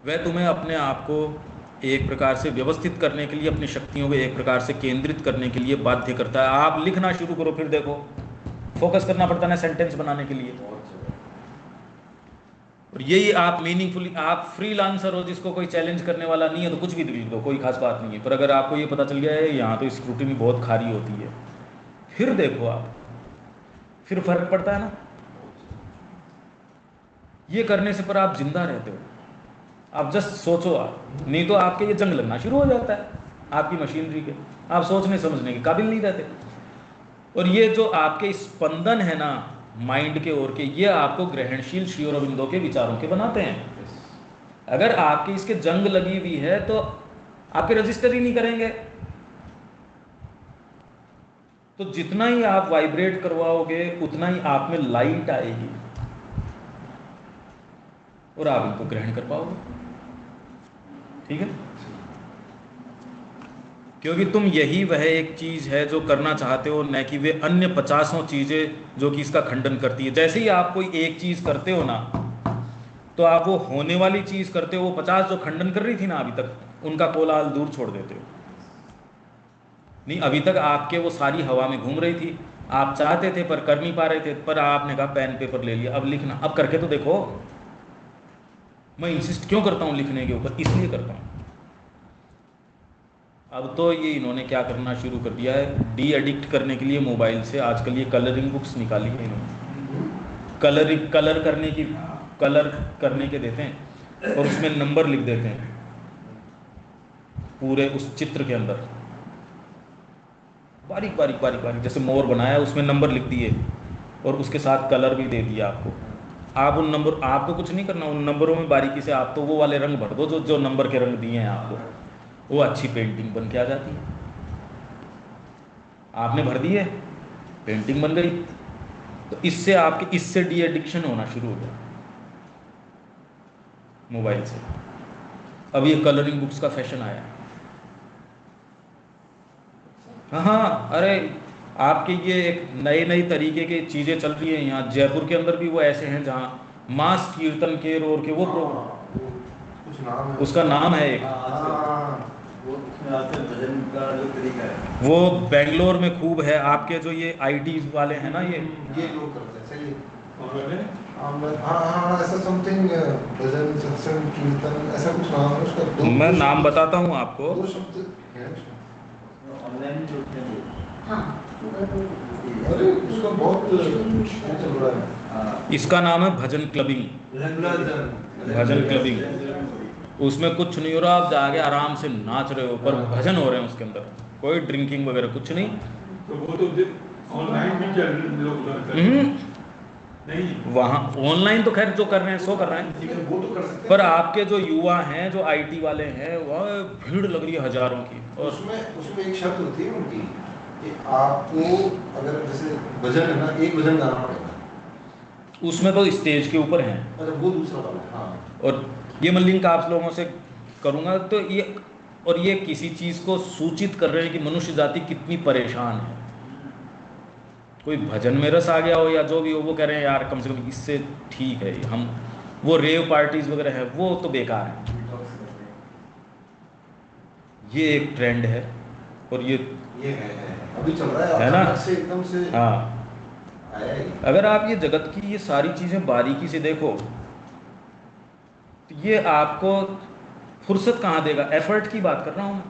वह तुम्हें अपने आप को एक प्रकार से व्यवस्थित करने के लिए, अपनी शक्तियों को एक प्रकार से केंद्रित करने के लिए बाध्य करता है। आप लिखना शुरू करो, फिर देखो फोकस करना पड़ता है ना सेंटेंस बनाने के लिए। और यही आप मीनिंगफुली, आप फ्रीलांसर हो जिसको कोई चैलेंज करने वाला नहीं है तो कुछ भी लिख दो, कोई खास बात नहीं है। पर अगर आपको ये पता चल गया है यहाँ तो स्क्रूटिनी बहुत खारी होती है, फिर देखो आप, फिर फर्क पड़ता है ना। ये करने से पर आप जिंदा रहते हो, आप जस्ट सोचो आप, नहीं तो आपके ये जंग लगना शुरू हो जाता है आपकी मशीनरी के, आप सोचने समझने के काबिल नहीं रहते। और ये जो आपके स्पंदन है ना माइंड के और के, ये आपको ग्रहणशील श्री अरबिंदो के विचारों के बनाते हैं। अगर आपकी इसके जंग लगी हुई है तो आपके रजिस्टर ही नहीं करेंगे। तो जितना ही आप वाइब्रेट करवाओगे उतना ही आप में लाइट आएगी और आप इनको ग्रहण कर पाओगे। ठीक है, क्योंकि तुम यही वह एक चीज है जो करना चाहते हो, न कि वे अन्य 50 चीजें जो कि इसका खंडन करती है। जैसे ही आप कोई एक चीज करते हो ना, तो आप वो होने वाली चीज करते हो, वो 50 जो खंडन कर रही थी ना अभी तक, उनका कोलाहल दूर छोड़ देते हो। नहीं, अभी तक आपके वो सारी हवा में घूम रही थी, आप चाहते थे पर कर नहीं पा रहे थे, पर आपने कहा पेन पेपर ले लिया, अब लिखना, अब करके तो देखो। मैं इंसिस्ट क्यों करता हूं लिखने के ऊपर, इसलिए करता हूं। अब तो ये इन्होंने क्या करना शुरू कर दिया है, डी एडिक्ट करने के लिए मोबाइल से आजकल ये कलरिंग बुक्स निकाली है इन्होंने। कलर करने के देते हैं और उसमें नंबर लिख देते हैं पूरे उस चित्र के अंदर, बारीक बारीक बारीक बारीक, जैसे मोर बनाया उसमें नंबर लिख दिए और उसके साथ कलर भी दे दिया आपको। आप उन नंबर, आपको कुछ नहीं करना, उन नंबरों में बारीकी से आप तो वो वाले रंग भर दो जो जो नंबर के रंग दिए हैं आपको, वो अच्छी पेंटिंग बन के आ जाती है। आपने भर दिए, पेंटिंग बन गई। तो इससे आपके, इससे डी एडिक्शन होना शुरू हो गया मोबाइल से। अब ये कलरिंग बुक्स का फैशन आया। हाँ, अरे आपके ये एक नए नए तरीके की चीज़ें चल रही हैं यहाँ जयपुर के अंदर भी, वो ऐसे हैं जहाँ मास कीर्तन के रोर के वो कुछ नाम है, उसका नाम है एक, वो उसमें आते हैं भजन का जो तरीका है, वो बेंगलोर में खूब है। आपके जो ये आईटी वाले हैं ना, ये लोग करते हैं सही है। और हाँ ऐसा समथिंग, भजन सत्संग कीर्तन ऐसा कुछ नाम है उसका। मैं नाम बताता हूँ आपको। 2 शब्द हैं उसमें। ऑनलाइन जुड़ते हैं हाँ, अरे उसका बहुत चल रहा है। हाँ, इसका नाम है भजन क्लबिंग। भजन क्लबिंग, उसमें कुछ नहीं हो रहा, आप जाके आराम से नाच रहे हो, पर भजन हो रहे हैं उसके अंदर, कोई ड्रिंकिंग वगैरह कुछ नहीं। तो वो तो ऑनलाइन भी चल लोग कर रहे हैं। नहीं, वहाँ ऑनलाइन तो खैर जो कर रहे हैं सो कर रहे हैं, वो तो कर सकते हैं, पर आपके जो युवा हैं, जो आईटी वाले हैं, वह भीड़ लग रही है हजारों की। और उसमें एक शर्त होती है उनकी कि आपको अगर जैसे भजन है ना, एक भजन गाना पड़ेगा। उसमें तो स्टेज के ऊपर हैं। अच्छा, वो दूसरा वाला है। हाँ, और ये मैं लिंक आप लोगों से करूँगा, तो ये, और ये किसी चीज़ को सूचित कर रहे हैं कि मनुष्य जाति कितनी परेशान है। कोई भजन में रस आ गया हो या जो भी हो, वो कह रहे हैं यार कम से कम इससे ठीक है हम, वो रेव पार्टीज वगैरह है वो तो बेकार है। ये एक ट्रेंड है और ये है अभी चल रहा है ना, से एकदम से हाँ। आया ही। अगर आप ये जगत की ये सारी चीज़ें बारीकी से देखो तो ये आपको फुर्सत कहाँ देगा। एफर्ट की बात कर रहा हूँ मैं।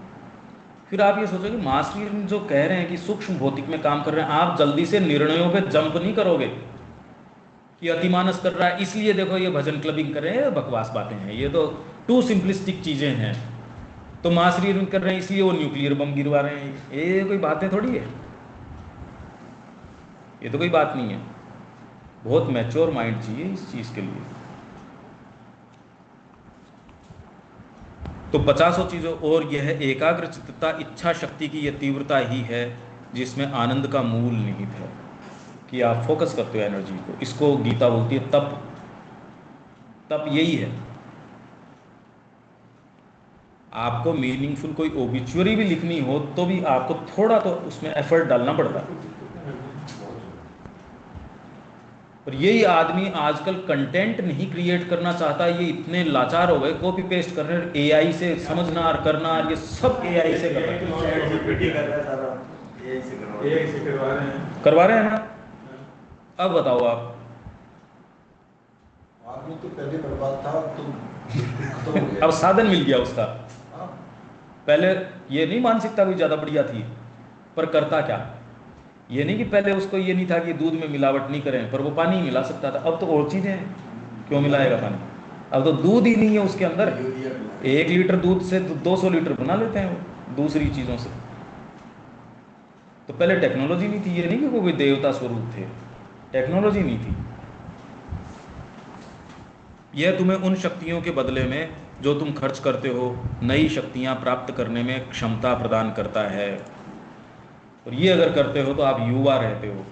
फिर आप ये सोचोगे मास्टर जो कह रहे हैं कि सूक्ष्म भौतिक में काम कर रहे हैं, आप जल्दी से निर्णयों पे जंप नहीं करोगे कि अतिमानस कर रहा है इसलिए देखो ये भजन क्लबिंग कर रहे हैं, बकवास बातें हैं, ये तो टू सिंपलिस्टिक चीज़ें हैं। तो मास्टर कर रहे हैं इसलिए वो न्यूक्लियर बम गिरवा रहे हैं, ये कोई बातें थोड़ी है, ये तो कोई बात नहीं है। बहुत मैच्योर माइंड चाहिए इस चीज़ के लिए। तो 50 चीज़ों, और यह एकाग्र चित्तता इच्छा शक्ति की यह तीव्रता ही है जिसमें आनंद का मूल निहित है, कि आप फोकस करते हो एनर्जी को। इसको गीता बोलती है तप। तप यही है। आपको मीनिंगफुल कोई ओबिचुअरी भी लिखनी हो तो भी आपको थोड़ा तो उसमें एफर्ट डालना पड़ता है। और यही आदमी आजकल कंटेंट नहीं क्रिएट करना चाहता, ये इतने लाचार हो गए, कॉपी पेस्ट कर रहे हैं, एआई से समझना और करना, ये सब एआई से कर रहे हैं, करवा रहे हैं ना। अब बताओ आप, आदमी तो पहले बर्बाद था, तो खत्म हो गया। अब साधन मिल गया उसका। हाँ। पहले ये नहीं मानसिकता कोई ज़्यादा बढ़िया थी, पर करता क्या, ये नहीं कि पहले उसको ये नहीं था कि दूध में मिलावट नहीं करें, पर वो पानी मिला सकता था। अब तो और चीज़ें हैं, क्यों मिलाएगा पानी, अब तो दूध ही नहीं है उसके अंदर। 1 लीटर दूध से 200 लीटर बना लेते हैं वो दूसरी चीज़ों से। तो पहले टेक्नोलॉजी नहीं थी, ये नहीं कि वो कोई देवता स्वरूप थे, टेक्नोलॉजी नहीं थी। यह तुम्हें उन शक्तियों के बदले में जो तुम खर्च करते हो नई शक्तियां प्राप्त करने में क्षमता प्रदान करता है, और ये अगर करते हो तो आप युवा रहते हो।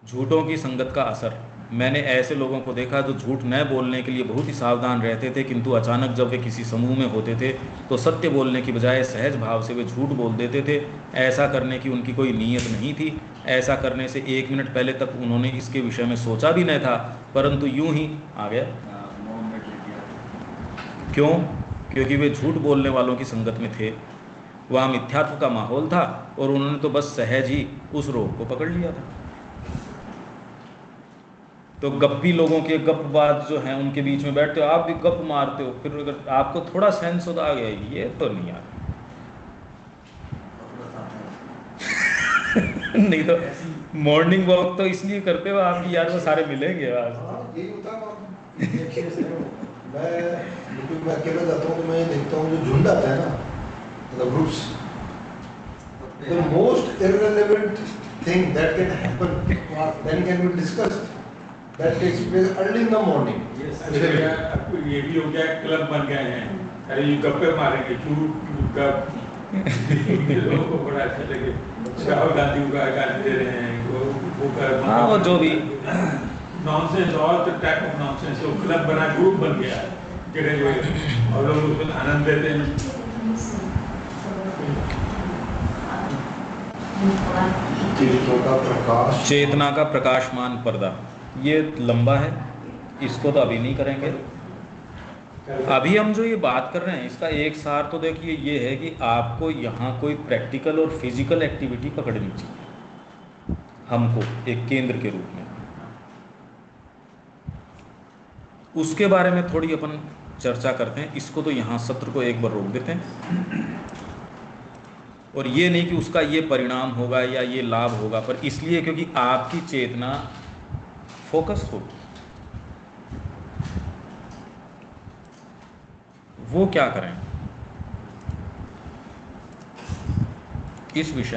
झूठों की संगत का असर। मैंने ऐसे लोगों को देखा जो झूठ न बोलने के लिए बहुत ही सावधान रहते थे, किंतु अचानक जब वे किसी समूह में होते थे तो सत्य बोलने की बजाय सहज भाव से वे झूठ बोल देते थे। ऐसा करने की उनकी कोई नीयत नहीं थी। ऐसा करने से 1 मिनट पहले तक उन्होंने इसके विषय में सोचा भी नहीं था, परंतु यूं ही आ गया। क्यों? क्योंकि वे झूठ बोलने वालों की संगत में थे। वहाँ मिथ्यात्व का माहौल था और उन्होंने तो बस सहज ही उस रोग को पकड़ लिया था। तो गप्पी लोगों के गपबाज जो हैं उनके बीच में बैठते हो, आप भी गप मारते हो, फिर अगर आपको थोड़ा सेंस होता आ गया ये तो नहीं यार नहीं तो मॉर्निंग वॉक तो इसलिए करते हो आप कि यार वो सारे मिलेंगे आज। यही होता है। मैं अकेला जाता हूँ तो मैं देखता हूँ जो झुंड आता है ना, the groups, the most irrelevant thing that can happen then can be discussed, that takes place early in the morning. आपको ये भी हो गया, क्लब बन गए हैं, अरे ये गप्पे मारेंगे, झूठ गप लोगों को बड़ा अच्छा लगे। राहुल गांधी का गाली दे रहे हैं, वो जो भी nonsense, all the type of nonsense, वो क्लब बना, ग्रुप बन गया है और लोग उसमें आनंद लेते हैं। चेतना का प्रकाशमान पर्दा, ये लंबा है, इसको तो अभी नहीं करेंगे। अभी हम जो ये बात कर रहे हैं इसका एक सार to देखिए ये है कि आपको यहाँ कोई प्रैक्टिकल और फिजिकल एक्टिविटी पकड़नी चाहिए हमको एक केंद्र के रूप में। उसके बारे में थोड़ी अपन चर्चा करते हैं। इसको तो यहाँ सत्र को एक बार रोक देते हैं। और ये नहीं कि उसका ये परिणाम होगा या ये लाभ होगा, पर इसलिए क्योंकि आपकी चेतना फोकस होगी। वो क्या करें इस विषय